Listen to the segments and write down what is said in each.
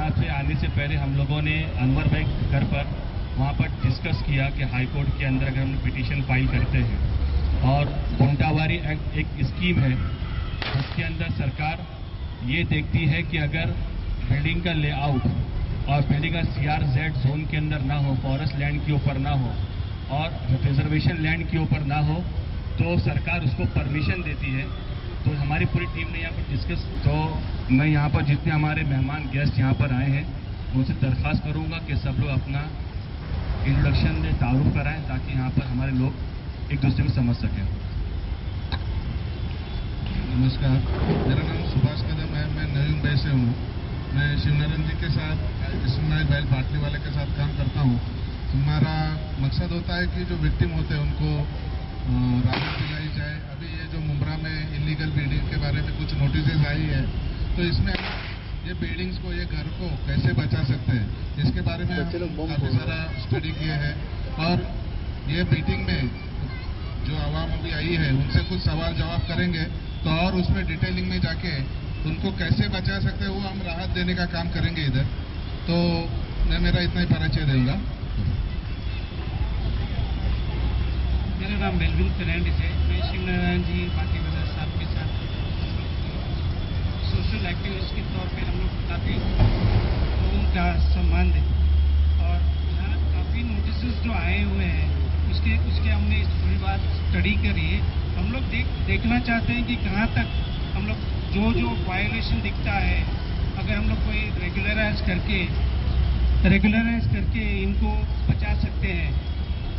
यहाँ पे आने से पहले हम लोगों ने अनवर भाई घर पर वहाँ पर डिस्कस किया कि हाई कोर्ट के अंदर अगर हम पिटीशन फाइल करते हैं और घंटावारी एक्ट एक स्कीम है उसके अंदर सरकार ये देखती है कि अगर बिल्डिंग का लेआउट और बिल्डिंग का CRZ जोन के अंदर ना हो, फॉरेस्ट लैंड के ऊपर ना हो और रिजर्वेशन लैंड के ऊपर ना हो तो सरकार उसको परमिशन देती है। तो हमारी पूरी टीम ने यहाँ पर डिस्कस, तो मैं यहाँ पर जितने हमारे मेहमान गेस्ट यहाँ पर आए हैं उनसे दरख्वास्त करूँगा कि सब लोग अपना इंट्रोडक्शन में तारुफ कराएं ताकि यहाँ पर हमारे लोग एक दूसरे को समझ सकें। नमस्कार, मेरा नाम सुभाष कदम है, मैं नवी मुंबई से हूँ। मैं शिवनारायण जी के साथ, इस्माइल भाई पाटली वाले के साथ काम करता हूँ। हमारा मकसद होता है कि जो विक्टिम होते हैं उनको राहत दिलाई जाए। अभी ये जो मुंब्रा में इलीगल बिल्डिंग के बारे में कुछ नोटिस आई है, तो इसमें ये बिल्डिंग्स को, ये घर को कैसे बचा सकते हैं, इसके बारे में हम काफ़ी सारा स्टडी किए हैं। और ये मीटिंग में जो आवाम अभी आई है उनसे कुछ सवाल जवाब करेंगे, तो और उसमें डिटेलिंग में जाके उनको कैसे बचा सकते हैं वो हम राहत देने का काम करेंगे इधर। तो मैं मेरा इतना ही परिचय दूंगा। मेरा नाम मेलविन फर्नांडिस है। मैं शिवनारायण जी पार्टी वाला साहब के साथ सोशल एक्टिविस्ट के तौर पे हम लोग काफ़ी लोगों का सम्मान दें और यहाँ काफ़ी नोटिस जो आए हुए हैं उसके हमने थोड़ी बात स्टडी करी है। हम लोग देखना चाहते हैं कि कहाँ तक हम लोग जो वायोलेशन दिखता है अगर हम लोग कोई रेगुलराइज करके इनको बचा सकते हैं,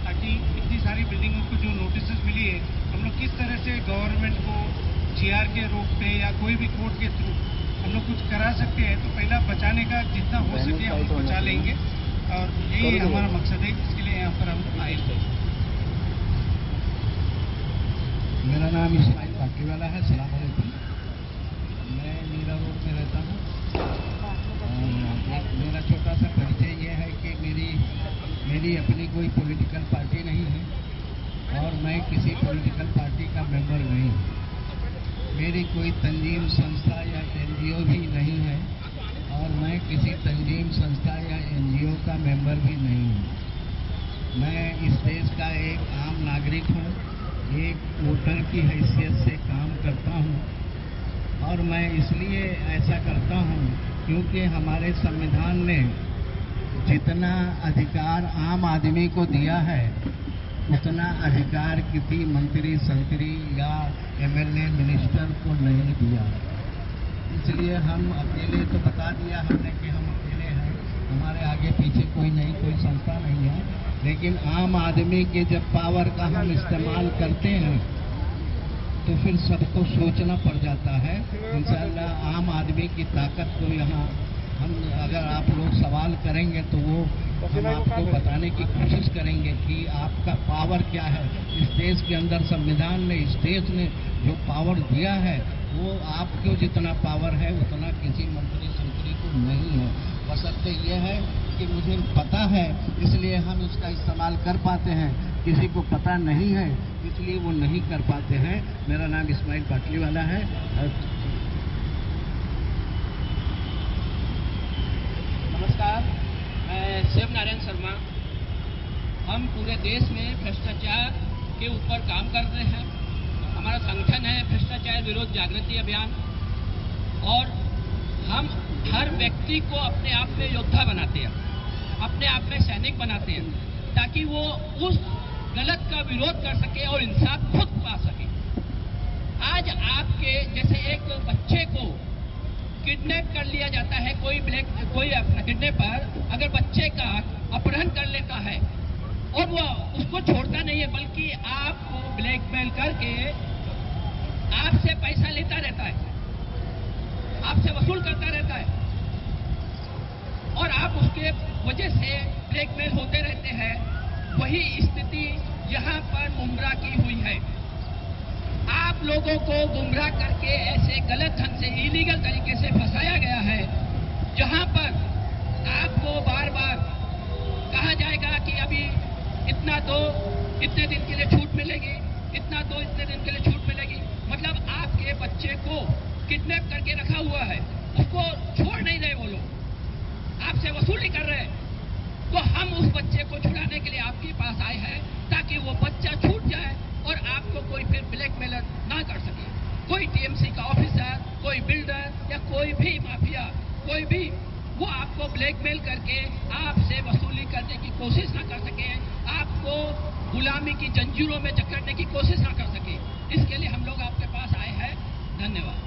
ताकि इतनी सारी बिल्डिंगों को जो नोटिस मिली है हम लोग किस तरह से गवर्नमेंट को GR के रूप पे या कोई भी कोर्ट के थ्रू हम लोग कुछ करा सकते हैं। तो पहला बचाने का जितना हो सके हम लोग बचा लेंगे और यही हमारा मकसद है, इसके लिए यहाँ पर हम आए थे। मेरा नाम इस्माइल पाटली वाला है। सलाम अलैकुम। मैं मीरा रोड में रहता हूँ। मेरा छोटा सा परिचय ये है कि मेरी अपनी कोई पॉलिटिकल पार्टी नहीं है और मैं किसी पॉलिटिकल पार्टी का मेंबर नहीं हूँ। मेरी कोई तंजीम संस्था या NGO भी नहीं है और मैं किसी तंजीम संस्था या NGO का मेंबर भी नहीं हूँ। मैं इस देश का एक आम नागरिक हूँ, एक वोटर की हैसियत से काम करता हूँ और मैं इसलिए ऐसा करता हूँ क्योंकि हमारे संविधान ने जितना अधिकार आम आदमी को दिया है उतना अधिकार किसी मंत्री संतरी या MLA मिनिस्टर को नहीं दिया। इसलिए हम अकेले, तो बता दिया हमने कि हम अकेले हैं, हमारे आगे पीछे कोई नहीं, कोई संस्था नहीं है। लेकिन आम आदमी के जब पावर का हम इस्तेमाल करते हैं तो फिर सबको सोचना पड़ जाता है। इंशाअल्लाह आम आदमी की ताकत को यहाँ हम, अगर आप लोग सवाल करेंगे तो वो हम आपको बताने की कोशिश करेंगे कि आपका पावर क्या है। इस देश के अंदर संविधान ने, इस देश ने जो पावर दिया है वो आपको जितना पावर है उतना किसी मंत्री संतरी को नहीं है। बशर्ते ये है कि मुझे पता है इसलिए हम इसका इस्तेमाल कर पाते हैं, किसी को पता नहीं है इसलिए वो नहीं कर पाते हैं। मेरा नाम इस्माइल पाटली वाला है। नमस्कार, मैं शिवनारायण शर्मा। हम पूरे देश में भ्रष्टाचार के ऊपर काम कर रहे हैं। हमारा संगठन है भ्रष्टाचार विरोध जागृति अभियान और हम हर व्यक्ति को अपने आप में योद्धा बनाते हैं, अपने आप में सैनिक बनाते हैं, ताकि वो उस गलत का विरोध कर सके और इंसाफ खुद पा सके। आज आपके जैसे एक बच्चे को किडनैप कर लिया जाता है, कोई किडनैपर अगर बच्चे का अपहरण कर लेता है और वो उसको छोड़ता नहीं है, बल्कि आपको ब्लैकमेल करके आपसे पैसा लेता रहता है, आपसे वसूल करता रहता है और आप उसके वजह से ब्लैकमेल होते रहते हैं। वही स्थिति यहाँ पर मुंब्रा की हुई है। आप लोगों को गुमराह करके ऐसे गलत ढंग से, इलीगल तरीके से फंसाया गया है, जहां पर आपको बार बार कहा जाएगा कि अभी इतना दो, इतने दिन के लिए छूट मिलेगी, इतना दो, इतने दिन के लिए छूट मिलेगी। मतलब आपके बच्चे को किडनैप करके रखा हुआ है, उसको छोड़ नहीं रहे वो लोग। कोई भी माफिया, कोई भी वो आपको ब्लैकमेल करके आपसे वसूली करने की कोशिश ना कर सके, आपको गुलामी की जंजीरों में जकड़ने की कोशिश ना कर सके। इसके लिए हम लोग आपके पास आए हैं। धन्यवाद।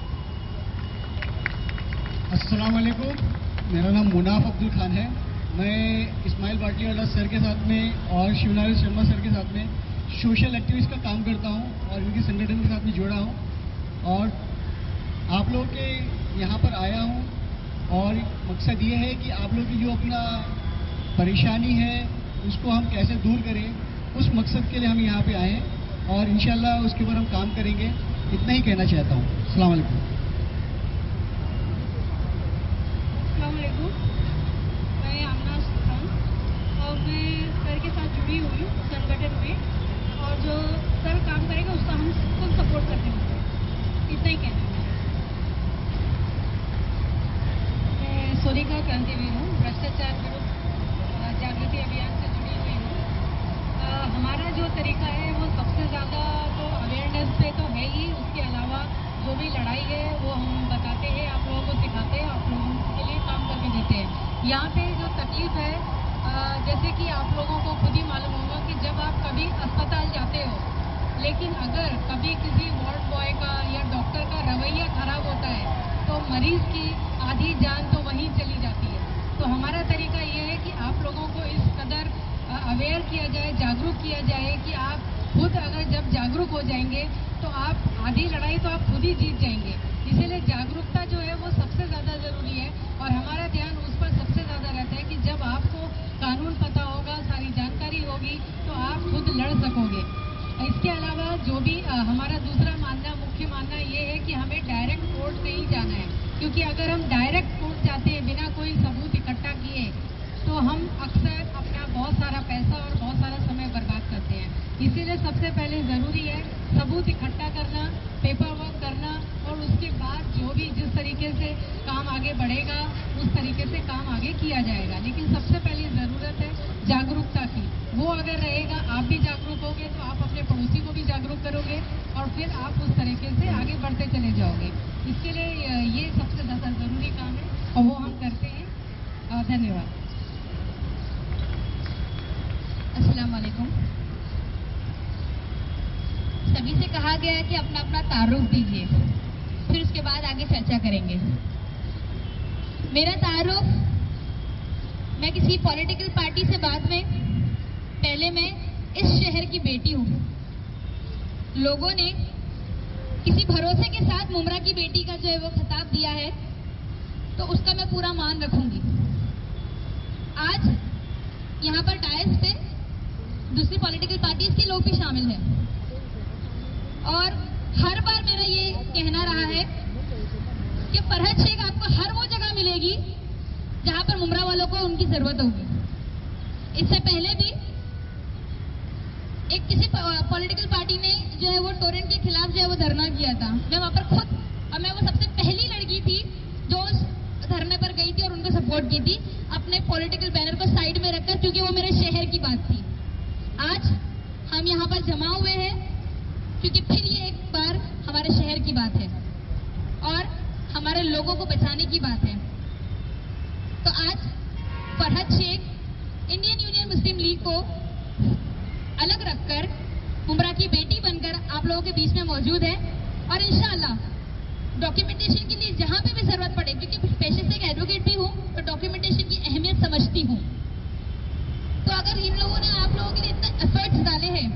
अस्सलाम वालेकुम, मेरा नाम मुनाफ अब्दुल खान है। मैं इस्माइल बाटलीवाला सर के साथ में और शिवनारायण शर्मा सर के साथ में सोशल एक्टिविस्ट का काम करता हूं और इनके संगठन के साथ में जुड़ा हूं और आप लोगों के यहाँ पर आया हूं और मकसद ये है कि आप लोग की जो अपना परेशानी है उसको हम कैसे दूर करें, उस मकसद के लिए हम यहाँ पे आए हैं और इंशाल्लाह उसके ऊपर हम काम करेंगे। इतना ही कहना चाहता हूँ। अस्सलाम वालेकुम। मैं आमना सुल्तान और मैं सर के साथ जुड़ी हुई हूँ संगठन में, और जो सर काम करेगा उसका हम फुल सपोर्ट करते हैं। इतना ही कहना है। मैं सोनिका क्रांतिवीर हूँ, भ्रष्टाचार विरुद्ध जागृति अभियान से जुड़ी हुई हूँ। हमारा जो तरीका है वो सबसे ज़्यादा तो अवेयरनेस पे तो है ही, उसके अलावा जो भी लड़ाई है वो हम बताते हैं, आप लोगों को सिखाते हैं, आप लोगों के लिए काम करके देते हैं। यहाँ पे जो तकलीफ है, जैसे कि आप लोगों को खुद ही मालूम होगा कि जब आप कभी अस्पताल जाते हो, लेकिन अगर कभी किसी वार्ड बॉय का या डॉक्टर का रवैया खराब होता है तो मरीज की आधी जान तो वहीं चली जाती है। तो हमारा तरीका ये है कि आप लोगों को इस कदर अवेयर किया जाए, जागरूक किया जाए कि आप खुद अगर जब जागरूक हो जाएंगे तो आप आधी लड़ाई तो आप खुद ही जीत जाएंगे। इसीलिए जागरूकता जो है वो सबसे ज़्यादा ज़रूरी है और हमारा ध्यान उस पर सबसे ज़्यादा रहता है कि जब आपको कानून पता होगा, सारी जानकारी होगी तो आप खुद लड़ सकोगे। इसके अलावा जो भी हमारा दूसरा मानना, मुख्य मानना ये है कि हमें डायरेक्ट कोर्ट नहीं जाना है, क्योंकि अगर हम डायरेक्ट कोर्ट जाते हैं बिना कोई सबूत इकट्ठा किए तो हम अक्सर अपना बहुत सारा पैसा और बहुत सारा समय बर्बाद करते हैं। इसीलिए सबसे पहले ज़रूरी है सबूत इकट्ठा करना, पेपर वर्क करना और उसके बाद जो भी जिस तरीके से काम आगे बढ़ेगा उस तरीके से काम आगे किया जाएगा। लेकिन सबसे पहली ज़रूरत है जागरूकता की। वो अगर रहेगा, आप भी जागरूक होगे तो आप अपने पड़ोसी को भी जागरूक करोगे और फिर आप उस तरीके से आगे बढ़ते चले जाओगे। इसके लिए ये सबसे ज़्यादा ज़रूरी काम है और वो हम करते हैं। धन्यवाद। अस्सलाम वालेकुम। सभी से कहा गया है कि अपना अपना तारुफ दीजिए, फिर उसके बाद आगे चर्चा करेंगे। मेरा तारुफ, मैं किसी पॉलिटिकल पार्टी से बाद में, पहले मैं इस शहर की बेटी हूँ। लोगों ने किसी भरोसे के साथ मुमरा की बेटी का जो है वो खिताब दिया है तो उसका मैं पूरा मान रखूंगी। आज यहाँ पर डायस पे दूसरी पॉलिटिकल पार्टीज के लोग भी शामिल हैं और हर बार मेरा ये कहना रहा है कि फरहत शेख आपको हर वो जगह मिलेगी जहां पर मुमरा वालों को उनकी जरूरत होगी। इससे पहले भी एक किसी पॉलिटिकल पार्टी ने जो है वो टोरेंट के खिलाफ जो है वो धरना किया था। मैं वहां पर खुद, और मैं वो सबसे पहली लड़की थी जो उस धरने पर गई थी और उनको सपोर्ट की थी, अपने पॉलिटिकल बैनर को साइड में रखकर, क्योंकि वो मेरे शहर की बात थी। आज हम यहाँ पर जमा हुए हैं क्योंकि फिर ये एक बार हमारे शहर की बात है और हमारे लोगों को बचाने की बात है। तो आज फरहत शेख इंडियन यूनियन मुस्लिम लीग को अलग रखकर मुमरा की बेटी बनकर आप लोगों के बीच में मौजूद है और इंशाअल्लाह डॉक्यूमेंटेशन के लिए जहां पे भी जरूरत पड़े, क्योंकि पेशे से एक एडवोकेट भी हूँ तो डॉक्यूमेंटेशन की अहमियत समझती हूँ। तो अगर इन लोगों ने आप लोगों के लिए इतने एफर्ट्स डाले हैं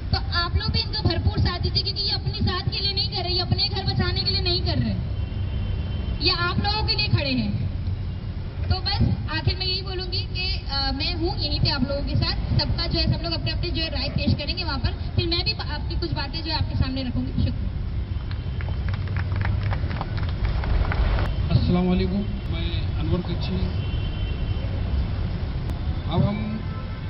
तो आप लोग भी इनका भरपूर साथ दीजिए, क्योंकि ये अपनी साथ के लिए नहीं कर रहे, ये अपने घर बचाने के लिए नहीं कर रहे, ये आप लोगों के लिए खड़े हैं। तो बस आखिर में यही बोलूंगी कि मैं हूँ यहीं पे आप लोगों के साथ। सबका जो है, सब लोग अपने अपने जो है राय पेश करेंगे वहाँ पर, फिर मैं भी आपकी कुछ बातें जो है आपके सामने रखूंगी। शुक्रिया। अस्सलाम वालेकुम, मैं अनवर कच्ची। अब हम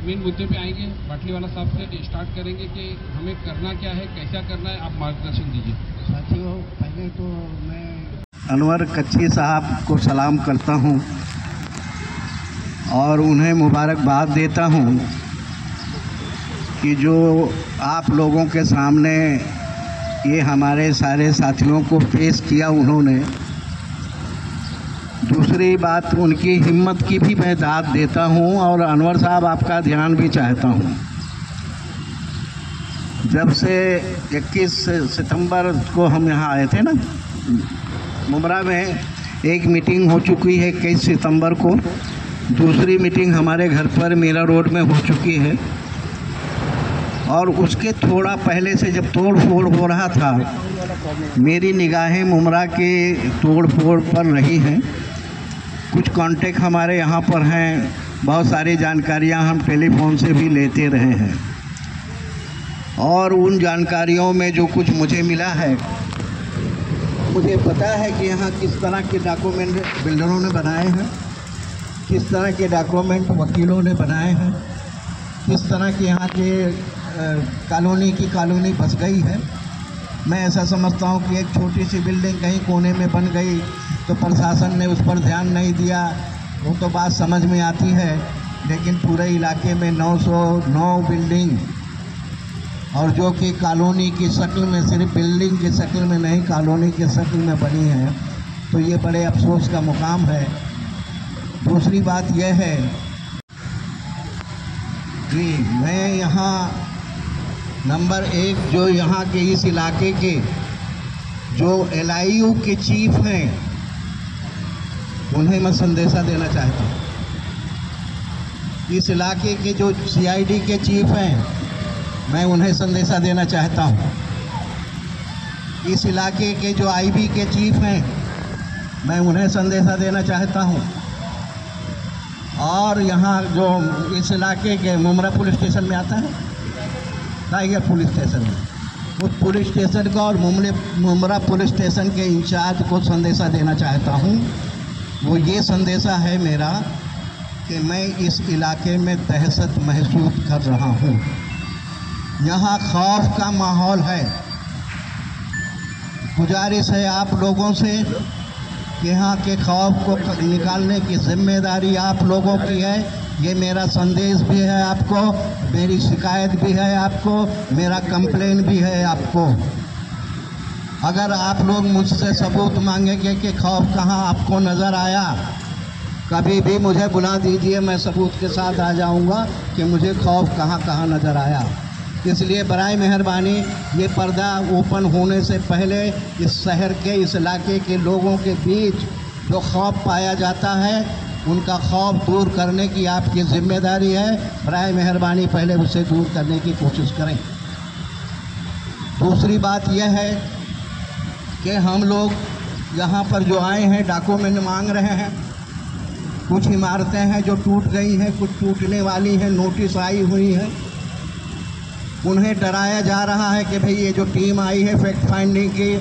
मेन मुद्दे पे आएंगे। बाटलीवाला साहब से स्टार्ट करेंगे कि हमें करना क्या है, कैसा करना है, आप मार्गदर्शन दीजिए। साथियों, पहले तो मैं अनवर कच्ची साहब को सलाम करता हूं और उन्हें मुबारकबाद देता हूं कि जो आप लोगों के सामने ये हमारे सारे साथियों को पेश किया उन्होंने, दूसरी बात, उनकी हिम्मत की भी मैं दाद देता हूं। और अनवर साहब, आपका ध्यान भी चाहता हूं। जब से 21 सितंबर को हम यहाँ आए थे ना, मुमरा में एक मीटिंग हो चुकी है 21 सितंबर को, दूसरी मीटिंग हमारे घर पर मीरा रोड में हो चुकी है। और उसके थोड़ा पहले से जब तोड़ फोड़ हो रहा था, मेरी निगाहें मुमरा के तोड़ फोड़ पर रही हैं। कुछ कांटेक्ट हमारे यहाँ पर हैं, बहुत सारी जानकारियाँ हम टेलीफोन से भी लेते रहे हैं। और उन जानकारियों में जो कुछ मुझे मिला है, मुझे पता है कि यहाँ किस तरह के डॉक्यूमेंट बिल्डरों ने बनाए हैं, किस तरह के डॉक्यूमेंट वकीलों ने बनाए हैं, किस तरह के यहाँ के कॉलोनी बस गई है। मैं ऐसा समझता हूँ कि एक छोटी सी बिल्डिंग कहीं कोने में बन गई तो प्रशासन ने उस पर ध्यान नहीं दिया, वो तो बात समझ में आती है। लेकिन पूरे इलाके में 909 बिल्डिंग, और जो कि कॉलोनी की शक्ल में, सिर्फ बिल्डिंग की शक्ल में नहीं, कॉलोनी की शक्ल में बनी है, तो ये बड़े अफसोस का मुकाम है। दूसरी बात यह है कि मैं यहाँ नंबर 1 जो यहाँ के इस इलाके के जो LIU के चीफ हैं, उन्हें मैं संदेशा देना चाहता हूँ। इस इलाके के जो CID के चीफ हैं, मैं उन्हें संदेशा देना चाहता हूँ। इस इलाके के जो IB के चीफ हैं, मैं उन्हें संदेशा देना चाहता हूँ। और यहाँ जो इस इलाके के मुमरा पुलिस स्टेशन में आता है, टाइगर पुलिस स्टेशन में, उस पुलिस स्टेशन का और मुमरा पुलिस स्टेशन के इंचार्ज को संदेशा देना चाहता हूँ। वो ये संदेशा है मेरा कि मैं इस इलाके में दहशत महसूस कर रहा हूँ। यहाँ खौफ का माहौल है। गुजारिश है आप लोगों से कि यहाँ के खौफ को निकालने की जिम्मेदारी आप लोगों की है। ये मेरा संदेश भी है आपको, मेरी शिकायत भी है आपको, मेरा कंप्लेन भी है आपको। अगर आप लोग मुझसे सबूत मांगेंगे कि खौफ कहाँ आपको नज़र आया, कभी भी मुझे बुला दीजिए, मैं सबूत के साथ आ जाऊंगा कि मुझे खौफ कहाँ कहाँ नज़र आया। इसलिए बराए मेहरबानी ये पर्दा ओपन होने से पहले इस शहर के, इस इलाके के लोगों के बीच जो खौफ पाया जाता है, उनका खौफ दूर करने की आपकी जिम्मेदारी है। बराए मेहरबानी पहले उसे दूर करने की कोशिश करें। दूसरी बात यह है कि हम लोग यहाँ पर जो आए हैं डॉक्यूमेंट मांग रहे हैं। कुछ इमारतें हैं जो टूट गई हैं, कुछ टूटने वाली हैं, नोटिस आई हुई है। उन्हें डराया जा रहा है कि भाई ये जो टीम आई है फैक्ट फाइंडिंग की,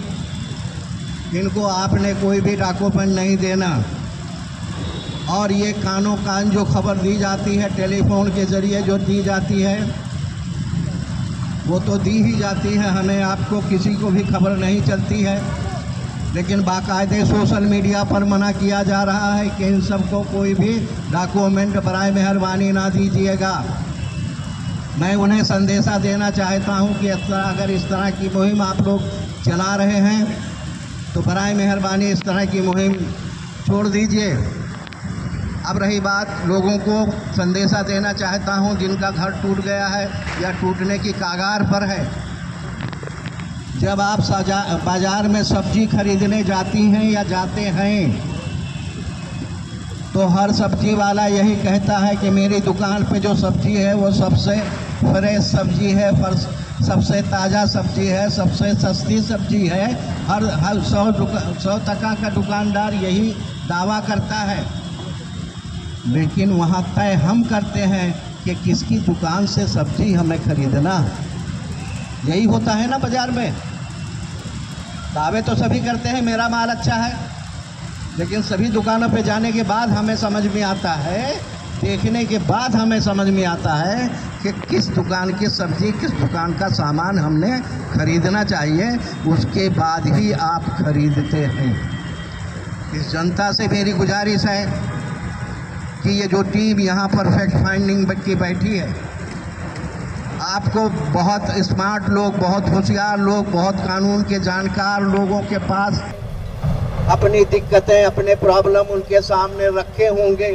इनको आपने कोई भी डॉक्यूमेंट नहीं देना। और ये कानों कान जो खबर दी जाती है, टेलीफोन के ज़रिए जो दी जाती है, वो तो दी ही जाती है, हमें आपको किसी को भी खबर नहीं चलती है। लेकिन बाकायदे सोशल मीडिया पर मना किया जा रहा है कि इन सबको कोई भी डॉक्यूमेंट बराए मेहरबानी ना दीजिएगा। मैं उन्हें संदेशा देना चाहता हूं कि अगर इस तरह की मुहिम आप लोग चला रहे हैं तो बराए मेहरबानी इस तरह की मुहिम छोड़ दीजिए। अब रही बात, लोगों को संदेशा देना चाहता हूं जिनका घर टूट गया है या टूटने की कागार पर है। जब आप बाजार में सब्जी खरीदने जाती हैं या जाते हैं तो हर सब्जी वाला यही कहता है कि मेरी दुकान पे जो सब्जी है वो सबसे फ्रेश सब्जी है, सबसे ताज़ा सब्जी है, सबसे सस्ती सब्जी है। हर 100 टका का दुकानदार यही दावा करता है। लेकिन वहाँ तय हम करते हैं कि किसकी दुकान से सब्जी हमें खरीदना। यही होता है ना बाजार में। दावे तो सभी करते हैं मेरा माल अच्छा है, लेकिन सभी दुकानों पे जाने के बाद हमें समझ में आता है, देखने के बाद हमें समझ में आता है कि किस दुकान की सब्जी, किस दुकान का सामान हमने खरीदना चाहिए, उसके बाद ही आप खरीदते हैं। इस जनता से मेरी गुजारिश है कि ये जो टीम यहाँ पर फैक्ट फाइंडिंग की बैठी है, आपको बहुत स्मार्ट लोग, बहुत होशियार लोग, बहुत कानून के जानकार लोगों के पास अपनी दिक्कतें, अपने प्रॉब्लम उनके सामने रखे होंगे,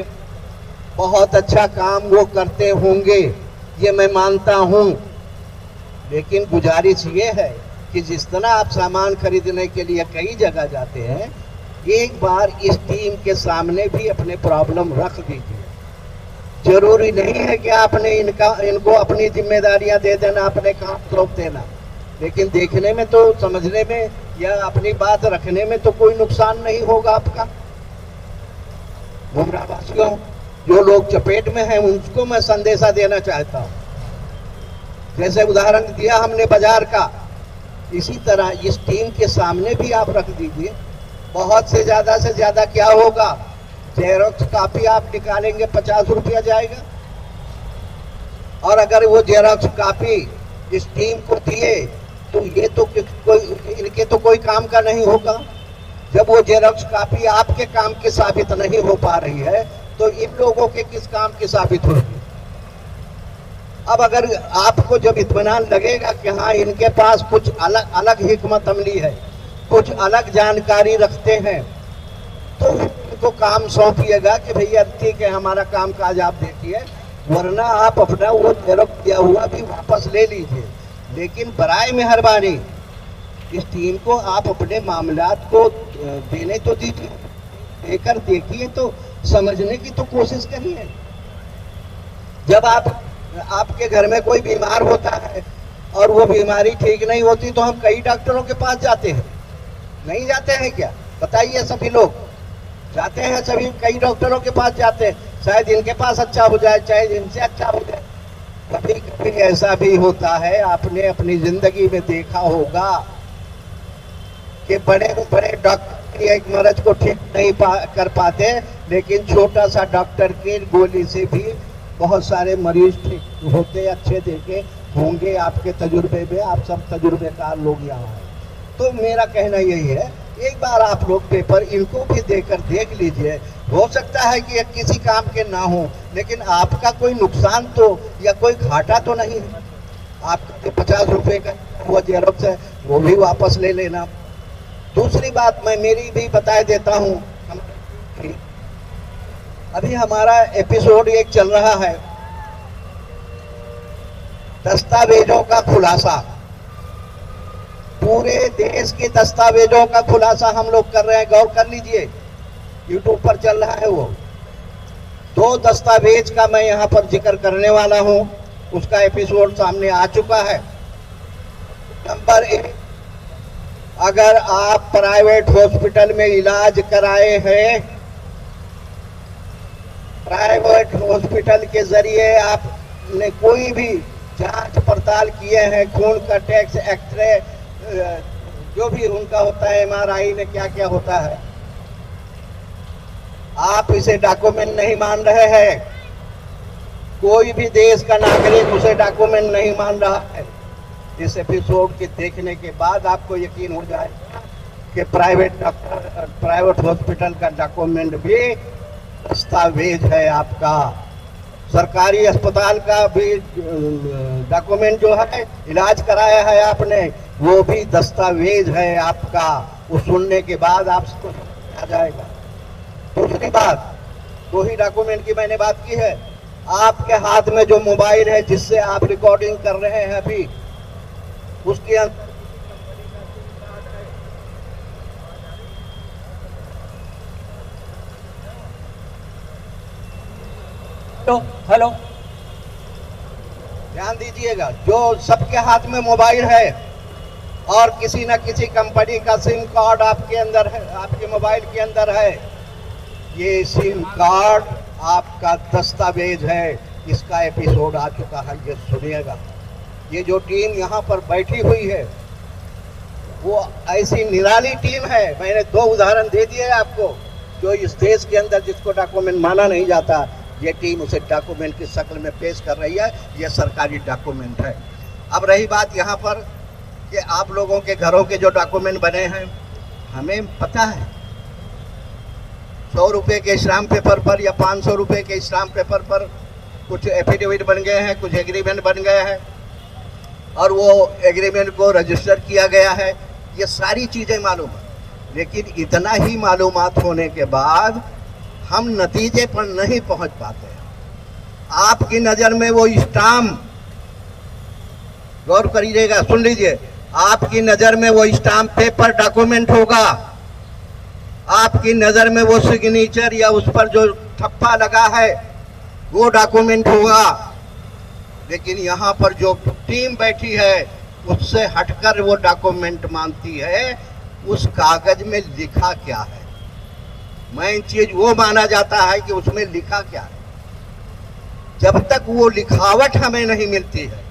बहुत अच्छा काम वो करते होंगे, ये मैं मानता हूँ। लेकिन गुजारिश ये है कि जिस तरह आप सामान खरीदने के लिए कई जगह जाते हैं, एक बार इस टीम के सामने भी अपने प्रॉब्लम रख दीजिए। जरूरी नहीं है कि आपने इनको अपनी जिम्मेदारियां दे देना, अपने काम सौंप देना, लेकिन देखने में तो, समझने में या अपनी बात रखने में तो कोई नुकसान नहीं होगा आपका। मुमरा वासियों, जो लोग चपेट में हैं, उनको मैं संदेशा देना चाहता हूं। जैसे उदाहरण दिया हमने बाजार का, इसी तरह इस टीम के सामने भी आप रख दीजिए। बहुत से ज्यादा क्या होगा, जेरोक्स कापी आप निकालेंगे 50 रुपया जाएगा, और अगर वो जेरोक्स कापी इस टीम को दिए तो ये तो इनके तो कोई काम का नहीं होगा। जब वो जेरोक्स कापी आपके काम की साबित नहीं हो पा रही है, तो इन लोगों के किस काम की साबित होगी। अब अगर आपको जब इत्मीनान लगेगा कि हाँ, इनके पास कुछ अलग हिकमत अमली है, कुछ अलग जानकारी रखते हैं, तो इनको काम सौंपिएगा कि भैया ठीक है, हमारा काम काज आप देखिए, वरना आप अपना वो जेरोक्स दिया हुआ भी वापस ले लीजिए। लेकिन बराए मेहरबानी इस टीम को आप अपने मामलात को देने तो दीजिए, लेकर देखिए, तो समझने की तो कोशिश करिए। जब आपके घर में कोई बीमार होता है और वो बीमारी ठीक नहीं होती, तो हम कई डॉक्टरों के पास जाते हैं, नहीं जाते हैं क्या? बताइए, सभी लोग जाते हैं, सभी कई डॉक्टरों के पास जाते हैं, शायद इनके पास अच्छा हो जाए, चाहे इनसे अच्छा हो जाए। कभी कभी ऐसा भी होता है, आपने अपनी जिंदगी में देखा होगा कि बड़े बड़े डॉक्टर एक मरीज को ठीक नहीं कर पाते, लेकिन छोटा सा डॉक्टर के गोली से भी बहुत सारे मरीज ठीक होते, अच्छे देखे होंगे आपके तजुर्बे में। आप सब तजुर्बेकार लोग यहाँ हैं, तो मेरा कहना यही है, एक बार आप लोग पेपर इनको भी देकर देख लीजिए। हो सकता है कि किसी काम के ना हो, लेकिन आपका कोई नुकसान तो या कोई घाटा तो नहीं है। आपके 50 रुपए का वो जेरोक्स है, वो भी वापस ले लेना। दूसरी बात मैं मेरी भी बता देता हूँ, अभी हमारा एपिसोड एक चल रहा है दस्तावेजों का खुलासा। पूरे देश के दस्तावेजों का खुलासा हम लोग कर रहे हैं, गौर कर लीजिए, यूट्यूब पर चल रहा है वो। 2 दस्तावेज का मैं यहाँ पर जिक्र करने वाला हूँ, उसका एपिसोड सामने आ चुका है। नंबर 1, अगर आप प्राइवेट हॉस्पिटल में इलाज कराए हैं, प्राइवेट हॉस्पिटल के जरिए आपने कोई भी जांच पड़ताल किए हैं, खून का टेस्ट, एक्सरे, जो भी उनका होता है, MRI में क्या क्या होता है, आप इसे डॉक्यूमेंट नहीं मान रहे हैं। कोई भी देश का नागरिक उसे डॉक्यूमेंट नहीं मान रहा है। इस एपिसोड के देखने के बाद आपको यकीन हो जाएगा कि प्राइवेट हॉस्पिटल का डॉक्यूमेंट भी दस्तावेज है आपका। सरकारी अस्पताल का भी डॉक्यूमेंट जो है, इलाज कराया है आपने, वो भी दस्तावेज है आपका। वो सुनने के बाद आपको आ जाएगा। दूसरी बात, 2 ही डॉक्यूमेंट की मैंने बात की है। आपके हाथ में जो मोबाइल है जिससे आप रिकॉर्डिंग कर रहे हैं अभी, उसके अंदर हेलो, ध्यान दीजिएगा, जो सबके हाथ में मोबाइल है और किसी न किसी कंपनी का सिम कार्ड आपके अंदर है, आपके मोबाइल के अंदर है, ये सिम कार्ड आपका दस्तावेज है। इसका एपिसोड आ चुका है, ये सुनिएगा। ये जो टीम यहाँ पर बैठी हुई है, वो ऐसी निराली टीम है। मैंने 2 उदाहरण दे दिए आपको, जो इस देश के अंदर जिसको डॉक्यूमेंट माना नहीं जाता, ये टीम उसे डॉक्यूमेंट की शक्ल में पेश कर रही है। ये सरकारी डॉक्यूमेंट है। अब रही बात यहाँ पर कि आप लोगों के घरों के जो डॉक्यूमेंट बने हैं, हमें पता है 100 रुपये के स्टाम्प पेपर पर या 500 रुपये के स्टाम्प पेपर पर कुछ एफिडेविट बन गए हैं, कुछ एग्रीमेंट बन गए हैं, और वो एग्रीमेंट को रजिस्टर किया गया है। ये सारी चीज़ें मालूम है। लेकिन इतना ही मालूमात होने के बाद हम नतीजे पर नहीं पहुंच पाते। आपकी नज़र में वो स्टाम्प, गौर करिएगा, सुन लीजिए, आपकी नज़र में वो स्टाम्प पेपर डॉक्यूमेंट होगा, आपकी नज़र में वो सिग्नेचर या उस पर जो ठप्पा लगा है वो डॉक्यूमेंट होगा, लेकिन यहाँ पर जो टीम बैठी है उससे हटकर वो डॉक्यूमेंट मानती है उस कागज में लिखा क्या है। मेन चीज वो माना जाता है कि उसमें लिखा क्या है। जब तक वो लिखावट हमें नहीं मिलती है,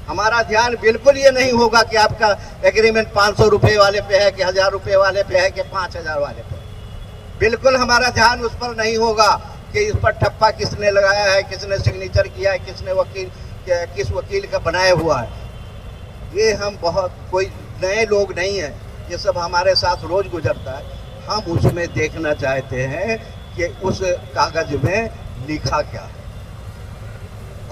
हमारा ध्यान बिल्कुल ये नहीं होगा कि आपका एग्रीमेंट 500 रुपये वाले पे है कि 1000 रुपये वाले पे है कि 5000 वाले पे। बिल्कुल हमारा ध्यान उस पर नहीं होगा कि इस पर ठप्पा किसने लगाया है, किसने सिग्नेचर किया है, किस वकील का बनाया हुआ है। ये हम बहुत कोई नए लोग नहीं हैं, ये सब हमारे साथ रोज गुजरता है। हम उसमें देखना चाहते हैं कि उस कागज में लिखा क्या है,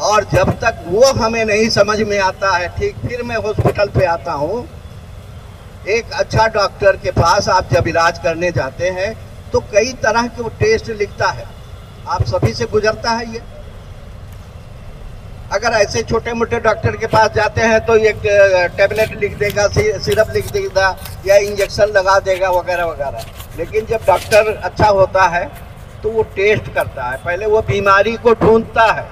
और जब तक वो हमें नहीं समझ में आता है, ठीक फिर मैं हॉस्पिटल पे आता हूँ। एक अच्छा डॉक्टर के पास आप जब इलाज करने जाते हैं तो कई तरह के वो टेस्ट लिखता है, आप सभी से गुजरता है ये। अगर ऐसे छोटे मोटे डॉक्टर के पास जाते हैं तो एक टेबलेट लिख देगा, सिरप लिख देगा या इंजेक्शन लगा देगा वगैरह वगैरह। लेकिन जब डॉक्टर अच्छा होता है तो वो टेस्ट करता है, पहले वो बीमारी को ढूंढता है।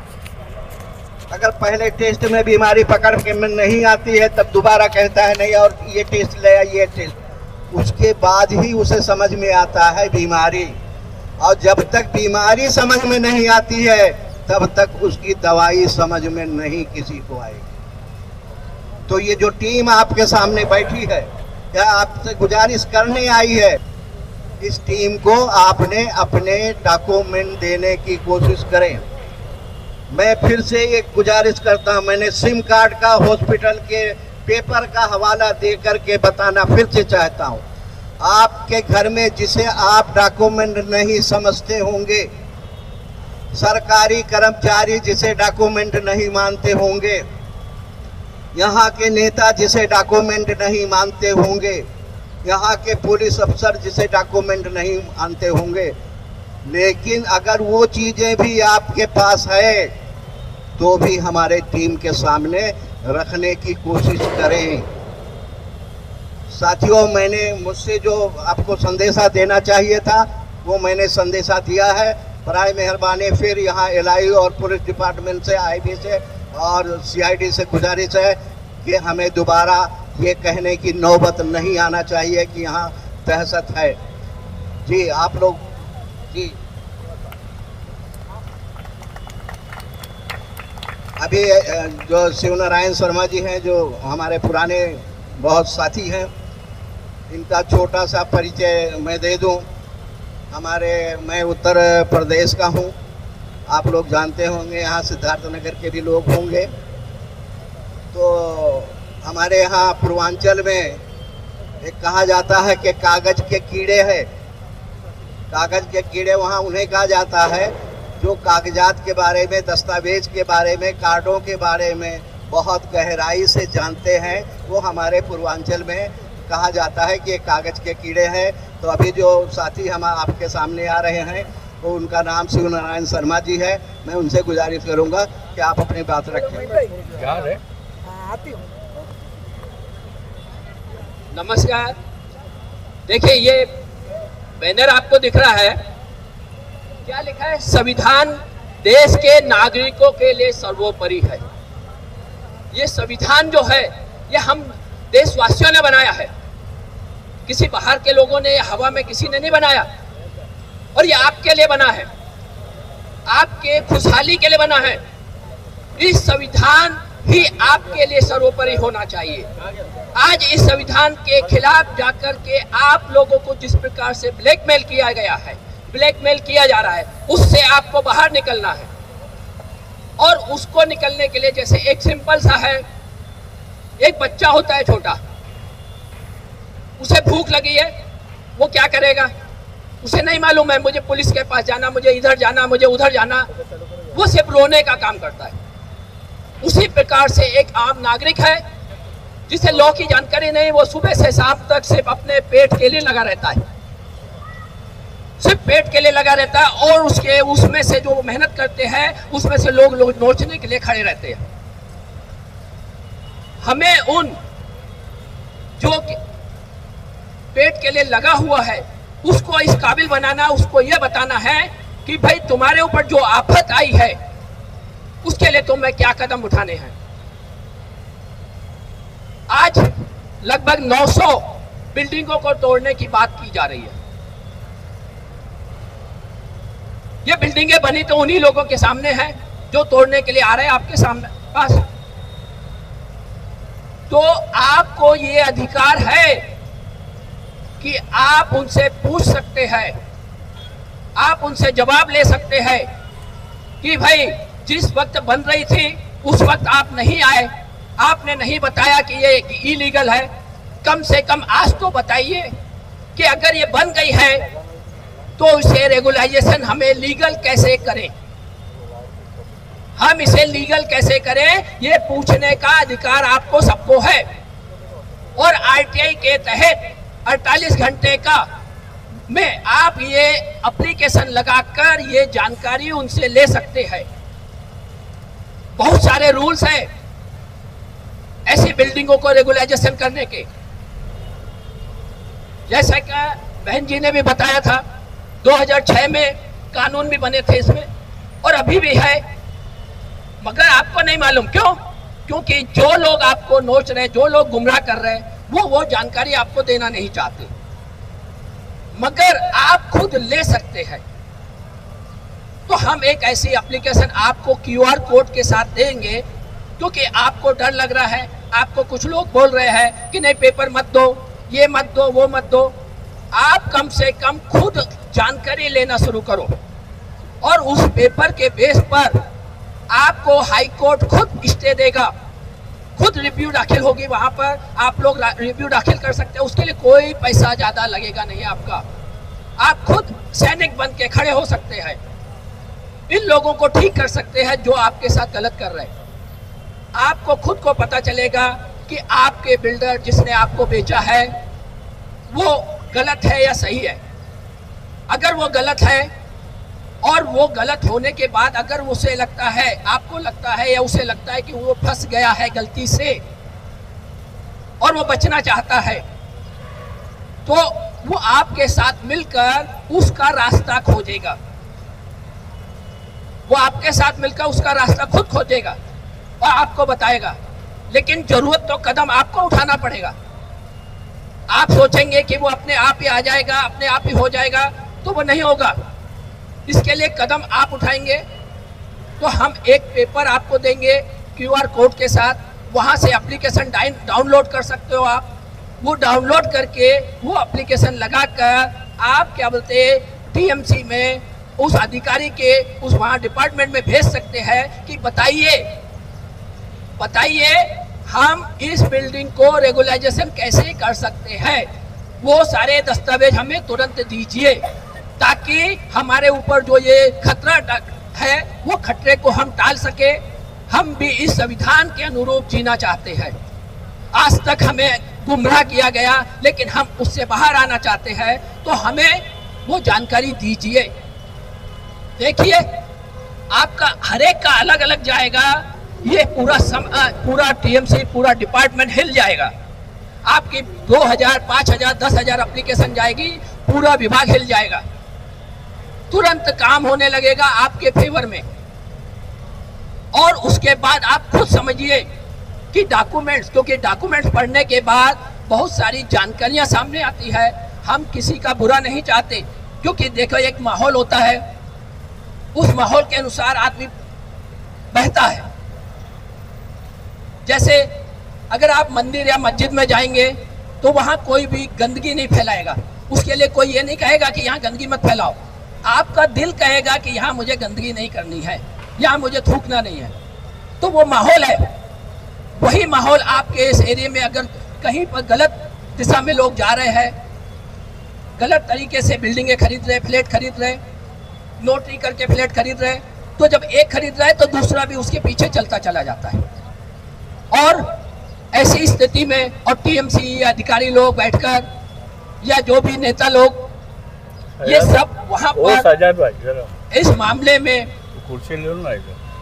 अगर पहले टेस्ट में बीमारी पकड़ के में नहीं आती है तब दोबारा कहता है नहीं और ये टेस्ट ले, ये टेस्ट, उसके बाद ही उसे समझ में आता है बीमारी। और जब तक बीमारी समझ में नहीं आती है तब तक उसकी दवाई समझ में नहीं किसी को आएगी। तो ये जो टीम आपके सामने बैठी है, क्या आपसे गुजारिश करने आई है, इस टीम को आपने अपने डॉक्यूमेंट देने की कोशिश करें। मैं फिर से एक गुजारिश करता हूं, मैंने सिम कार्ड का हॉस्पिटल के पेपर का हवाला दे करके बताना फिर से चाहता हूं। आपके घर में जिसे आप डॉक्यूमेंट नहीं समझते होंगे, सरकारी कर्मचारी जिसे डॉक्यूमेंट नहीं मानते होंगे, यहाँ के नेता जिसे डॉक्यूमेंट नहीं मानते होंगे, यहाँ के पुलिस अफसर जिसे डॉक्यूमेंट नहीं मानते होंगे, लेकिन अगर वो चीज़ें भी आपके पास है तो भी हमारे टीम के सामने रखने की कोशिश करें। साथियों, मैंने मुझसे जो आपको संदेशा देना चाहिए था वो मैंने संदेशा दिया है। बराए मेहरबानी फिर यहाँ एलआई और पुलिस डिपार्टमेंट से, आईबी से और सीआईडी से गुजारिश है कि हमें दोबारा ये कहने की नौबत नहीं आना चाहिए कि यहाँ दहशत है। जी आप लोग, जी अभी जो शिवनारायण शर्मा जी हैं, जो हमारे पुराने बहुत साथी हैं, इनका छोटा सा परिचय मैं दे दूं। मैं उत्तर प्रदेश का हूं, आप लोग जानते होंगे, यहाँ सिद्धार्थनगर के भी लोग होंगे। तो हमारे यहाँ पूर्वांचल में एक कहा जाता है कि कागज के कीड़े हैं। कागज के कीड़े वहाँ उन्हें कहा जाता है जो कागजात के बारे में, दस्तावेज के बारे में, कार्डों के बारे में बहुत गहराई से जानते हैं। वो हमारे पूर्वांचल में कहा जाता है कि ये कागज के कीड़े हैं। तो अभी जो साथी हम आपके सामने आ रहे हैं वो उनका नाम शिवनारायण शर्मा जी है। मैं उनसे गुजारिश करूंगा कि आप अपनी बात रखें। नमस्कार। देखिए ये बैनर आपको दिख रहा है, क्या लिखा है? संविधान देश के नागरिकों के लिए सर्वोपरि है। ये संविधान जो है ये हम देशवासियों ने बनाया है, किसी बाहर के लोगों ने, हवा में किसी ने नहीं बनाया। और ये आपके लिए बना है, आपके खुशहाली के लिए बना है। इस संविधान ही आपके लिए सर्वोपरि होना चाहिए। आज इस संविधान के खिलाफ जाकर के आप लोगों को जिस प्रकार से ब्लैकमेल किया गया है, ब्लैकमेल किया जा रहा है, उससे आपको बाहर निकलना है। और उसको निकलने के लिए जैसे एक सिंपल सा है, एक बच्चा होता है छोटा, उसे भूख लगी है, वो क्या करेगा? उसे नहीं मालूम है मुझे पुलिस के पास जाना, मुझे इधर जाना, मुझे उधर जाना, वो सिर्फ रोने का काम करता है। उसी प्रकार से एक आम नागरिक है जिसे लॉ की जानकारी नहीं, वो सुबह से शाम तक सिर्फ अपने पेट के लिए लगा रहता है, सिर्फ पेट के लिए लगा रहता है। और उसमें से जो मेहनत करते हैं उसमें से लोग नोचने के लिए खड़े रहते हैं। हमें उन जो पेट के लिए लगा हुआ है उसको इस काबिल बनाना, उसको यह बताना है कि भाई तुम्हारे ऊपर जो आफत आई है उसके लिए तुम्हें क्या कदम उठाने हैं। आज लगभग 900 बिल्डिंगों को तोड़ने की बात की जा रही है। ये बिल्डिंगें बनी तो उन्हीं लोगों के सामने है जो तोड़ने के लिए आ रहे हैं आपके सामने पास। तो आपको ये अधिकार है कि आप उनसे पूछ सकते हैं, आप उनसे जवाब ले सकते हैं कि भाई जिस वक्त बन रही थी उस वक्त आप नहीं आए, आपने नहीं बताया कि ये इलीगल है। कम से कम आज तो बताइए कि अगर ये बन गई है तो इसे रेगुलाइजेशन हमें लीगल कैसे करें, हम इसे लीगल कैसे करें, ये पूछने का अधिकार आपको सबको है। और आरटीआई के तहत 48 घंटे का में आप ये एप्लीकेशन लगाकर ये जानकारी उनसे ले सकते हैं। बहुत सारे रूल्स हैं ऐसी बिल्डिंगों को रेगुलाइजेशन करने के, जैसा कि बहन जी ने भी बताया था 2006 में कानून भी बने थे इसमें, और अभी भी है, मगर आपको नहीं मालूम। क्यों? क्योंकि जो लोग आपको नोच रहे, जो लोग गुमराह कर रहे हैं, वो जानकारी आपको देना नहीं चाहते, मगर आप खुद ले सकते हैं। तो हम एक ऐसी एप्लीकेशन आपको QR कोड के साथ देंगे, क्योंकि आपको डर लग रहा है, आपको कुछ लोग बोल रहे हैं कि नहीं पेपर मत दो, ये मत दो, वो मत दो। आप कम से कम खुद जानकारी लेना शुरू करो, और उस पेपर के बेस पर आपको हाई कोर्ट खुद स्टे देगा, खुद रिव्यू दाखिल होगी, वहां पर आप लोग रिव्यू दाखिल कर सकते हैं। उसके लिए कोई पैसा ज्यादा लगेगा नहीं आपका, आप खुद सैनिक बन के खड़े हो सकते हैं, इन लोगों को ठीक कर सकते हैं जो आपके साथ गलत कर रहे हैं। आपको खुद को पता चलेगा कि आपके बिल्डर जिसने आपको बेचा है वो गलत है या सही है। अगर वो गलत है, और वो गलत होने के बाद अगर उसे लगता है, आपको लगता है या उसे लगता है कि वो फंस गया है गलती से और वो बचना चाहता है, तो वो आपके साथ मिलकर उसका रास्ता खोजेगा, वो आपके साथ मिलकर उसका रास्ता खुद खोजेगा और आपको बताएगा। लेकिन जरूरत तो कदम आपको उठाना पड़ेगा। आप सोचेंगे कि वो अपने आप ही आ जाएगा, अपने आप ही हो जाएगा, तो वो नहीं होगा। इसके लिए कदम आप उठाएंगे। तो हम एक पेपर आपको देंगे QR कोड के साथ, वहां से एप्लीकेशन डाउनलोड कर सकते हो आप। वो डाउनलोड करके वो एप्लीकेशन लगाकर आप क्या बोलते TMC में उस अधिकारी के उस वहां डिपार्टमेंट में भेज सकते हैं कि बताइए हम इस बिल्डिंग को रेगुलाइजेशन कैसे कर सकते हैं। वो सारे दस्तावेज हमें तुरंत दीजिए, ताकि हमारे ऊपर जो ये खतरा है वो खतरे को हम टाल सके। हम भी इस संविधान के अनुरूप जीना चाहते हैं। आज तक हमें गुमराह किया गया, लेकिन हम उससे बाहर आना चाहते हैं, तो हमें वो जानकारी दीजिए। देखिए, आपका हर एक का अलग अलग जाएगा, ये पूरा TMC पूरा डिपार्टमेंट हिल जाएगा। आपकी 2000, 5000, 10,000 एप्लीकेशन जाएगी, पूरा विभाग हिल जाएगा, तुरंत काम होने लगेगा आपके फेवर में। और उसके बाद आप खुद समझिए कि डॉक्यूमेंट्स, क्योंकि डॉक्यूमेंट्स पढ़ने के बाद बहुत सारी जानकारियां सामने आती है। हम किसी का बुरा नहीं चाहते, क्योंकि देखो एक माहौल होता है, उस माहौल के अनुसार आदमी बहता है। जैसे अगर आप मंदिर या मस्जिद में जाएंगे तो वहां कोई भी गंदगी नहीं फैलाएगा, उसके लिए कोई ये नहीं कहेगा कि यहाँ गंदगी मत फैलाओ। आपका दिल कहेगा कि यहाँ मुझे गंदगी नहीं करनी है, यहाँ मुझे थूकना नहीं है। तो वो माहौल है, वही माहौल आपके इस एरिया में अगर कहीं पर गलत दिशा में लोग जा रहे हैं, गलत तरीके से बिल्डिंगें खरीद रहे, फ्लैट खरीद रहे, नोटरी करके फ्लैट खरीद रहे, तो जब एक खरीद रहा है तो दूसरा भी उसके पीछे चलता चला जाता है। और ऐसी स्थिति में और टीएमसी अधिकारी लोग बैठकर या जो भी नेता लोग ये सब वहां पर इस मामले में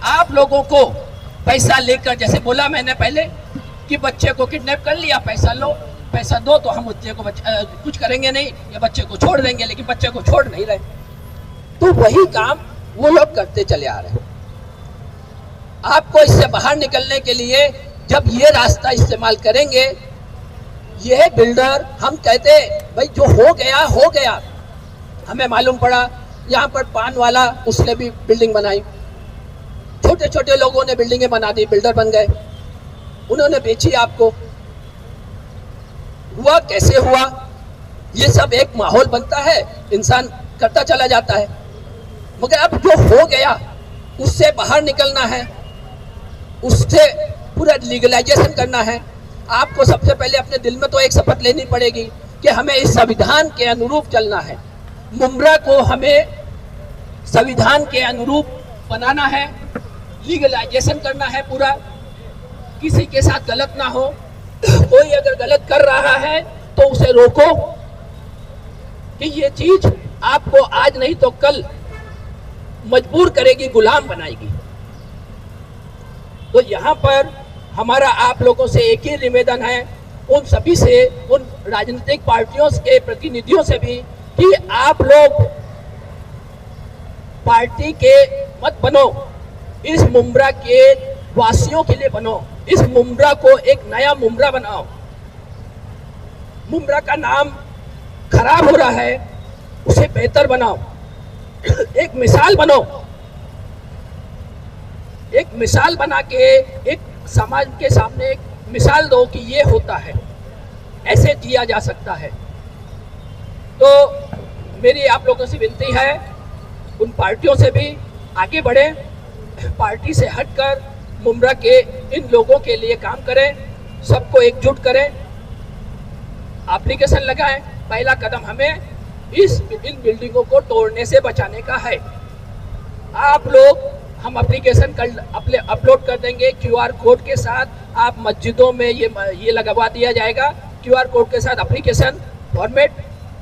आप लोगों को पैसा लेकर, जैसे बोला मैंने पहले कि बच्चे को किडनैप कर लिया, पैसा लो, पैसा दो तो हम बच्चे को कुछ करेंगे नहीं या बच्चे को छोड़ देंगे, लेकिन बच्चे को छोड़ नहीं रहे। तो वही काम वो लोग करते चले आ रहे हैं। आपको इससे बाहर निकलने के लिए जब ये रास्ता इस्तेमाल करेंगे, ये बिल्डर, हम कहते भाई जो हो गया। हमें मालूम पड़ा यहाँ पर पान वाला, उसने भी बिल्डिंग बनाई, छोटे छोटे लोगों ने बिल्डिंगें बना दी, बिल्डर बन गए, उन्होंने बेची आपको। हुआ कैसे हुआ? ये सब एक माहौल बनता है, इंसान करता चला जाता है। मगर अब जो हो गया उससे बाहर निकलना है, उससे पूरा लीगलाइजेशन करना है। आपको सबसे पहले अपने दिल में तो एक शपथ लेनी पड़ेगी कि हमें इस संविधान के अनुरूप चलना है। मुमरा को हमें संविधान के अनुरूप बनाना है, लीगलाइजेशन करना है पूरा, किसी के साथ गलत ना हो। कोई अगर गलत कर रहा है तो उसे रोको कि ये चीज आपको आज नहीं तो कल मजबूर करेगी, गुलाम बनाएगी। तो यहाँ पर हमारा आप लोगों से एक ही निवेदन है, उन सभी से, उन राजनीतिक पार्टियों के प्रतिनिधियों से भी, कि आप लोग पार्टी के मत बनो, इस मुमरा के वासियों के लिए बनो, इस मुमरा को एक नया मुमरा बनाओ। मुमरा का नाम खराब हो रहा है, उसे बेहतर बनाओ, एक मिसाल बनो, एक मिसाल बना के एक समाज के सामने एक मिसाल दो कि ये होता है, ऐसे जिया जा सकता है। तो मेरी आप लोगों से विनती है, उन पार्टियों से भी आगे बढ़े, पार्टी से हटकर मुमरा के इन लोगों के लिए काम करें, सबको एकजुट करें, एप्लीकेशन लगाएं। पहला कदम हमें इन बिल्डिंगों को तोड़ने से बचाने का है। आप लोग, हम एप्लीकेशन कल अपलोड कर देंगे QR कोड के साथ। आप मस्जिदों में ये लगवा दिया जाएगा QR कोड के साथ एप्लीकेशन फॉर्मेट,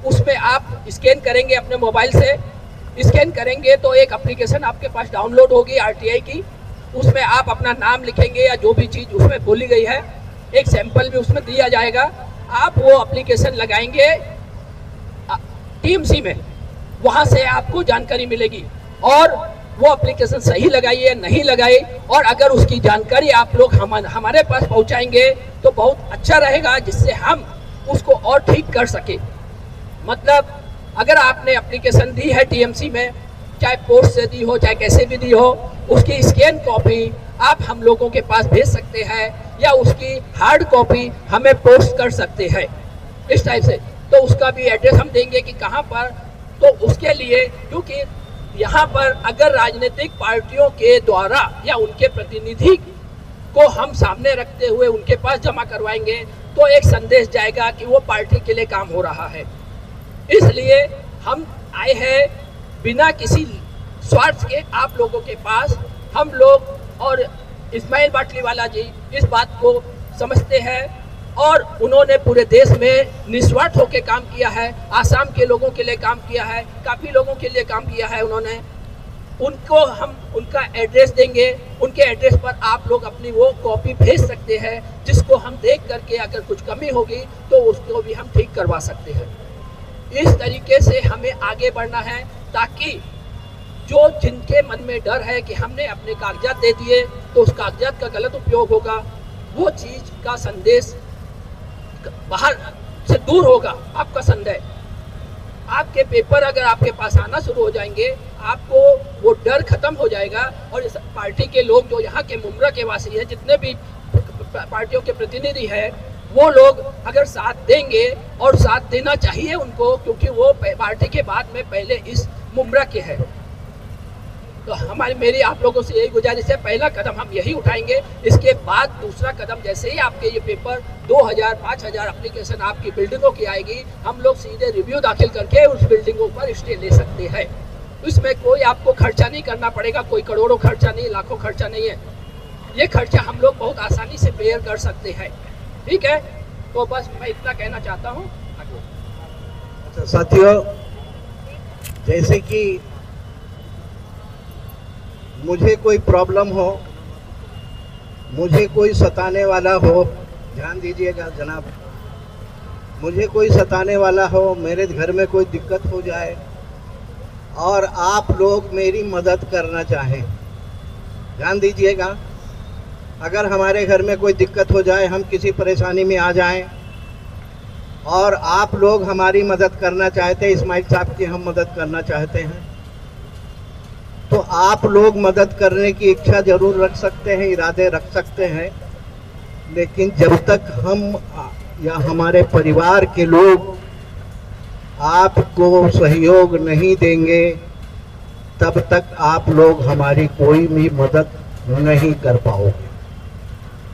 उसमें आप स्कैन करेंगे अपने मोबाइल से, स्कैन करेंगे तो एक एप्लीकेशन आपके पास डाउनलोड होगी RTI की, उसमें आप अपना नाम लिखेंगे या जो भी चीज़ उसमें बोली गई है, एक सैंपल भी उसमें दिया जाएगा। आप वो एप्लीकेशन लगाएंगे TMC में, वहाँ से आपको जानकारी मिलेगी और वो एप्लीकेशन सही लगाई है नहीं लगाई, और अगर उसकी जानकारी आप लोग हमारे पास पहुँचाएंगे तो बहुत अच्छा रहेगा, जिससे हम उसको और ठीक कर सके। मतलब अगर आपने एप्लीकेशन दी है TMC में, चाहे पोस्ट से दी हो चाहे कैसे भी दी हो, उसकी स्कैन कॉपी आप हम लोगों के पास भेज सकते हैं या उसकी हार्ड कॉपी हमें पोस्ट कर सकते हैं इस टाइप से। तो उसका भी एड्रेस हम देंगे कि कहाँ पर, तो उसके लिए, क्योंकि यहाँ पर अगर राजनीतिक पार्टियों के द्वारा या उनके प्रतिनिधि को हम सामने रखते हुए उनके पास जमा करवाएंगे तो एक संदेश जाएगा कि वो पार्टी के लिए काम हो रहा है। इसलिए हम आए हैं बिना किसी स्वार्थ के आप लोगों के पास। हम लोग और इस्माइल बाटलीवाला जी इस बात को समझते हैं और उन्होंने पूरे देश में निस्वार्थ होकर काम किया है, आसाम के लोगों के लिए काम किया है, काफ़ी लोगों के लिए काम किया है उन्होंने। उनको हम उनका एड्रेस देंगे, उनके एड्रेस पर आप लोग अपनी वो कॉपी भेज सकते हैं, जिसको हम देख करके अगर कुछ कमी होगी तो उसको भी हम ठीक करवा सकते हैं। इस तरीके से हमें आगे बढ़ना है ताकि जो जिनके मन में डर है कि हमने अपने कागजात दे दिए तो उस कागजात का गलत उपयोग होगा, वो चीज़ का संदेश बाहर से दूर होगा। आपका संदेह, आपके पेपर अगर आपके पास आना शुरू हो जाएंगे, आपको वो डर खत्म हो जाएगा और इस पार्टी के लोग जो यहाँ के मुमरा के वासी हैं, जितने भी पार्टियों के प्रतिनिधि हैं, वो लोग अगर साथ देंगे, और साथ देना चाहिए उनको, क्योंकि वो पार्टी के बाद में पहले इस मुमरा के हैं। तो मेरी आप लोगों से यही गुजारिश है, पहला कदम हम यही उठाएंगे। इसके बाद दूसरा कदम, जैसे ही आपके ये पेपर 2000-5000 एप्लीकेशन आपकी बिल्डिंगों की आएगी, हम लोग सीधे रिव्यू दाखिल करके उस बिल्डिंगों पर स्टे ले सकते हैं। इसमें कोई आपको खर्चा नहीं करना पड़ेगा, कोई करोड़ों खर्चा नहीं, लाखों खर्चा नहीं है। ये खर्चा हम लोग बहुत आसानी से बेयर कर सकते हैं। ठीक है, तो बस मैं इतना कहना चाहता हूँ। अच्छा साथियों, जैसे कि मुझे कोई प्रॉब्लम हो, मुझे कोई सताने वाला हो, ध्यान दीजिएगा जनाब, मुझे कोई सताने वाला हो, मेरे घर में कोई दिक्कत हो जाए और आप लोग मेरी मदद करना चाहें, ध्यान दीजिएगा, अगर हमारे घर में कोई दिक्कत हो जाए, हम किसी परेशानी में आ जाएं और आप लोग हमारी मदद करना चाहते हैं, इस्माइल साहब की हम मदद करना चाहते हैं, तो आप लोग मदद करने की इच्छा जरूर रख सकते हैं, इरादे रख सकते हैं, लेकिन जब तक हम या हमारे परिवार के लोग आपको सहयोग नहीं देंगे, तब तक आप लोग हमारी कोई भी मदद नहीं कर पाओगे।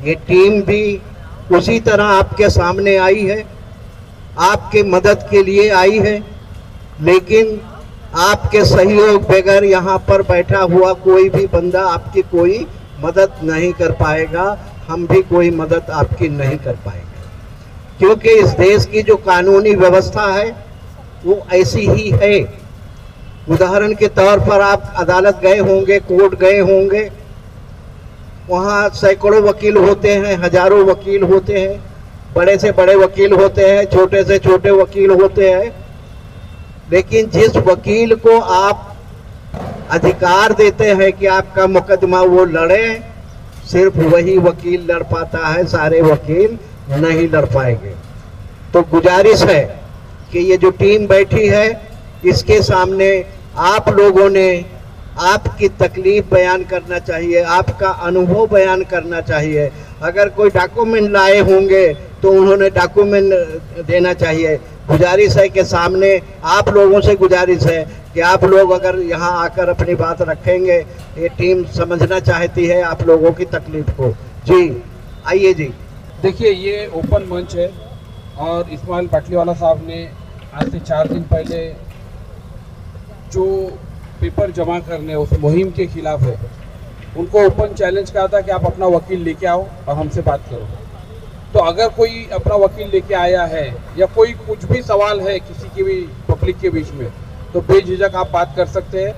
ये टीम भी उसी तरह आपके सामने आई है, आपके मदद के लिए आई है, लेकिन आपके सहयोग बगैर यहाँ पर बैठा हुआ कोई भी बंदा आपकी कोई मदद नहीं कर पाएगा, हम भी कोई मदद आपकी नहीं कर पाएंगे, क्योंकि इस देश की जो कानूनी व्यवस्था है वो ऐसी ही है। उदाहरण के तौर पर आप अदालत गए होंगे, कोर्ट गए होंगे, वहाँ सैकड़ों वकील होते हैं, हजारों वकील होते हैं, बड़े से बड़े वकील होते हैं, छोटे से छोटे वकील होते हैं, लेकिन जिस वकील को आप अधिकार देते हैं कि आपका मुकदमा वो लड़े, सिर्फ वही वकील लड़ पाता है, सारे वकील नहीं लड़ पाएंगे। तो गुजारिश है कि ये जो टीम बैठी है, इसके सामने आप लोगों ने आपकी तकलीफ बयान करना चाहिए, आपका अनुभव बयान करना चाहिए। अगर कोई डॉक्यूमेंट लाए होंगे तो उन्होंने डॉक्यूमेंट देना चाहिए। गुजारिश है कि सामने आप लोगों से गुजारिश है कि आप लोग अगर यहाँ आकर अपनी बात रखेंगे, ये टीम समझना चाहती है आप लोगों की तकलीफ को। जी आइए जी। देखिए, ये ओपन मंच है और इस्माइल बाटलीवाला साहब ने आज से 4 दिन पहले जो पेपर जमा करने उस मुहिम के खिलाफ है, उनको ओपन चैलेंज कहा था कि आप अपना वकील लेके आओ और हमसे बात करो। तो अगर कोई अपना वकील लेके आया है या कोई कुछ भी सवाल है किसी के भी पब्लिक के बीच में, तो बेझिझक आप बात कर सकते हैं।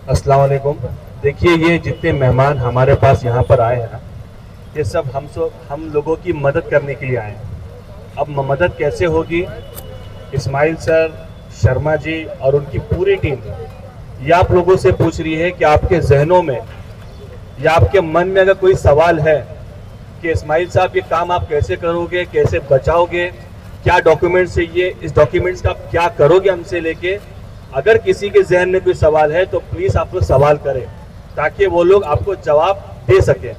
अस्सलाम वालेकुम। देखिए, ये जितने मेहमान हमारे पास यहाँ पर आए हैं ना, ये सब हम लोगों की मदद करने के लिए आए हैं। अब मदद कैसे होगी, इस्माइल सर, शर्मा जी और उनकी पूरी टीम ये आप लोगों से पूछ रही है कि आपके जहनों में या आपके मन में अगर कोई सवाल है कि इस्माइल साहब ये काम आप कैसे करोगे, कैसे बचाओगे, क्या डॉक्यूमेंट से ये इस डॉक्यूमेंट्स का आप क्या करोगे हमसे लेके, अगर किसी के जहन में कोई सवाल है तो प्लीज़ आप लोग सवाल करें ताकि वो लोग आपको जवाब दे सकें।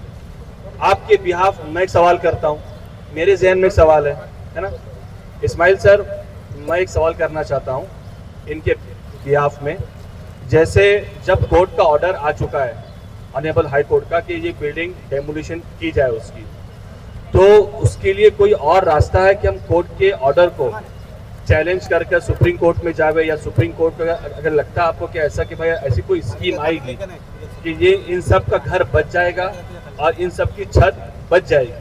आपके बिहाफ मैं एक सवाल करता हूँ, मेरे जहन में एक सवाल है ना इस्माइल सर, मैं एक सवाल करना चाहता हूँ इनके बिहाफ में। जैसे जब कोर्ट का ऑर्डर आ चुका है, ऑनरेबल हाई कोर्ट का, कि ये बिल्डिंग डेमोलिशन की जाए उसकी, तो उसके लिए कोई और रास्ता है कि हम कोर्ट के ऑर्डर को चैलेंज करके सुप्रीम कोर्ट में जावे, या सुप्रीम कोर्ट को अगर लगता है आपको कि ऐसा कि भाई ऐसी कोई स्कीम आएगी कि ये इन सब का घर बच जाएगा और इन सब की छत बच जाएगी,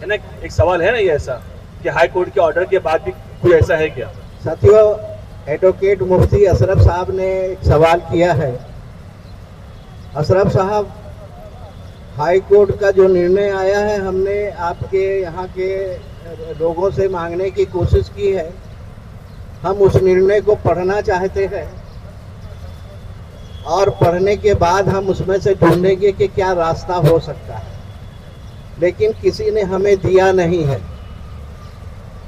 है ना, एक सवाल है ना ये ऐसा कि हाई कोर्ट के ऑर्डर के बाद भी कोई ऐसा है क्या? साथियों, एडवोकेट मुफ्ती अशरफ साहब ने एक सवाल किया है। अशरफ साहब, हाई कोर्ट का जो निर्णय आया है, हमने आपके यहाँ के लोगों से मांगने की कोशिश की है, हम उस निर्णय को पढ़ना चाहते हैं और पढ़ने के बाद हम उसमें से ढूंढेंगे कि क्या रास्ता हो सकता है, लेकिन किसी ने हमें दिया नहीं है।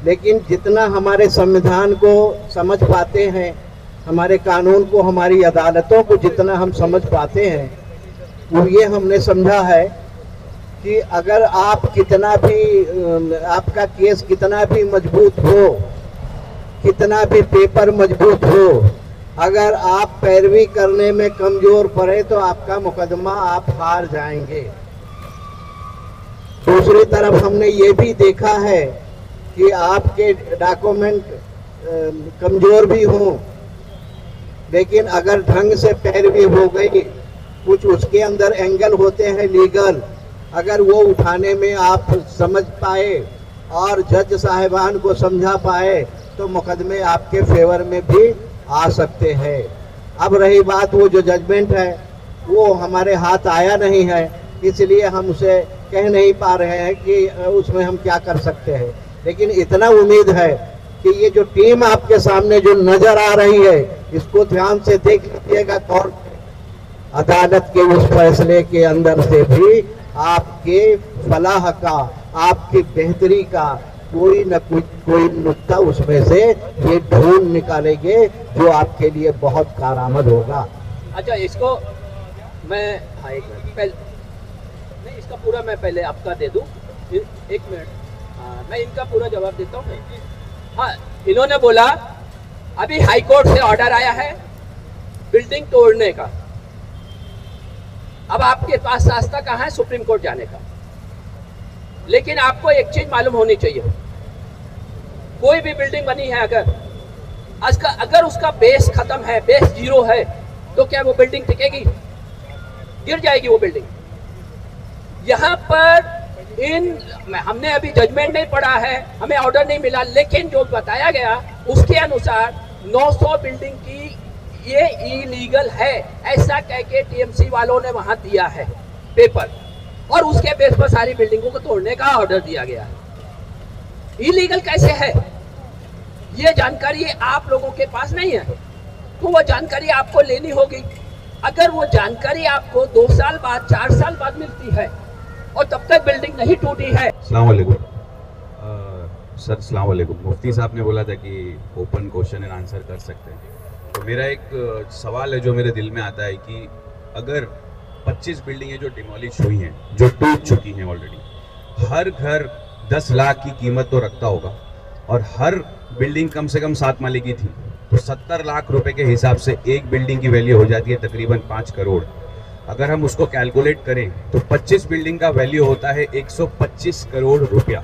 लेकिन जितना हमारे संविधान को समझ पाते हैं, हमारे कानून को, हमारी अदालतों को जितना हम समझ पाते हैं, वो ये हमने समझा है कि अगर आप कितना भी, आपका केस कितना भी मजबूत हो, कितना भी पेपर मजबूत हो, अगर आप पैरवी करने में कमजोर पड़े तो आपका मुकदमा आप हार जाएंगे। दूसरी तरफ हमने ये भी देखा है कि आपके डॉक्यूमेंट कमजोर भी हों, लेकिन अगर ढंग से पैरवी हो गई, कुछ उसके अंदर एंगल होते हैं लीगल, अगर वो उठाने में आप समझ पाए और जज साहिबान को समझा पाए तो मुकदमे आपके फेवर में भी आ सकते हैं। अब रही बात, वो जो जजमेंट है वो हमारे हाथ आया नहीं है, इसलिए हम उसे कह नहीं पा रहे हैं कि उसमें हम क्या कर सकते हैं। लेकिन इतना उम्मीद है कि ये जो टीम आपके सामने जो नजर आ रही है, इसको ध्यान से देख लीजिएगा और अदालत के उस फैसले के अंदर से भी आपके फलाह का, आपकी बेहतरी का कोई न कोई नुक्ता उसमें से ये ढूंढ निकालेंगे जो आपके लिए बहुत कारआमद होगा। अच्छा, इसको मैं एक मिनट पहले नहीं, इसका पूरा मैं पहले आपका दे दूं। एक मिनट, मैं इनका पूरा जवाब देता हूँ। हाँ, इन्होंने बोला अभी हाई कोर्ट से ऑर्डर आया है बिल्डिंग तोड़ने का। अब आपके पास रास्ता कहाँ है सुप्रीम कोर्ट जाने का। लेकिन आपको एक चीज मालूम होनी चाहिए, कोई भी बिल्डिंग बनी है अगर उसका बेस खत्म है, बेस जीरो है, तो क्या वो बिल्डिंग टिकेगी? गिर जाएगी वो बिल्डिंग। यहाँ पर हमने अभी जजमेंट नहीं पढ़ा है, हमें ऑर्डर नहीं मिला, लेकिन जो बताया गया उसके अनुसार 900 बिल्डिंग की ये इलीगल है, ऐसा कह के टीएमसी वालों ने वहां दिया है पेपर, और उसके बेस पर सारी बिल्डिंगों को तोड़ने का ऑर्डर दिया गया है। इलीगल कैसे है ये जानकारी आप लोगों के पास नहीं है, तो वो जानकारी आपको लेनी होगी। अगर वो जानकारी आपको 2 साल बाद, 4 साल बाद मिलती है और तब तक बिल्डिंग नहीं टूटी है। अस्सलाम वालेकुम सर, अस्सलाम वालेकुम। मुफ्ती साहब ने बोला था कि ओपन क्वेश्चन एंड आंसर कर सकते हैं, तो मेरा एक सवाल है जो मेरे दिल में आता है कि अगर 25 बिल्डिंगें जो डिमोलिश हुई हैं, जो टूट चुकी हैं ऑलरेडी, हर घर 10 लाख की कीमत तो रखता होगा और हर बिल्डिंग कम से कम 7 माले की थी, तो 70 लाख रुपए के हिसाब से एक बिल्डिंग की वैल्यू हो जाती है तकरीबन 5 करोड़। अगर हम उसको कैलकुलेट करें तो 25 बिल्डिंग का वैल्यू होता है 125 करोड़ रुपया,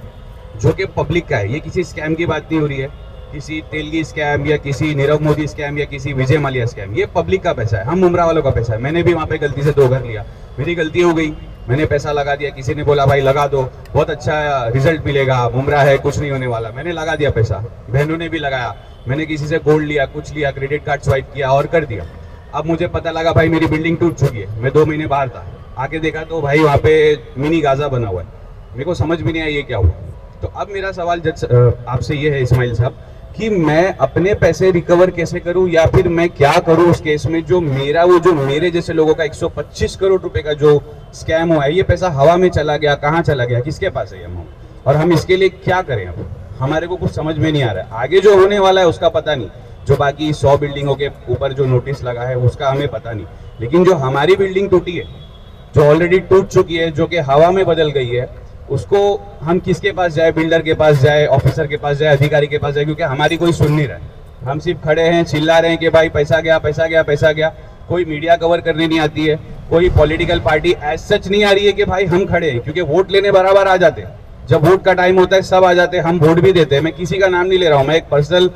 जो कि पब्लिक का है। ये किसी स्कैम की बात नहीं हो रही है, किसी तेलगी स्कैम या किसी नीरव मोदी स्कैम या किसी विजय माल्या स्कैम। ये पब्लिक का पैसा है, हम उमरा वालों का पैसा है। मैंने भी वहाँ पे गलती से 2 घर लिया, मेरी गलती हो गई, मैंने पैसा लगा दिया। किसी ने बोला भाई लगा दो, बहुत अच्छा रिजल्ट मिलेगा, उमरा है, कुछ नहीं होने वाला। मैंने लगा दिया पैसा, बहनों ने भी लगाया, मैंने किसी से गोल्ड लिया, कुछ लिया, क्रेडिट कार्ड स्वाइप किया और कर दिया। अब मुझे पता लगा भाई मेरी बिल्डिंग टूट चुकी है, मैं 2 महीने बाहर था, आके देखा तो भाई वहाँ पे मिनी गाजा बना हुआ है। मेरे को समझ भी नहीं आया ये क्या हुआ। तो अब मेरा सवाल जज आपसे ये है इस्माइल साहब कि मैं अपने पैसे रिकवर कैसे करूं, या फिर मैं क्या करूं उस केस में जो मेरे जैसे लोगों का 125 करोड़ रुपए का जो स्कैम हुआ है, ये पैसा हवा में चला गया, कहाँ चला गया, किसके पास है ये अमाउंट, और हम इसके लिए क्या करें? अब हमारे को कुछ समझ में नहीं आ रहा है। आगे जो होने वाला है उसका पता नहीं, जो बाकी 100 बिल्डिंगों के ऊपर जो नोटिस लगा है उसका हमें पता नहीं, लेकिन जो हमारी बिल्डिंग टूटी है, जो ऑलरेडी टूट चुकी है, जो कि हवा में बदल गई है, उसको हम किसके पास जाए? बिल्डर के पास जाए, ऑफिसर के पास जाए, अधिकारी के पास जाए? क्योंकि हमारी कोई सुन नहीं रहा है। हम सिर्फ खड़े हैं, चिल्ला रहे हैं कि भाई पैसा गया, पैसा गया, पैसा गया। कोई मीडिया कवर करने नहीं आती है, कोई पॉलिटिकल पार्टी एज सच नहीं आ रही है कि भाई हम खड़े हैं, क्योंकि वोट लेने बराबर आ जाते हैं। जब वोट का टाइम होता है सब आ जाते हैं, हम वोट भी देते हैं। मैं किसी का नाम नहीं ले रहा हूँ, मैं एक पर्सनल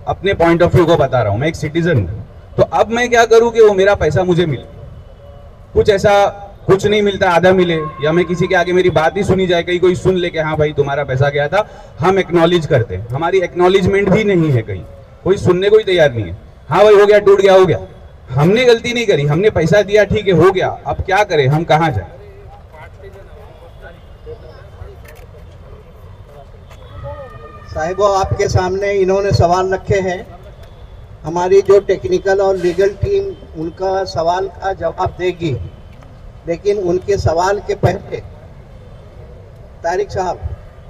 अपने पॉइंट ऑफ व्यू को बता रहा हूँ, मैं एक सिटीजन हूँ। तो अब मैं क्या करूँ कि वो मेरा पैसा मुझे मिले? कुछ ऐसा कुछ नहीं मिलता, आधा मिले, या मैं किसी के आगे मेरी बात ही सुनी जाए, कहीं कोई सुन ले कि हाँ भाई तुम्हारा पैसा गया था, हम एक्नॉलेज करते हैं। हमारी एक्नॉलेजमेंट भी नहीं है, कहीं कोई सुनने को ही तैयार नहीं है। हाँ भाई हो गया, टूट गया, हो गया, हमने गलती नहीं करी, हमने पैसा दिया, ठीक है, हो गया, अब क्या करें, हम कहाँ जाए? साहिबो, आपके सामने इन्होंने सवाल रखे हैं। हमारी जो टेक्निकल और लीगल टीम उनका सवाल का जवाब देगी, लेकिन उनके सवाल के पहले तारिक साहब,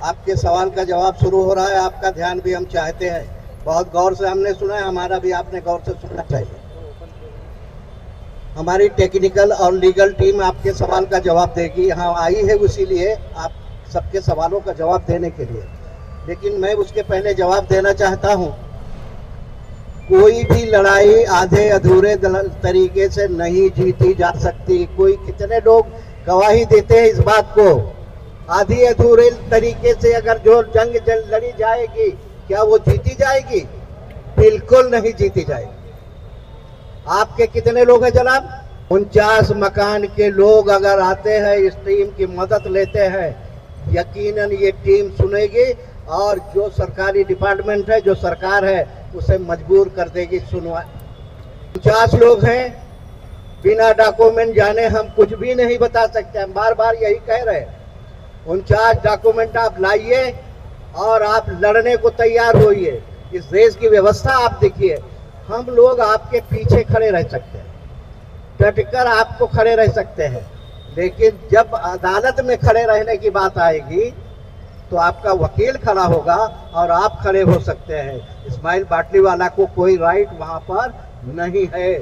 आपके सवाल का जवाब शुरू हो रहा है, आपका ध्यान भी हम चाहते हैं। बहुत गौर से हमने सुना है, हमारा भी आपने गौर से सुनना चाहिए। हमारी टेक्निकल और लीगल टीम आपके सवाल का जवाब देगी, यहाँ आई है इसीलिए आप सबके सवालों का जवाब देने के लिए। लेकिन मैं उसके पहले जवाब देना चाहता हूँ, कोई भी लड़ाई आधे अधूरे तरीके से नहीं जीती जा सकती। कितने लोग गवाही देते हैं इस बात को। आधी अधूरे तरीके से अगर जो जंग लड़ी जाएगी, क्या वो जीती जाएगी? बिल्कुल नहीं जीती जाएगी। आपके कितने लोग हैं जनाब? 49 मकान के लोग अगर आते हैं, इस टीम की मदद लेते हैं, यकीनन ये टीम सुनेगी और जो सरकारी डिपार्टमेंट है, जो सरकार है, उसे मजबूर कर देगी सुनवा। 50 लोग हैं, बिना डॉक्यूमेंट जाने हम कुछ भी नहीं बता सकते। हम बार बार यही कह रहे हैं, 49 डॉक्यूमेंट आप लाइए और आप लड़ने को तैयार होइए। इस देश की व्यवस्था आप देखिए। हम लोग आपके पीछे खड़े रह सकते हैं, डटकर आपको खड़े रह सकते हैं, लेकिन जब अदालत में खड़े रहने की बात आएगी तो आपका वकील खड़ा होगा और आप खड़े हो सकते हैं। इस्माइल बाटलीवाला को कोई राइट वहां पर नहीं है।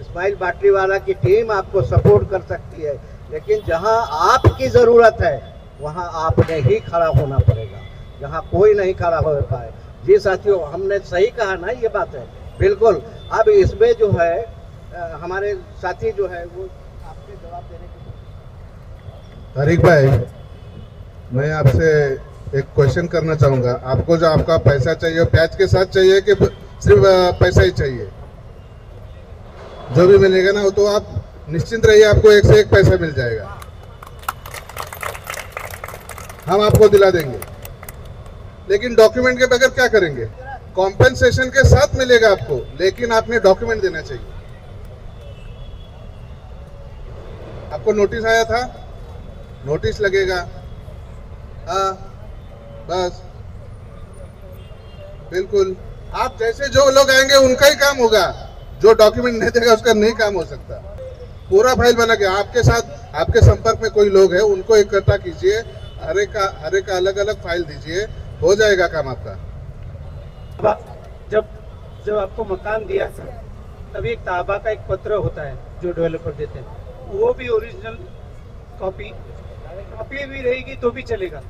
इस्माइल बाटलीवाला की टीम आपको सपोर्ट कर सकती है, लेकिन जहां आपकी जरूरत है वहां आपने ही खड़ा होना पड़ेगा, जहां कोई नहीं खड़ा हो पाए। जी साथियों, हमने सही कहा ना, ये बात है बिल्कुल। अब इसमें जो है हमारे साथी जो है वो आपके जवाब देने की। तारिक भाई, मैं आपसे एक क्वेश्चन करना चाहूँगा। आपको जो आपका पैसा चाहिए ब्याज के साथ चाहिए कि सिर्फ पैसा ही चाहिए? जो भी मिलेगा ना वो तो आप निश्चिंत रहिए, आपको एक से एक पैसा मिल जाएगा, हम आपको दिला देंगे। लेकिन डॉक्यूमेंट के बगैर क्या करेंगे? कॉम्पेंसेशन के साथ मिलेगा आपको, लेकिन आपने डॉक्यूमेंट देना चाहिए। आपको नोटिस आया था, नोटिस लगेगा, हाँ बस बिल्कुल। आप जैसे जो लोग आएंगे उनका ही काम होगा, जो डॉक्यूमेंट नहीं देगा उसका नहीं काम हो सकता। पूरा फाइल बना के आपके साथ, आपके संपर्क में कोई लोग हैं उनको इकट्ठा कीजिए, हर एक का अलग अलग फाइल दीजिए, हो जाएगा काम आपका। जब आपको मकान दिया था तभी एक ताबा का एक पत्र होता है जो डेवलपर देते हैं, वो भी ओरिजिनल कॉपी भी रहेगी तो भी चलेगा,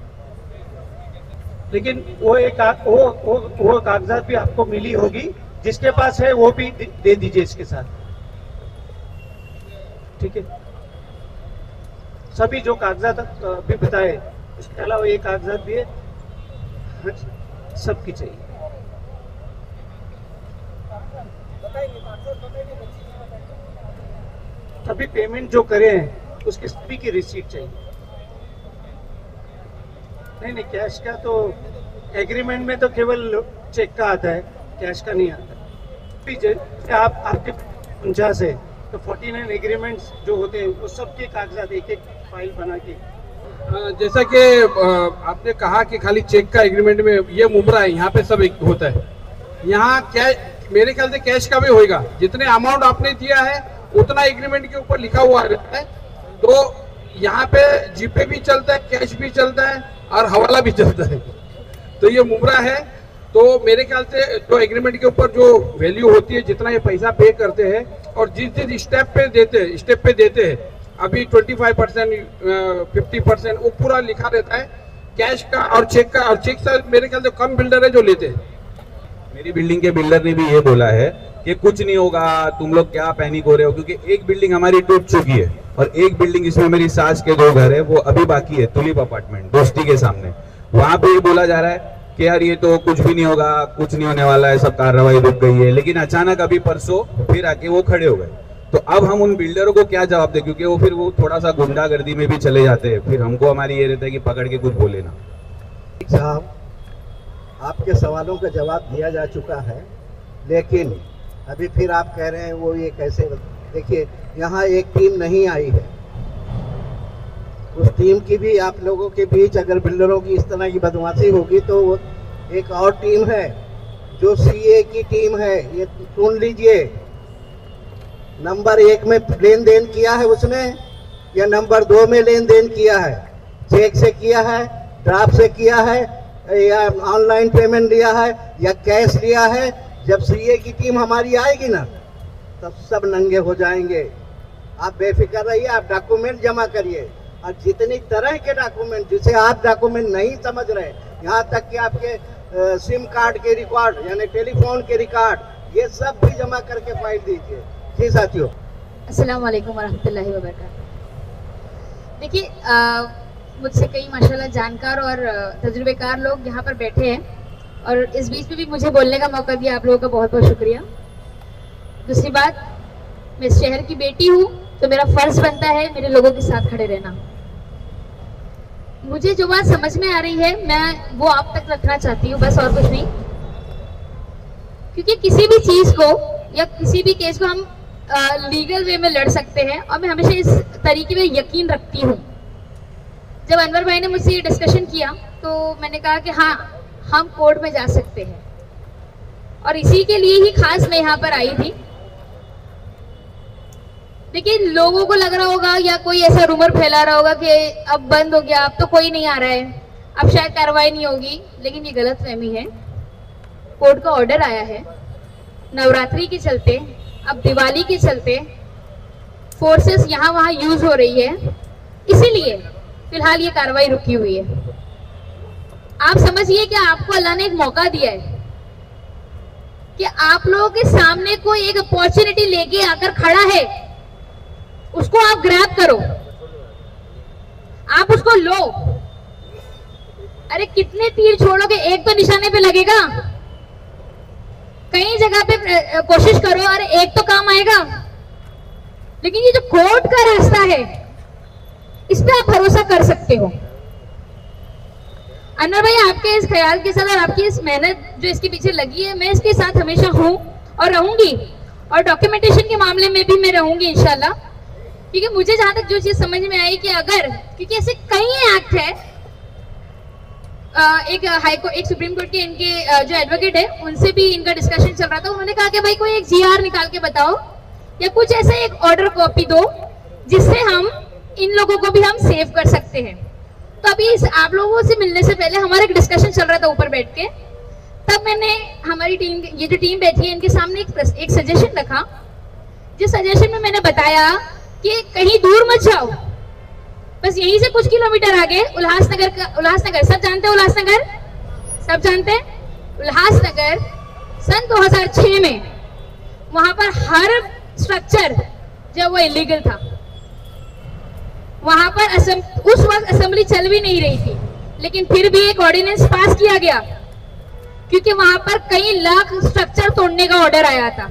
लेकिन वो कागजात भी आपको मिली होगी। जिसके पास है वो भी दे दीजिए इसके साथ, ठीक है? सभी जो कागजात भी बताए, इसके अलावा ये कागजात भी है, सबकी चाहिए। अभी पेमेंट जो करे हैं उसके सभी की रिसीट चाहिए। नहीं, कैश का तो एग्रीमेंट में तो केवल चेक का आता है, कैश का नहीं आता। आपके 49 है तो 49 एग्रीमेंट्स जो होते हैं वो सबके कागजात एक एक फाइल बना के। जैसा कि आपने कहा कि खाली चेक का एग्रीमेंट में ये मुमरा है, यहाँ पे सब एक होता है। यहाँ क्या मेरे ख्याल से कैश का भी होगा, जितने अमाउंट आपने दिया है उतना एग्रीमेंट के ऊपर लिखा हुआ रहता है। तो यहाँ पे जीपे भी चलता है, कैश भी चलता है और हवाला भी चलता है, तो ये मुमरा है। तो मेरे ख्याल से जो एग्रीमेंट के ऊपर जो वैल्यू होती है, जितना ये पैसा पे करते हैं और जिस स्टेप पे देते हैं, अभी 25%, 50% वो पूरा लिखा रहता है कैश का और चेक का। और चेक से मेरे ख्याल से कम बिल्डर है जो लेते हैं। मेरी बिल्डिंग के बिल्डर ने भी ये बोला है कि कुछ नहीं होगा, तुम लोग क्या पैनिक हो रहे हो, क्योंकि एक बिल्डिंग हमारी टूट चुकी है और एक बिल्डिंग इसमें मेरी सास के 2 घर है वो अभी बाकी है, तुलिप अपार्टमेंट दोस्ती के सामने। वहां पे ये बोला जा रहा है कि यार ये तो कुछ भी नहीं होगा, कुछ नहीं होने वाला है, सब कार्रवाई रुक गई है। लेकिन अचानक अभी परसों फिर आके वो खड़े हो गए। तो अब हम उन बिल्डरों को क्या जवाब दें, क्योंकि वो फिर वो थोड़ा सा गुंडागर्दी में भी चले जाते हैं, फिर हमको हमारी ये रहता है कि पकड़ के कुछ बोले ना। साहब, आपके सवालों का जवाब दिया जा चुका है, लेकिन अभी फिर आप कह रहे हैं वो ये कैसे। देखिए, यहाँ एक टीम नहीं आई है, उस टीम की भी आप लोगों के बीच अगर बिल्डरों की इस तरह की बदमाशी होगी तो एक और टीम है जो सीए की टीम है, ये सुन लीजिए। नंबर 1 में लेन देन किया है उसने या नंबर 2 में लेन देन किया है? चेक से किया है, ड्राफ्ट से किया है या ऑनलाइन पेमेंट लिया है या कैश लिया है? जब सीए की टीम हमारी आएगी ना तब सब नंगे हो जाएंगे। आप बेफिक्र रहिए, आप डॉक्यूमेंट जमा करिए और जितनी तरह के डॉक्यूमेंट जिसे आप डॉक्यूमेंट नहीं समझ रहे, यहाँ तक कि आपके सिम कार्ड के रिकॉर्ड यानी टेलीफोन के रिकॉर्ड, ये सब भी जमा करके फाइल दीजिए। जी साथियों, अस्सलाम वालेकुम वरहमतुल्लाहि वबरकातुहू। देखिए, मुझसे कई माशाल्लाह जानकार और तजुर्बेकार लोग यहाँ पर बैठे हैं और इस बीच में भी मुझे बोलने का मौका दिया, आप लोगों का बहुत बहुत शुक्रिया। दूसरी बात, मैं इस शहर की बेटी हूँ, तो मेरा फर्ज बनता है मेरे लोगों के साथ खड़े रहना। मुझे जो बात समझ में आ रही है मैं वो आप तक रखना चाहती हूँ, बस और कुछ नहीं। क्योंकि किसी भी चीज को या किसी भी केस को हम लीगल वे में लड़ सकते हैं, और मैं हमेशा इस तरीके में यकीन रखती हूँ। जब अनवर भाई ने मुझसे ये डिस्कशन किया तो मैंने कहा कि हाँ, हम कोर्ट में जा सकते हैं, और इसी के लिए ही खास मैं यहाँ पर आई थी। लेकिन लोगों को लग रहा होगा या कोई ऐसा रूमर फैला रहा होगा कि अब बंद हो गया, अब तो कोई नहीं आ रहा है, अब शायद कार्रवाई नहीं होगी, लेकिन ये गलतफहमी है। कोर्ट का ऑर्डर आया है, नवरात्रि के चलते, अब दिवाली के चलते फोर्सेस यहाँ वहाँ यूज हो रही है, इसीलिए फिलहाल ये कार्रवाई रुकी हुई है। आप समझिए कि आपको अल्लाह ने एक मौका दिया है कि आप लोगों के सामने कोई एक अपॉर्चुनिटी लेके आकर खड़ा है, उसको आप ग्रैब करो, आप उसको लो। अरे कितने तीर छोड़ोगे, एक तो निशाने पे लगेगा। कई जगह पे कोशिश करो, अरे एक तो काम आएगा। लेकिन ये जो कोर्ट का रास्ता है, इस पे आप भरोसा कर सकते हो। अनवर भाई, आपके इस ख्याल के साथ और आपकी इस मेहनत जो इसके पीछे लगी है, मैं इसके साथ हमेशा हूं और रहूंगी, और डॉक्यूमेंटेशन के मामले में भी मैं रहूंगी इंशाल्लाह। क्योंकि मुझे जहां तक जो चीज समझ में आई कि अगर, क्योंकि ऐसे कई एक्ट है, एक सुप्रीम कोर्ट के इनके जो एडवोकेट है उनसे भी इनका डिस्कशन चल रहा था। उन्होंने कहा कि भाई कोई एक जीआर निकाल के बताओ या कुछ ऐसा एक ऑर्डर कॉपी दो जिससे हम इन लोगों को भी हम सेव कर सकते हैं। तो अभी आप लोगों से मिलने से पहले हमारा एक डिस्कशन चल रहा था ऊपर बैठ के, तब मैंने हमारी टीम, ये जो टीम बैठी है, इनके सामने एक सजेशन रखा, जिस सजेशन में मैंने बताया कि कहीं दूर मत जाओ, बस यहीं से कुछ किलोमीटर आगे उल्लासनगर, सब जानते हैं उल्लासनगर, सब जानते हैं उल्लासनगर, सन 2006 में वहां पर हर स्ट्रक्चर जब वो इलीगल था, वहां पर उस वक्त असेंबली चल भी नहीं रही थी, लेकिन फिर भी एक ऑर्डिनेंस पास किया गया, क्योंकि वहां पर कई लाख स्ट्रक्चर तोड़ने का ऑर्डर आया था।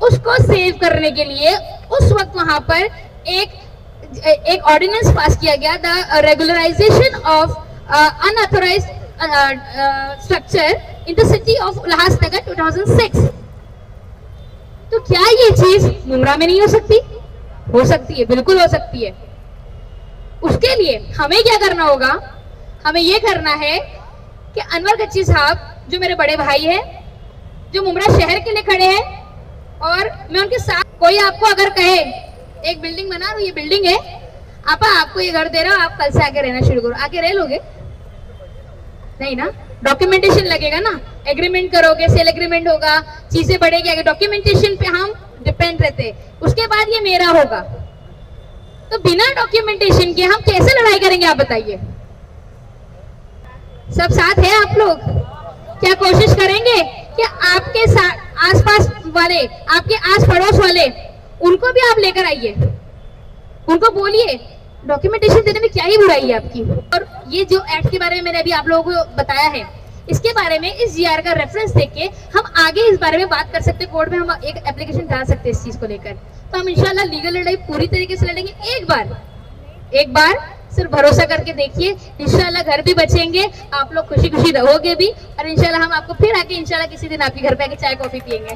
उसको सेव करने के लिए उस वक्त वहां पर एक ऑर्डिनेंस पास किया गया, the regularization of unauthorized structure in the city of Ulhasnagar 2006। तो क्या ये चीज मुमरा में नहीं हो सकती? हो सकती है, बिल्कुल हो सकती है। उसके लिए हमें क्या करना होगा? हमें ये करना है कि अनवर गच्ची साहब जो मेरे बड़े भाई हैं, जो मुमरा शहर के लिए खड़े हैं, और मैं उनके साथ, कोई आपको अगर कहे एक बिल्डिंग बना रहा हूं, ये बिल्डिंग है, आपको ये घर दे रहा हूं, आप कल से आके रहना शुरू करो, आके रह लोगे? नहीं ना, डॉक्यूमेंटेशन लगेगा ना, एग्रीमेंट करोगे, सेल एग्रीमेंट होगा, चीजें बढ़ेगी, आगे डॉक्यूमेंटेशन पे हम डिपेंड रहते, उसके बाद ये मेरा होगा। तो बिना डॉक्यूमेंटेशन के हम कैसे लड़ाई करेंगे, आप बताइए? सब साथ है आप लोग? क्या कोशिश करेंगे कि आपके आसपास वाले, आपके आस पड़ोस वाले, उनको भी आप लेकर आइए, उनको बोलिए डॉक्यूमेंटेशन देने में क्या ही बुराई है आपकी। और ये जो एक्ट के बारे में मैंने अभी आप लोगों को बताया है, इसके बारे में इस जीआर का रेफरेंस देख के हम आगे इस बारे में बात कर सकते हैं, कोर्ट में हम एक एप्लीकेशन डाल सकते हैं इस चीज को लेकर। तो हम इंशाल्लाह लीगल लड़ाई पूरी तरीके से लड़ेंगे। एक बार सिर्फ भरोसा करके देखिए, इंशाल्लाह घर भी बचेंगे, आप लोग खुशी खुशी रहोगे भी, और इंशाल्लाह हम आपको फिर आके इंशाल्लाह किसी दिन आपके घर पे आके चाय कॉफी पियेंगे।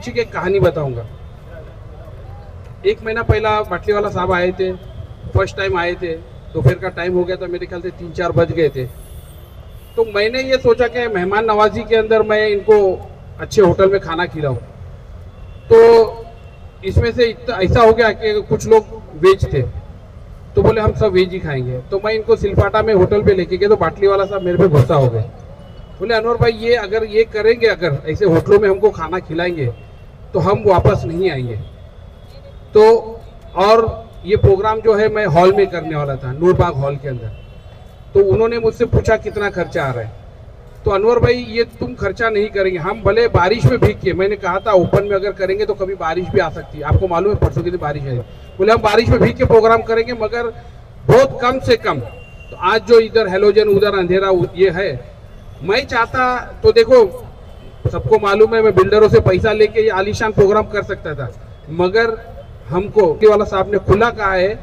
ठीक है, कहानी बताऊंगा। 1 महीना पहला बाटलीवाला साहब आए थे, फर्स्ट टाइम आए थे, दोपहर का टाइम हो गया था, मेरे ख्याल से 3-4 बज गए थे। तो मैंने ये सोचा कि मेहमान नवाजी के अंदर मैं इनको अच्छे होटल में खाना खिलाऊं। तो इसमें से ऐसा हो गया कि कुछ लोग वेज थे, तो बोले हम सब वेज ही खाएंगे। तो मैं इनको सिलपाटा में होटल पे लेके गया, तो बाटलीवाला साहब मेरे पे गुस्सा हो गए, बोले अनवर भाई ये अगर ये करेंगे, अगर ऐसे होटलों में हमको खाना खिलाएंगे तो हम वापस नहीं आएंगे। तो और ये प्रोग्राम जो है मैं हॉल में करने वाला था, नूरबाग हॉल के अंदर। तो उन्होंने मुझसे पूछा कितना खर्चा आ रहा है, तो अनवर भाई ये तुम खर्चा नहीं करेंगे, हम भले बारिश में भीग के, मैंने कहा था ओपन में अगर करेंगे तो कभी बारिश भी आ सकती है, आपको मालूम है परसों की दिन बारिश है, बोले हम बारिश में भीग के प्रोग्राम करेंगे, मगर बहुत कम से कम। तो आज जो इधर हेलोजन उधर अंधेरा ये है, मैं चाहता तो देखो सबको मालूम है मैं बिल्डरों से पैसा लेके ये आलीशान प्रोग्राम कर सकता था, मगर हमको वाला साहब ने खुला कहा है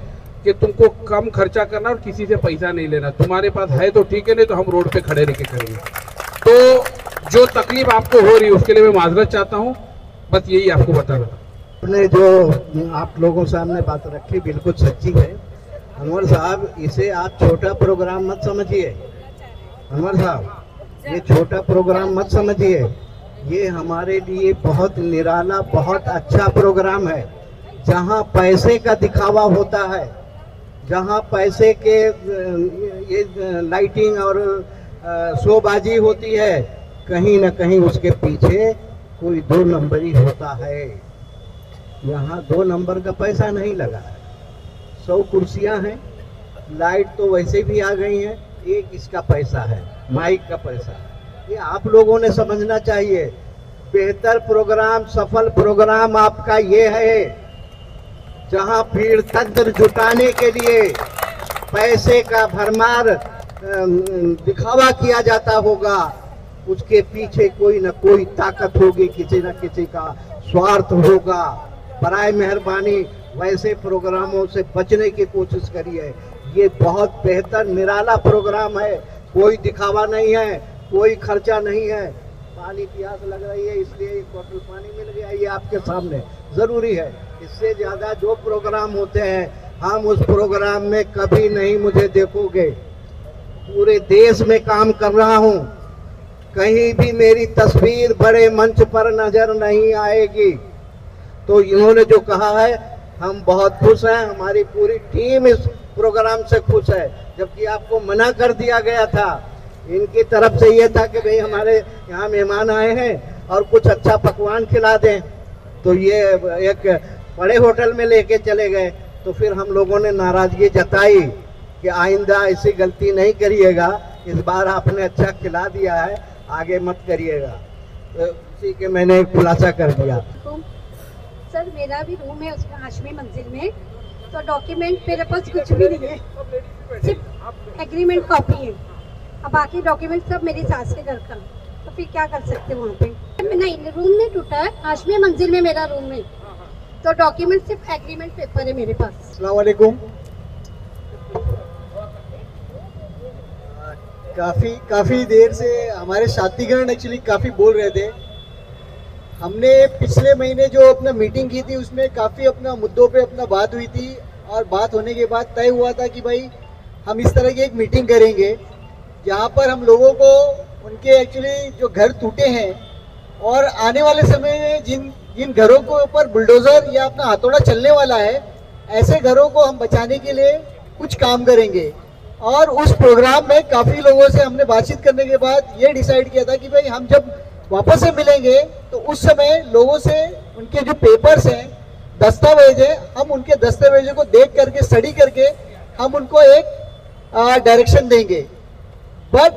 कि तुमको कम खर्चा करना और किसी से पैसा नहीं लेना, तुम्हारे पास है तो ठीक है, नहीं तो हम रोड पे खड़े रह के करेंगे। तो जो तकलीफ आपको हो रही है उसके लिए मैं माजरत चाहता हूँ, बस यही आपको बताना था। आपने जो आप लोगों सामने बात रखी बिल्कुल सच्ची है। अनवर साहब, इसे आप छोटा प्रोग्राम मत समझिए। अनवर साहब, ये छोटा प्रोग्राम मत समझिए, ये हमारे लिए बहुत निराला, बहुत अच्छा प्रोग्राम है। जहाँ पैसे का दिखावा होता है, जहाँ पैसे के ये लाइटिंग और शोबाजी होती है, कहीं ना कहीं उसके पीछे कोई 2 नंबरी होता है। यहाँ 2 नंबर का पैसा नहीं लगा है। 100 कुर्सियाँ हैं, लाइट तो वैसे भी आ गई हैं, एक इसका पैसा है, माइक का पैसा है। ये आप लोगों ने समझना चाहिए। बेहतर प्रोग्राम, सफल प्रोग्राम आपका ये है जहाँ भीड़ तंत्र जुटाने के लिए पैसे का भरमार दिखावा किया जाता होगा, उसके पीछे कोई न कोई ताकत होगी, किसी न किसी का स्वार्थ होगा। बराए मेहरबानी वैसे प्रोग्रामों से बचने की कोशिश करिए। ये बहुत बेहतर निराला प्रोग्राम है, कोई दिखावा नहीं है, कोई खर्चा नहीं है। पानी प्यास लग रही है इसलिए एक बोतल पानी मिल गया, ये आपके सामने जरूरी है। इससे ज्यादा जो प्रोग्राम होते हैं हम उस प्रोग्राम में कभी नहीं मुझे देखोगे। पूरे देश में काम कर रहा हूँ, कहीं भी मेरी तस्वीर बड़े मंच पर नजर नहीं आएगी। तो इन्होंने जो कहा है हम बहुत खुश हैं, हमारी पूरी टीम इस प्रोग्राम से खुश है। जबकि आपको मना कर दिया गया था, इनकी तरफ से ये था कि भाई हमारे यहाँ मेहमान आए हैं और कुछ अच्छा पकवान खिला दें, तो ये एक बड़े होटल में लेके चले गए। तो फिर हम लोगों ने नाराजगी जताई कि आइंदा ऐसी गलती नहीं करिएगा, इस बार आपने अच्छा खिला दिया है, आगे मत करिएगा। तो उसी के मैंने खुलासा कर दिया। सर, मेरा भी रूम है उसमें 8वीं मंजिल में, तो डॉक्यूमेंट मेरे पास कुछ भी नहीं है, सिर्फ एग्रीमेंट कॉपी है। अब बाकी डॉक्यूमेंट सब मेरी सास के घर का, तो फिर क्या कर सकते हैं वहाँ पे। नहीं, रूम नहीं टूटा है, 8वीं मंजिल में मेरा रूम है, तो डॉक्यूमेंट सिर्फ एग्रीमेंट पेपर है मेरे पास। अस्सलाम वालेकुम। काफ़ी देर से हमारे साथीगण एक्चुअली काफ़ी बोल रहे थे। हमने पिछले महीने जो अपना मीटिंग की थी उसमें काफ़ी अपना मुद्दों पे अपना बात हुई थी, और बात होने के बाद तय हुआ था कि भाई हम इस तरह की एक मीटिंग करेंगे जहाँ पर हम लोगों को उनके एक्चुअली जो घर टूटे हैं और आने वाले समय में जिन घरों के ऊपर बुलडोज़र या अपना हथौड़ा चलने वाला है, ऐसे घरों को हम बचाने के लिए कुछ काम करेंगे। और उस प्रोग्राम में काफ़ी लोगों से हमने बातचीत करने के बाद ये डिसाइड किया था कि भाई हम जब वापस से मिलेंगे तो उस समय लोगों से उनके जो पेपर्स हैं, दस्तावेज हैं, हम उनके दस्तावेजों को देख करके, स्टडी करके हम उनको एक डायरेक्शन देंगे। बट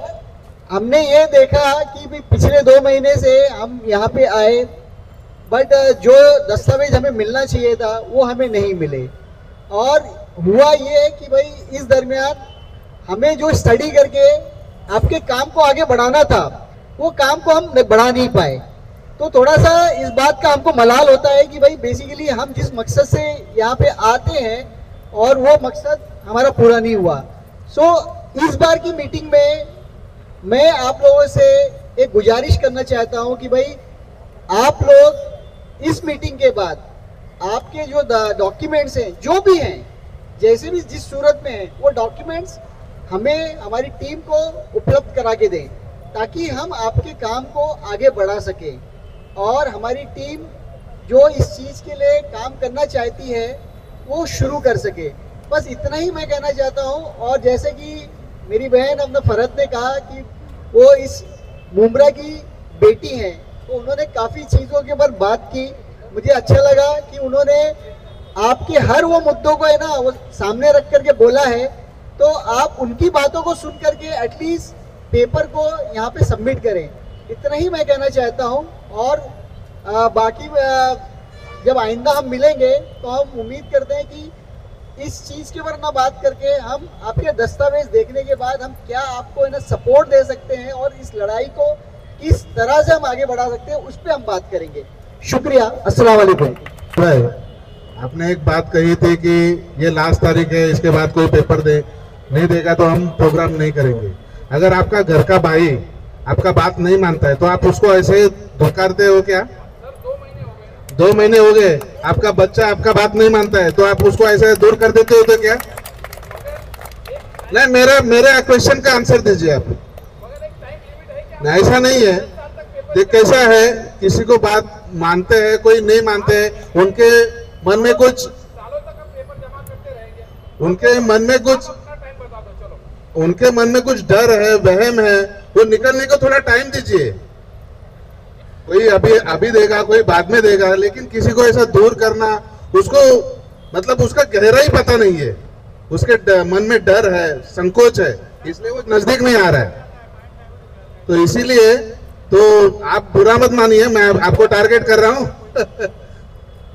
हमने ये देखा कि भी पिछले 2 महीने से हम यहाँ पे आए, बट जो दस्तावेज हमें मिलना चाहिए था वो हमें नहीं मिले। और हुआ ये कि भाई इस दरमियान हमें जो स्टडी करके आपके काम को आगे बढ़ाना था, वो काम को हम बढ़ा नहीं पाए। तो थोड़ा सा इस बात का हमको मलाल होता है कि भाई बेसिकली हम जिस मकसद से यहाँ पे आते हैं और वो मकसद हमारा पूरा नहीं हुआ। सो इस बार की मीटिंग में मैं आप लोगों से एक गुजारिश करना चाहता हूँ कि भाई आप लोग इस मीटिंग के बाद आपके जो डॉक्यूमेंट्स हैं, जो भी हैं, जैसे भी जिस सूरत में हैं, वो डॉक्यूमेंट्स हमें, हमारी टीम को उपलब्ध करा के दें, ताकि हम आपके काम को आगे बढ़ा सकें और हमारी टीम जो इस चीज़ के लिए काम करना चाहती है वो शुरू कर सके। बस इतना ही मैं कहना चाहता हूँ। और जैसे कि मेरी बहन अपना फरहत ने कहा कि वो इस मुमरा की बेटी हैं, तो उन्होंने काफ़ी चीज़ों के ऊपर बात की। मुझे अच्छा लगा कि उन्होंने आपके हर वो मुद्दों को है ना वो सामने रख करके बोला है, तो आप उनकी बातों को सुन करके एटलीस्ट पेपर को यहाँ पे सबमिट करें। इतना ही मैं कहना चाहता हूँ। और बाकी जब आइंदा हम मिलेंगे तो हम उम्मीद करते हैं कि इस चीज़ के ऊपर ना बात करके हम आपके दस्तावेज देखने के बाद हम क्या आपको है ना सपोर्ट दे सकते हैं और इस लड़ाई को किस तरह से हम आगे बढ़ा सकते हैं उस पर हम बात करेंगे। शुक्रिया, अस्सलाम वालेकुम। आपने एक बात कही थी कि ये लास्ट तारीख है, इसके बाद कोई पेपर दे, नहीं देगा तो हम प्रोग्राम नहीं करेंगे। अगर आपका घर का भाई आपका बात नहीं मानता है तो आप उसको ऐसे धुकारते हो क्या? 2 महीने हो गए, आपका बच्चा आपका बात नहीं मानता है तो आप उसको ऐसे दूर कर देते हो तो क्या? नहीं, मेरे क्वेश्चन का आंसर दीजिए आप। नहीं, ऐसा नहीं है। देख कैसा है, किसी को बात मानते हैं, कोई नहीं मानते हैं, उनके मन में कुछ डर है, वहम है, वो निकलने को थोड़ा टाइम दीजिए। कोई अभी देगा, कोई बाद में देगा, लेकिन किसी को ऐसा दूर करना, उसको मतलब उसका गहराई पता नहीं है, उसके मन में डर है, संकोच है, इसलिए वो नजदीक नहीं आ रहा है। तो इसीलिए तो आप बुरा मत मानिए, मैं आपको टारगेट कर रहा हूँ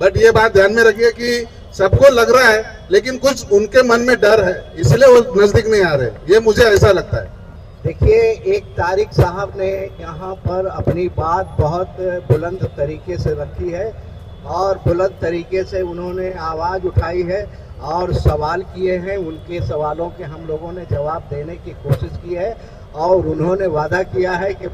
बट ये बात ध्यान में रखिए कि सबको लग रहा है, लेकिन कुछ उनके मन में डर है, इसलिए वो नजदीक नहीं आ रहे, ये मुझे ऐसा लगता है। देखिए, एक तारिक साहब ने यहाँ पर अपनी बात बहुत बुलंद तरीके से रखी है और बुलंद तरीके से उन्होंने आवाज़ उठाई है और सवाल किए हैं। उनके सवालों के हम लोगों ने जवाब देने की कोशिश की है और उन्होंने वादा किया है कि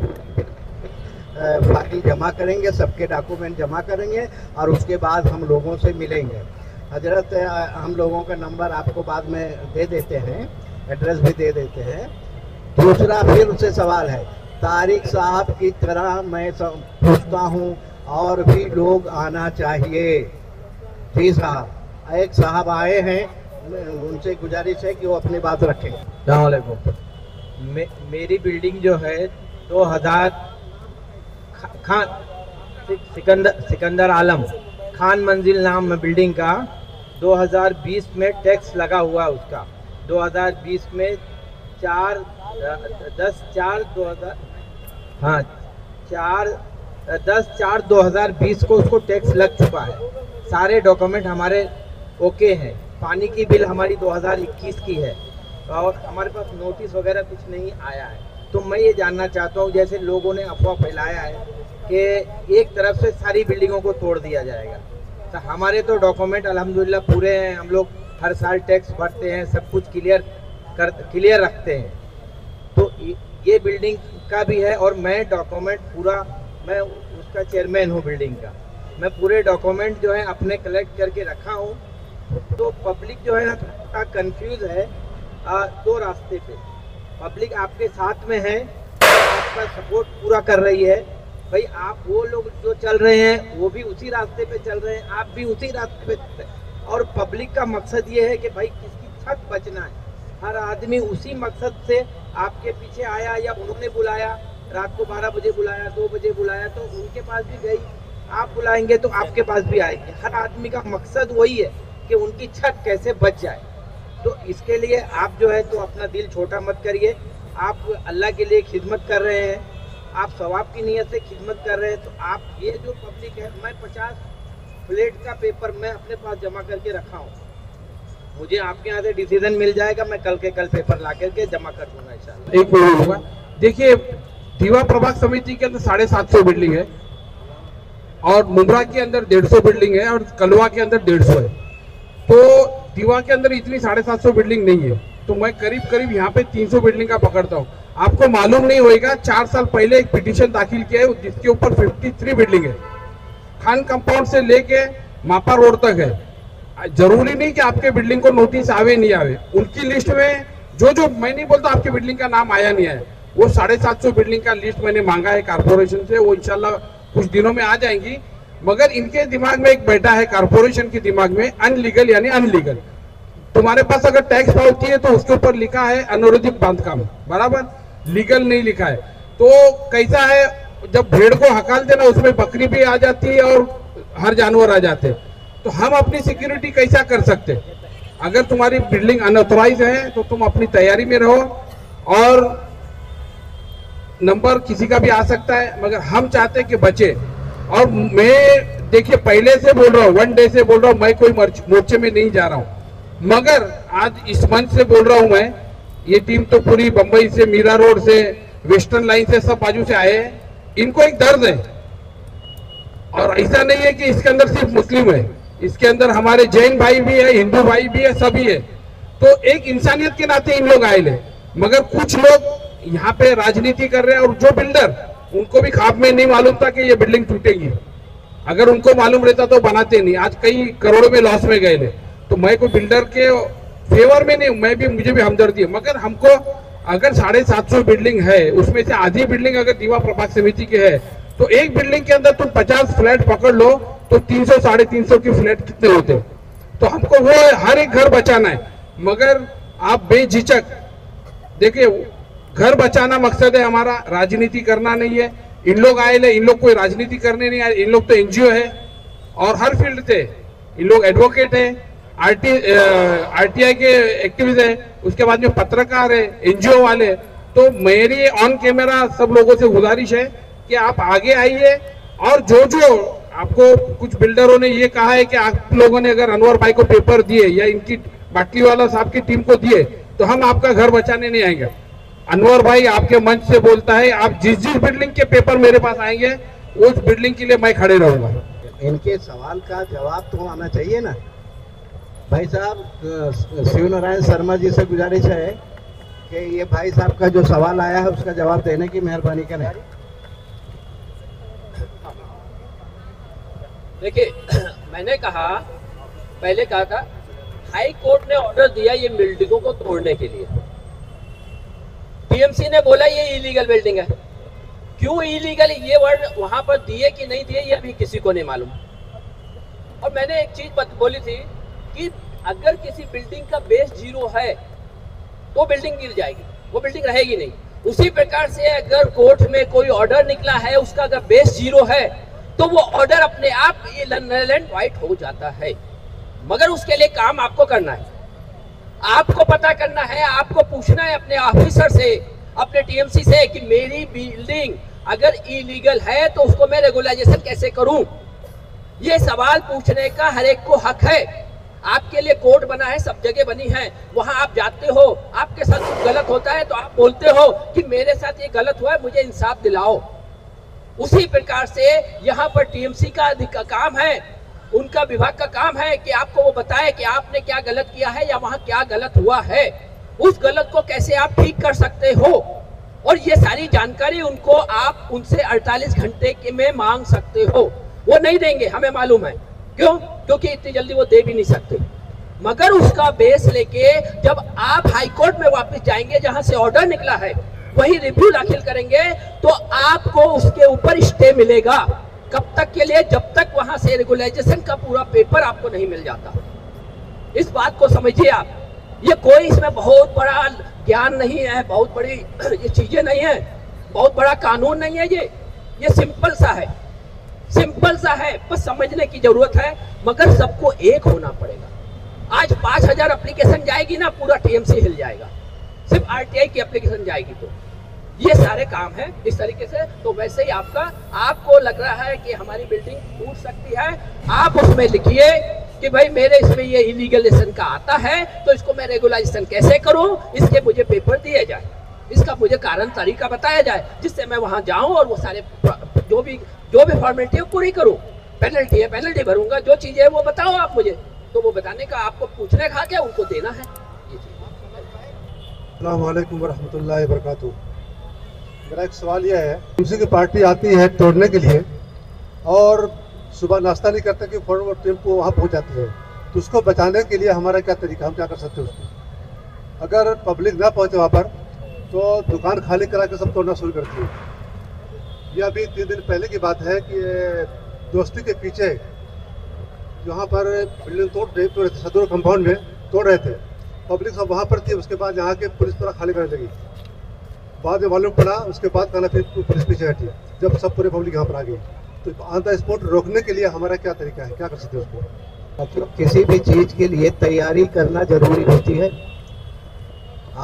फाइल जमा करेंगे, सबके डॉक्यूमेंट जमा करेंगे और उसके बाद हम लोगों से मिलेंगे। हजरत, हम लोगों का नंबर आपको बाद में दे देते हैं, एड्रेस भी दे देते हैं। दूसरा फिर उससे सवाल है, तारिक साहब की तरह मैं पूछता हूँ और भी लोग आना चाहिए। जी साहब, एक साहब आए हैं, उनसे गुजारिश है कि वो अपनी बात रखें। अस्सलाम वालेकुम। मेरी बिल्डिंग जो है 2000 सिकंदर आलम खान मंजिल नाम है बिल्डिंग का। 2020 में टैक्स लगा हुआ उसका। 2020 में 10/4/2020 को उसको टैक्स लग चुका है। सारे डॉक्यूमेंट हमारे ओके हैं। पानी की बिल हमारी 2021 की है और हमारे पास नोटिस वगैरह कुछ नहीं आया है। तो मैं ये जानना चाहता हूँ, जैसे लोगों ने अफवाह फैलाया है कि एक तरफ से सारी बिल्डिंगों को तोड़ दिया जाएगा, तो हमारे तो डॉक्यूमेंट अल्हम्दुलिल्लाह पूरे हैं। हम लोग हर साल टैक्स भरते हैं, सब कुछ क्लियर रखते हैं। तो ये बिल्डिंग का भी है और मैं डॉक्यूमेंट पूरा, मैं उसका चेयरमैन हूँ बिल्डिंग का। मैं पूरे डॉक्यूमेंट जो है अपने कलेक्ट करके रखा हूँ। तो पब्लिक जो है ना थोड़ा कंफ्यूज है 2 रास्ते पे। पब्लिक आपके साथ में है, आपका सपोर्ट पूरा कर रही है। भाई आप वो लोग जो चल रहे हैं वो भी उसी रास्ते पे चल रहे हैं, आप भी उसी रास्ते पे। और पब्लिक का मकसद ये है कि भाई किसकी छत बचना है। हर आदमी उसी मकसद से आपके पीछे आया या उन्होंने बुलाया, रात को 12 बजे बुलाया, 2 बजे बुलाया, तो उनके पास भी गई। आप बुलाएंगे तो आपके पास भी आएंगे। हर आदमी का मकसद वही है कि उनकी छत कैसे बच जाए। तो इसके लिए आप जो है तो अपना दिल छोटा मत करिए। आप अल्लाह के लिए खिदमत कर रहे हैं, आप सवाब की नीयत से खिदमत कर रहे हैं। तो आप ये जो पब्लिक है, मैं 50 फ्लैट का पेपर मैं अपने पास जमा करके रखा हूँ। मुझे आपके यहाँ से डिसीजन मिल जाएगा, मैं कल के कल पेपर ला करके जमा कर दूंगा इंशाल्लाह। एक मिनट होगा। देखिए, दीवा प्रभाग समिति के अंदर 750 बिल्डिंग है और मुमरा के अंदर 150 बिल्डिंग है और कलवा के अंदर 150 है। तो दीवा के अंदर इतनी 750 बिल्डिंग नहीं है, तो मैं करीब यहाँ पे 300 बिल्डिंग का पकड़ता हूँ। आपको मालूम नहीं होगा, 4 साल पहले एक पिटीशन दाखिल किया है जिसके ऊपर 53 बिल्डिंग है। खान कंपाउंड से लेके मापा रोड तक है। जरूरी नहीं कि आपके बिल्डिंग को नोटिस आवे नहीं आवे, उनकी लिस्ट में जो मैं नहीं बोलता आपके बिल्डिंग का नाम आया नहीं आया, वो 750 बिल्डिंग का लिस्ट मैंने मांगा है कारपोरेशन से। वो इंशाल्लाह कुछ दिनों में आ जाएंगी। मगर इनके दिमाग में एक बैठा है, कारपोरेशन के दिमाग में, अनलीगल यानी अनलीगल। तुम्हारे पास अगर टैक्स पावती है तो उसके ऊपर लिखा है अनवरोधित बांधकाम, बराबर, लीगल नहीं लिखा है। तो कैसा है, जब भेड़ को हकाल देना उसमें बकरी भी आ जाती है और हर जानवर आ जाते हैं। तो हम अपनी सिक्योरिटी कैसा कर सकते? अगर तुम्हारी बिल्डिंग अनऑथराइज है तो तुम अपनी तैयारी में रहो और नंबर किसी का भी आ सकता है, मगर हम चाहते हैं कि बचे। और मैं देखिए पहले से बोल रहा हूँ, 1 डे से बोल रहा हूँ, मैं कोई मोर्चे में नहीं जा रहा हूँ, मगर आज इस मंच से बोल रहा हूँ मैं। ये टीम तो पूरी बंबई से, मीरा रोड से, वेस्टर्न लाइन से, सब बाजू से आए हैं। इनको एक दर्द है। और ऐसा नहीं है कि इसके अंदर सिर्फ मुस्लिम है, इसके अंदर हमारे जैन भाई भी है, हिंदू भाई भी है, सभी है। तो एक इंसानियत के नाते इन लोग आए ले, मगर कुछ लोग यहाँ पे राजनीति कर रहे हैं। और जो बिल्डर, उनको भी ख्वाब में नहीं मालूम था कि ये बिल्डिंग टूटेगी। अगर उनको मालूम रहता तो बनाते नहीं, आज कई करोड़ों में लॉस में गए ले। तो मैं कोई बिल्डर के फेवर में नहीं, मुझे भी हमदर्दी है। मगर हमको अगर 750 बिल्डिंग है, उसमें से आधी बिल्डिंग अगर दीवा प्रभाग समिति की है, तो एक बिल्डिंग के अंदर तुम 50 फ्लैट पकड़ लो तो 300 350 की फ्लैट कितने होते। तो हमको वो हर एक घर बचाना है। मगर आप बेझिझक देखिए, घर बचाना मकसद है हमारा, राजनीति करना नहीं है। इन लोग आए ले, इन लोग कोई राजनीति करने नहीं आए, इन लोग तो एनजीओ है और हर फील्ड से इन लोग एडवोकेट है, आरटीआई के एक्टिविस्ट है, उसके बाद में पत्रकार है, एनजीओ वाले। तो मेरी ऑन कैमरा सब लोगों से गुजारिश है कि आप आगे आइए। और जो आपको कुछ बिल्डरों ने ये कहा है कि आप लोगों ने अगर अनवर भाई को पेपर दिए या इनकी बाटलीवाला साहब की टीम को दिए तो हम आपका घर बचाने नहीं आएंगे। अनवर भाई आपके मंच से बोलता है, आप जिस बिल्डिंग के पेपर मेरे पास आएंगे उस बिल्डिंग के लिए मैं खड़े रहूंगा। इनके सवाल का जवाब तो आना चाहिए ना भाई साहब। शिव नारायण शर्मा जी से गुजारिश है कि ये भाई साहब का जो सवाल आया है उसका जवाब देने की मेहरबानी करें। देखिए, मैंने कहा, पहले कहा था, हाई कोर्ट ने ऑर्डर दिया ये बिल्डिंगों को तोड़ने के लिए। टीएमसी ने बोला ये इलीगल बिल्डिंग है। क्यों इलीगल, ये वर्ड वहां पर दिए कि नहीं दिए ये अभी किसी को नहीं मालूम। और मैंने एक चीज बोली थी कि अगर किसी बिल्डिंग का बेस 0 है तो बिल्डिंग गिर जाएगी, वो बिल्डिंग रहेगी नहीं। उसी प्रकार से अगर कोर्ट में कोई ऑर्डर निकला है, उसका अगर बेस 0 है तो वो ऑर्डर अपने आप नल एंड वाइट हो जाता है। मगर उसके लिए काम आपको करना है, आपको पता करना है, आपको पूछना है अपने ऑफिसर से, अपने टीएमसी से कि मेरी बिल्डिंग अगर इलीगल है तो उसको मैं रेगुलाइजेशन कैसे करूं। ये सवाल पूछने का हर एक को हक है। आपके लिए कोर्ट बना है, सब जगह बनी है, वहां आप जाते हो, आपके साथ कुछ गलत होता है तो आप बोलते हो कि मेरे साथ ये गलत हुआ है, मुझे इंसाफ दिलाओ। उसी प्रकार से यहाँ पर टीएमसी का काम है, उनका विभाग का काम है कि आपको वो बताए कि आपने क्या गलत किया है या वहाँ क्या गलत हुआ है, उस गलत को कैसे आप ठीक कर सकते हो। और ये सारी जानकारी उनको आप उनसे 48 घंटे में मांग सकते हो। वो नहीं देंगे, हमें मालूम है। क्यों? क्योंकि इतनी जल्दी वो दे भी नहीं सकते। मगर उसका बेस लेके जब आप हाई कोर्ट में वापस जाएंगे, जहां से ऑर्डर निकला है, वही रिव्यू दाखिल करेंगे तो आपको उसके ऊपर स्टे मिलेगा। कब तक के लिए? जब तक वहां से रेगुलाइजेशन का पूरा पेपर आपको नहीं मिल जाता। इस बात को समझिए आप। ये कोई इसमें बहुत बड़ा ज्ञान नहीं है, बहुत बड़ी ये चीजें नहीं है, बहुत बड़ा कानून नहीं है। ये सिंपल सा है, सिंपल सा है, बस समझने की जरूरत है। मगर सबको एक होना पड़ेगा। आज 5000 एप्लीकेशन जाएगी ना, पूरा टीएमसी हिल जाएगा। सिर्फ आरटीआई की एप्लीकेशन जाएगी तो ये सारे काम है इस तरीके से। तो वैसे ही आपको लग रहा है कि हमारी बिल्डिंग टूट सकती है, आप उसमें लिखिए कि भाई मेरे इसमें ये इलीगलेशन का आता है तो इसको मैं रेगुलाइजेशन कैसे करूं, इसके मुझे पेपर दिए जाए, इसका मुझे कारण तरीका बताया जाए, जिससे मैं वहां जाऊं और वो सारे जो भी फॉर्मेलिटी है पूरी करूं। पेनल्टी है, पेनल्टी भरूंगा, जो चीजें है वो बताओ आप मुझे। तो वो बताने का आपको पूछने का क्या उनको देना है। अस्सलाम वालेकुम वरहमतुल्लाहि वबरकातुहू। मेरा एक सवाल यह है, टीएमसी की पार्टी आती है तोड़ने के लिए और सुबह नाश्ता नहीं करते कि फौरन टेम्पो वहाँ पहुँच जाती है, तो उसको बचाने के लिए हमारा क्या तरीका, हम क्या कर सकते हैं उसको? अगर पब्लिक ना पहुँचे वहाँ पर तो दुकान खाली करा के सब तोड़ना शुरू करती है। ये अभी 3 दिन पहले की बात है कि दोस्ती के पीछे यहाँ पर बिल्डिंग तोड़ रहे थे, सदर कंपाउंड में तोड़ रहे थे, पब्लिक सब वहाँ पर थी। उसके बाद यहाँ के पुलिस पूरा खाली करने लगी। बाद में मालूम पड़ा, उसके बाद कहना फिर पुलिस पीछे हटी जब सब पूरे पब्लिक यहाँ पर आ गई। तो ऑन द स्पॉट रोकने के लिए हमारा क्या तरीका है, क्या कर सकते हैं उसको? मतलब किसी भी चीज़ के लिए तैयारी करना जरूरी होती है।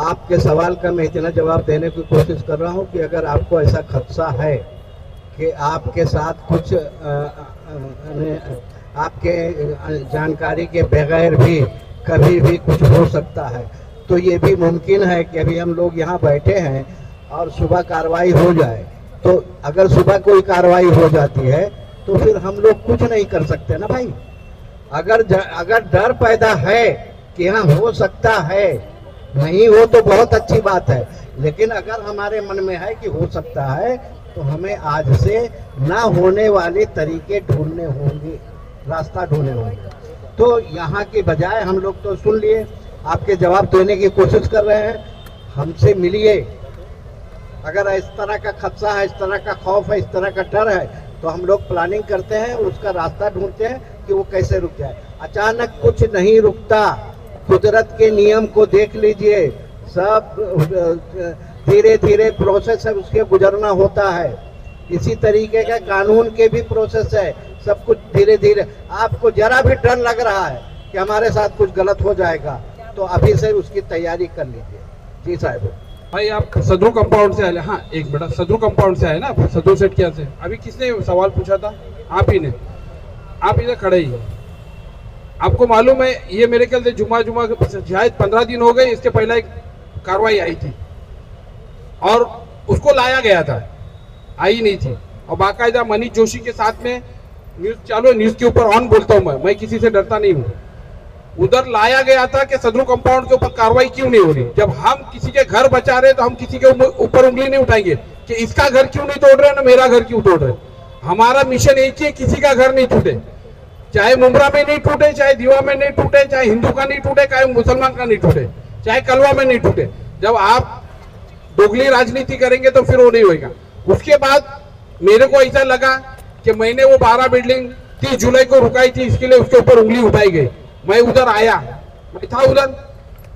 आपके सवाल का मैं इतना जवाब देने की कोशिश कर रहा हूँ कि अगर आपको ऐसा खदशा है कि आपके साथ कुछ आपके जानकारी के बगैर भी कभी भी कुछ हो सकता है, तो ये भी मुमकिन है कि अभी हम लोग यहाँ बैठे हैं और सुबह कार्रवाई हो जाए तो अगर सुबह कोई कार्रवाई हो जाती है तो फिर हम लोग कुछ नहीं कर सकते ना भाई। अगर डर पैदा है कि हाँ हो सकता है, नहीं हो तो बहुत अच्छी बात है, लेकिन अगर हमारे मन में है कि हो सकता है तो हमें आज से ना होने वाले तरीके ढूंढने होंगे, रास्ता ढूंढने होंगे। तो यहाँ के बजाय हम लोग तो सुन लिए, आपके जवाब देने की कोशिश कर रहे हैं, हमसे मिलिए। अगर इस तरह का खदशा है, इस तरह का खौफ है, इस तरह का डर है, तो हम लोग प्लानिंग करते हैं, उसका रास्ता ढूंढते हैं कि वो कैसे रुक जाए। अचानक कुछ नहीं रुकता, कुदरत के नियम को देख लीजिए, सब धीरे धीरे प्रोसेस है, उसके गुजरना होता है। इसी तरीके का कानून के भी प्रोसेस है, सब कुछ धीरे धीरे। आपको जरा भी डर लग रहा है कि हमारे साथ कुछ गलत हो जाएगा तो अभी से उसकी तैयारी कर लीजिए। जी साहब। भाई आप सदरू कंपाउंड से आए? हाँ एक बेटा, सदरू कंपाउंड से आए ना, सदरू सेठ क्या से? अभी किसने सवाल पूछा था? आप ही ने। आप इधर खड़े ही। आपको मालूम है ये मेरे ख्याल से जुमा शायद 15 दिन हो गए, इसके पहले एक कार्रवाई आई थी और उसको लाया गया था, आई नहीं थी। और बाकायदा मनीष जोशी के साथ में न्यूज चालू है, न्यूज के ऊपर ऑन बोलता हूँ मैं किसी से डरता नहीं हूँ। उधर लाया गया था कि सदरू कंपाउंड के ऊपर कार्रवाई क्यों नहीं हो रही। जब हम किसी के घर बचा रहे तो हम किसी के ऊपर उंगली नहीं उठाएंगे कि इसका घर क्यों नहीं तोड़ रहे ना मेरा घर क्यों तोड़ रहे। हमारा मिशन एक ही है, किसी का घर नहीं टूटे, चाहे मुमरा में नहीं टूटे, चाहे दीवा में नहीं टूटे, चाहे हिंदू का नहीं टूटे, चाहे मुसलमान का नहीं टूटे, चाहे कलवा में नहीं टूटे। जब आप दोगली राजनीति करेंगे तो फिर वो नहीं होगा। उसके बाद मेरे को ऐसा लगा कि मैंने वो 12 बिल्डिंग 30 जुलाई को रुकाई थी, इसके लिए उसके ऊपर उंगली उठाई गई। मैं उधर आया, मैं था उधर,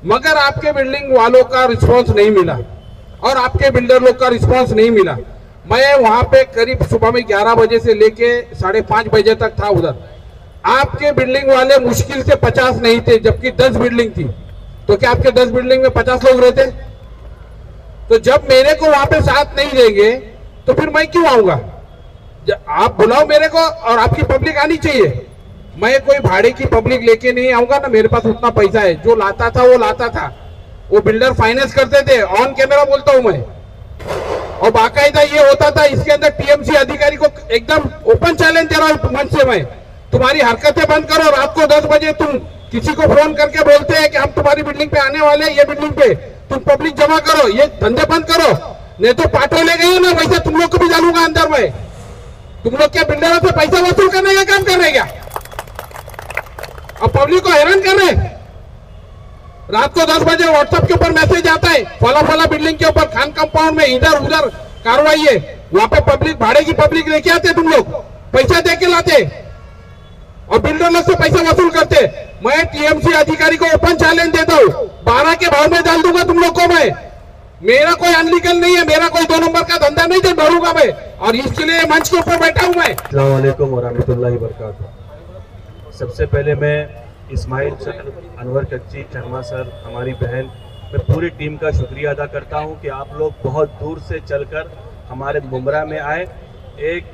मगर आपके बिल्डिंग वालों का रिस्पांस नहीं मिला और आपके बिल्डर लोग का रिस्पांस नहीं मिला। मैं वहां पे करीब सुबह में 11 बजे से लेके 5:30 बजे तक था उधर। आपके बिल्डिंग वाले मुश्किल से 50 नहीं थे, जबकि 10 बिल्डिंग थी। तो क्या आपके 10 बिल्डिंग में 50 लोग रहते? तो जब मेरे को वहां पे साथ नहीं देंगे तो फिर मैं क्यों आऊंगा? आप बुलाओ मेरे को और आपकी पब्लिक आनी चाहिए। मैं कोई भाड़े की पब्लिक लेके नहीं आऊंगा ना, मेरे पास उतना पैसा है। जो लाता था वो लाता था, वो बिल्डर फाइनेंस करते थे, ऑन कैमरा बोलता हूं मैं। और बाकायदा ये होता था, इसके अंदर टीएमसी अधिकारी को एकदम ओपन चैलेंज दे रहा हूं मंच से मैं, तुम्हारी हरकतें बंद करो। रात को 10 बजे तुम किसी को फोन करके बोलते हैं कि हम तुम्हारी बिल्डिंग पे आने वाले हैं, ये बिल्डिंग पे तुम पब्लिक जमा करो, ये धंधे बंद करो, नहीं तो पाटो ले गए ना, वैसे तुम लोग को भी डालूंगा अंदर में। तुम लोग क्या बिल्डरों से पैसा वसूल करने का काम कर रहे क्या? और पब्लिक को हैरान कर रहे। रात को 10 बजे व्हाट्सएप के ऊपर मैसेज आता है, फला बिल्डिंग के ऊपर खान कंपाउंड में इधर उधर कार्रवाई है। वहां पे पब्लिक, भाड़े की पब्लिक लेके आते, तुम लोग पैसा दे के लाते और बिल्डर लोग से पैसा वसूल करते। मैं टीएमसी अधिकारी को ओपन चैलेंज देता हूं, 12 के भाव में डाल दूंगा तुम लोग को मैं। मेरा कोई अनलीगल नहीं है, मेरा कोई 2 नंबर का धंधा नहीं, तो डरूंगा मैं, और इसके लिए मंच के ऊपर बैठा हूं मैं। अस्सलाम वालेकुम वरहमतुल्लाहि वबरकातुहू। सबसे पहले मैं इस्माइल सर, अनवर कच्ची, शर्मा सर, हमारी बहन, मैं पूरी टीम का शुक्रिया अदा करता हूं कि आप लोग बहुत दूर से चलकर हमारे मुमरा में आए। एक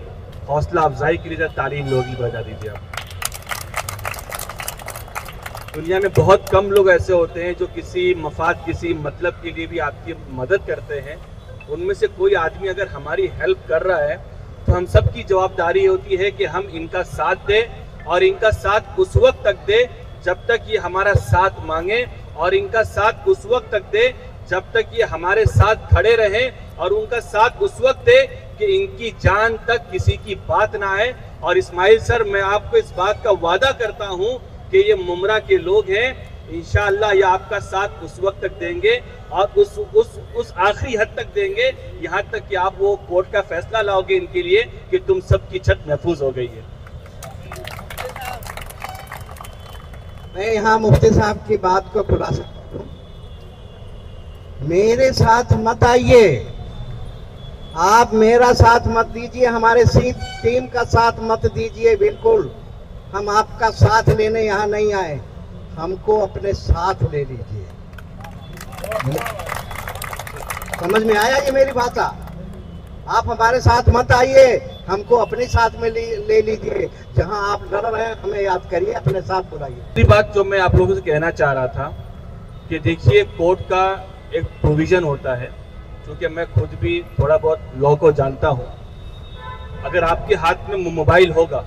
हौसला अफजाई के लिए तालीम लोग बजा दीजिए आप। दुनिया में बहुत कम लोग ऐसे होते हैं जो किसी मफाद, किसी मतलब के लिए भी आपकी मदद करते हैं। उनमें से कोई आदमी अगर हमारी हेल्प कर रहा है तो हम सब की जवाबदारी होती है कि हम इनका साथ दें, और इनका साथ उस वक्त तक दे जब तक ये हमारा साथ मांगे, और इनका साथ उस वक्त तक दे जब तक ये हमारे साथ खड़े रहें, और उनका साथ उस वक्त दे कि इनकी जान तक किसी की बात ना आए। और इस्माइल सर, मैं आपको इस बात का वादा करता हूं कि ये मुमरा के लोग हैं, इंशाअल्लाह ये आपका साथ उस वक्त तक देंगे और उस आखिरी हद तक देंगे, यहाँ तक कि आप वो कोर्ट का फैसला लाओगे इनके लिए कि तुम सबकी छत महफूज हो गई है। मैं यहाँ मुफ्ती साहब की बात को खुलासा करूं, मेरे साथ मत आइए, आप मेरा साथ मत दीजिए, हमारे टीम का साथ मत दीजिए। बिल्कुल हम आपका साथ लेने यहाँ नहीं आए, हमको अपने साथ ले लीजिए। समझ में आया ये मेरी भाषा? आप हमारे साथ मत आइए, हमको अपने साथ में ले लीजिए। जहां आप लड़ रहे हैं हमें याद करिए, अपने साथ बुलाइए। दूसरी बात जो मैं आप लोगों से कहना चाह रहा था कि देखिए, कोर्ट का एक प्रोविजन होता है, क्योंकि मैं खुद भी थोड़ा बहुत लॉ को जानता हूँ। अगर आपके हाथ में मोबाइल होगा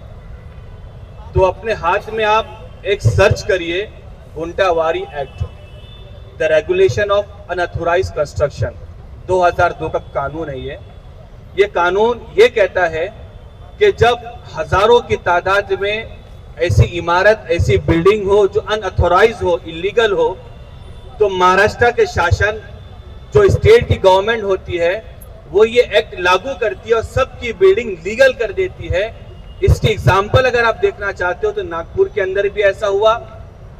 तो अपने हाथ में आप एक सर्च करिए Gunthewari act, the regulation of unauthorise construction, 2002 का कानून है ये कानून ये कहता है कि जब हजारों की तादाद में ऐसी इमारत, ऐसी बिल्डिंग हो जो अनऑथोराइज हो, इलीगल हो, तो महाराष्ट्र के शासन, जो स्टेट की गवर्नमेंट होती है, वो ये एक्ट लागू करती है और सबकी बिल्डिंग लीगल कर देती है। इसकी एग्जाम्पल अगर आप देखना चाहते हो तो नागपुर के अंदर भी ऐसा हुआ,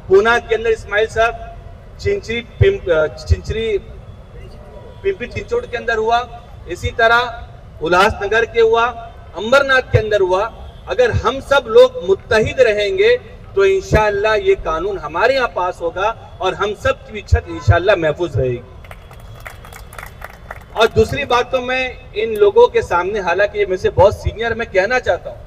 पूना के अंदर इस्माइल साहब, पिंपरी चिंचवड के अंदर हुआ, इसी तरह उल्लासनगर के हुआ, अंबरनाथ के अंदर हुआ। अगर हम सब लोग मुत्तहिद रहेंगे तो इंशाअल्लाह ये कानून हमारे यहाँ पास होगा और हम सब की छत इंशाअल्लाह महफूज रहेगी। और दूसरी बात तो मैं इन लोगों के सामने, हालांकि ये मुझसे बहुत सीनियर, मैं कहना चाहता हूँ,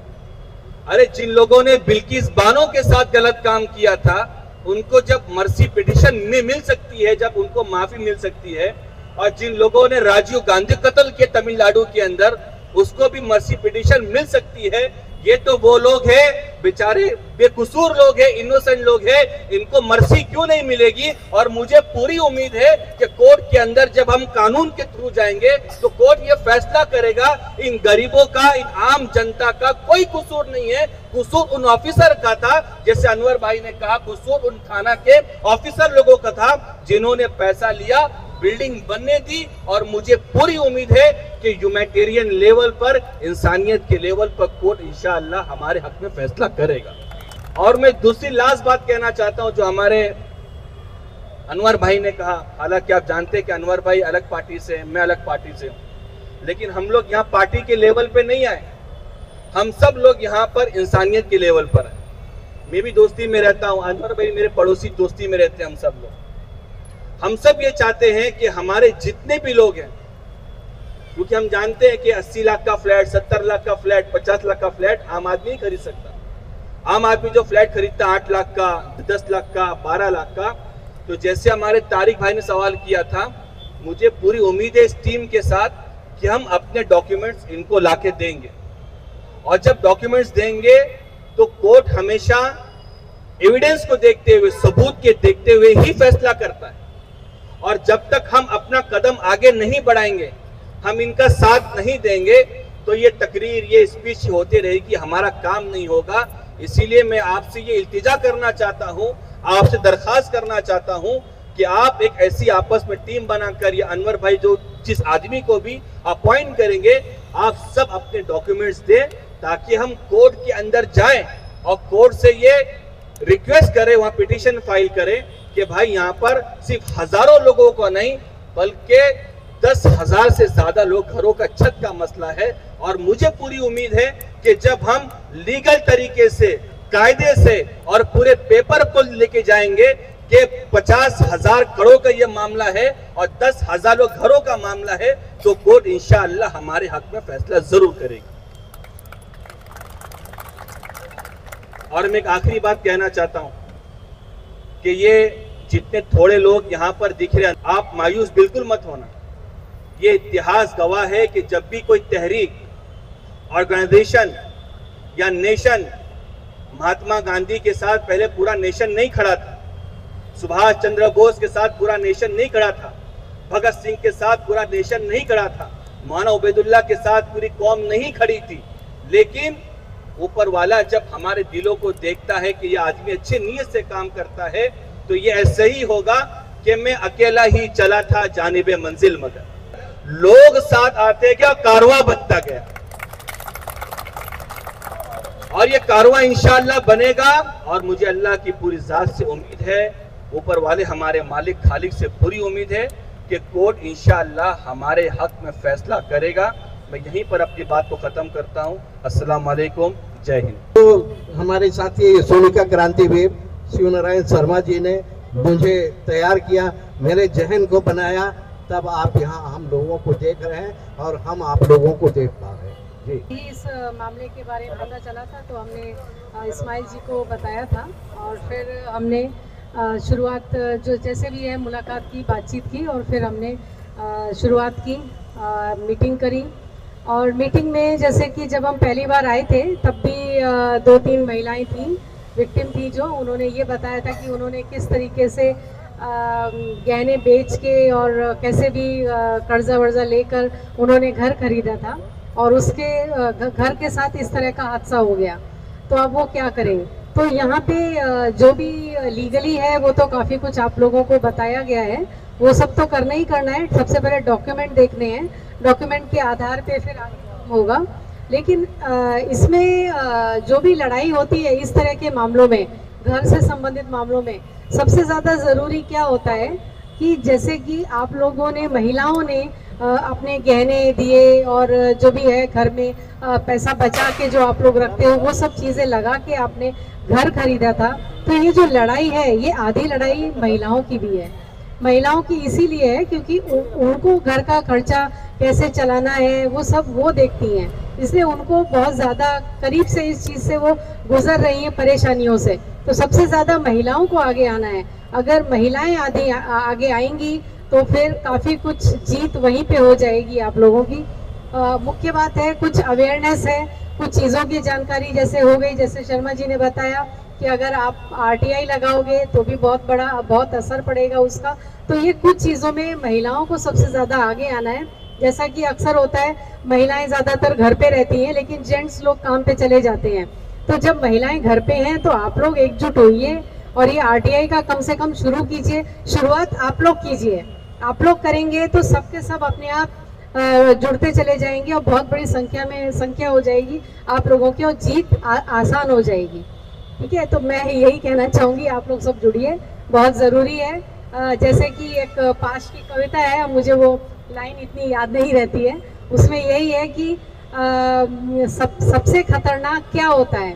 अरे जिन लोगों ने बिल्किस बानो के साथ गलत काम किया था, उनको जब मर्सी पिटिशन में मिल सकती है, जब उनको माफी मिल सकती है, और जिन लोगों ने राजीव गांधी कत्ल किए तमिलनाडु के अंदर, उसको भी मर्सी पिटिशन मिल सकती है। ये तो वो लोग हैं बेचारे, बेकसूर लोग हैं, इनोसेंट लोग हैं, इनको मर्सी क्यों नहीं मिलेगी? और मुझे पूरी उम्मीद है कि कोर्ट के अंदर जब हम कानून के थ्रू जाएंगे तो कोर्ट ये फैसला करेगा इन गरीबों का, इन आम जनता का कोई कसूर नहीं है, कसूर उन ऑफिसर का था, जैसे अनवर भाई ने कहा, कसूर उन थाना के ऑफिसर लोगों का था जिन्होंने पैसा लिया, बिल्डिंग बनने दी। और मुझे पूरी उम्मीद है कि ह्यूमैनिटेरियन लेवल पर, इंसानियत के लेवल पर कोर्ट इंशाअल्लाह हमारे हक में फैसला करेगा। और मैं दूसरी लास्ट बात कहना चाहता हूं, जो हमारे अनवर भाई ने कहा, हालांकि आप जानते हैं कि अनवर भाई अलग पार्टी से, मैं अलग पार्टी से हूं, लेकिन हम लोग यहाँ पार्टी के लेवल पे नहीं आए, हम सब लोग यहाँ पर इंसानियत के लेवल पर है। मैं भी दोस्ती में रहता हूँ, अनवर भाई मेरे पड़ोसी दोस्ती में रहते हैं, हम सब लोग, हम सब ये चाहते हैं कि हमारे जितने भी लोग हैं, क्योंकि हम जानते हैं कि 80 लाख का फ्लैट, 70 लाख का फ्लैट, 50 लाख का फ्लैट आम आदमी नहीं खरीद सकता। आम आदमी जो फ्लैट खरीदता 8 लाख का, 10 लाख का, 12 लाख का, तो जैसे हमारे तारिक भाई ने सवाल किया था, मुझे पूरी उम्मीद है इस टीम के साथ कि हम अपने डॉक्यूमेंट्स इनको लाके देंगे, और जब डॉक्यूमेंट्स देंगे तो कोर्ट हमेशा एविडेंस को देखते हुए, सबूत के देखते हुए ही फैसला करता है। और जब तक हम अपना कदम आगे नहीं बढ़ाएंगे, हम इनका साथ नहीं देंगे, तो ये तकरीर, ये स्पीच होती रहेगी, हमारा काम नहीं होगा। इसीलिए मैं आपसे ये इल्तिजा करना चाहता हूं, आपसे दरखास्त करना चाहता हूं कि आप एक ऐसी आपस में टीम बनाकर, या अनवर भाई जो जिस आदमी को भी अपॉइंट करेंगे, आप सब अपने डॉक्यूमेंट्स दें, ताकि हम कोर्ट के अंदर जाएं और कोर्ट से ये रिक्वेस्ट करें, वहां पिटीशन फाइल करें कि भाई यहाँ पर सिर्फ हजारों लोगों को नहीं, बल्कि 10,000 से ज्यादा लोग, घरों का छत का मसला है। और मुझे पूरी उम्मीद है कि जब हम लीगल तरीके से, कायदे से और पूरे पेपर को लेके जाएंगे कि 50,000 करोड़ का ये मामला है और 10,000 घरों का मामला है, तो कोर्ट इंशाअल्लाह हमारे हक में फैसला जरूर करेगी। और मैं एक आखिरी बात कहना चाहता हूं कि ये जितने थोड़े लोग यहाँ पर दिख रहे हैं, आप मायूस बिल्कुल मत होना। ये इतिहास गवाह है कि जब भी कोई तहरीक, ऑर्गेनाइजेशन या नेशन, महात्मा गांधी के साथ पहले पूरा नेशन नहीं खड़ा था, सुभाष चंद्र बोस के साथ पूरा नेशन नहीं खड़ा था, भगत सिंह के साथ पूरा नेशन नहीं खड़ा था, मौलाना उबैदुल्लाह के साथ पूरी कौम नहीं खड़ी थी, लेकिन ऊपर वाला जब हमारे दिलों को देखता है कि ये आदमी अच्छे नीयत से काम करता है, तो ये ऐसे ही होगा कि मैं अकेला ही चला था जानिबे मंजिल, मगर लोग साथ आते गया, कारवां बनता गया, और ये कारवां इंशाअल्लाह बनेगा। और मुझे अल्लाह की पूरी जात से उम्मीद है, ऊपर वाले हमारे मालिक खालिक से पूरी उम्मीद है कि कोर्ट इंशाअल्लाह हमारे हक में फैसला करेगा। मैं यहीं पर अपनी बात को खत्म करता हूं। अस्सलाम वालेकुम, जय हिंद। तो हमारे साथी सोनिका क्रांतिवीर शिवनारायण शर्मा जी ने मुझे तैयार किया, मेरे जहन को बनाया, तब आप यहाँ हम लोगों को देख रहे हैं और हम आप लोगों को देख पा रहे हैं जी। इस मामले के बारे में पता चला था तो हमने इस्माइल जी को बताया था, और फिर हमने शुरुआत जो जैसे भी है मुलाकात की, बातचीत की, और फिर हमने शुरुआत की, मीटिंग करी। और मीटिंग में जैसे कि जब हम पहली बार आए थे तब भी 2-3 महिलाएं थी, विक्टिम थी, जो उन्होंने ये बताया था कि उन्होंने किस तरीके से गहने बेच के और कैसे भी कर्जा वर्जा लेकर उन्होंने घर खरीदा था और उसके घर के साथ इस तरह का हादसा हो गया। तो अब वो क्या करें? तो यहाँ पे जो भी लीगली है वो तो काफ़ी कुछ आप लोगों को बताया गया है, वो सब तो करना ही करना है। सबसे पहले डॉक्यूमेंट देखने हैं, डॉक्यूमेंट के आधार पे फिर आगे होगा। लेकिन इसमें जो भी लड़ाई होती है इस तरह के मामलों में, घर से संबंधित मामलों में, सबसे ज़्यादा ज़रूरी क्या होता है कि जैसे कि आप लोगों ने, महिलाओं ने अपने गहने दिए और जो भी है घर में पैसा बचा के जो आप लोग रखते हो वो सब चीज़ें लगा के आपने घर खरीदा था। तो ये जो लड़ाई है ये आधी लड़ाई महिलाओं की भी है। महिलाओं की इसीलिए है क्योंकि उनको घर का खर्चा कैसे चलाना है वो सब वो देखती हैं, इसलिए उनको बहुत ज़्यादा करीब से इस चीज़ से वो गुजर रही हैं, परेशानियों से। तो सबसे ज़्यादा महिलाओं को आगे आना है। अगर महिलाएं आगे आएंगी तो फिर काफ़ी कुछ जीत वहीं पे हो जाएगी आप लोगों की। मुख्य बात है कुछ अवेयरनेस है, कुछ चीज़ों की जानकारी जैसे हो गई, जैसे शर्मा जी ने बताया कि अगर आप RTI लगाओगे तो भी बहुत असर पड़ेगा उसका। तो ये कुछ चीज़ों में महिलाओं को सबसे ज़्यादा आगे आना है। जैसा कि अक्सर होता है महिलाएं ज़्यादातर घर पे रहती हैं लेकिन जेंट्स लोग काम पे चले जाते हैं। तो जब महिलाएं घर पे हैं तो आप लोग एकजुट होइए और ये RTI का कम से कम शुरू कीजिए। शुरुआत आप लोग कीजिए, आप लोग करेंगे तो सबके सब अपने आप जुड़ते चले जाएंगे और बहुत बड़ी संख्या हो जाएगी आप लोगों की और जीत आसान हो जाएगी। ठीक है, तो मैं यही कहना चाहूँगी, आप लोग सब जुड़िए, बहुत ज़रूरी है। जैसे कि एक पाश की कविता है, मुझे वो लाइन इतनी याद नहीं रहती है, उसमें यही है कि सबसे खतरनाक क्या होता है?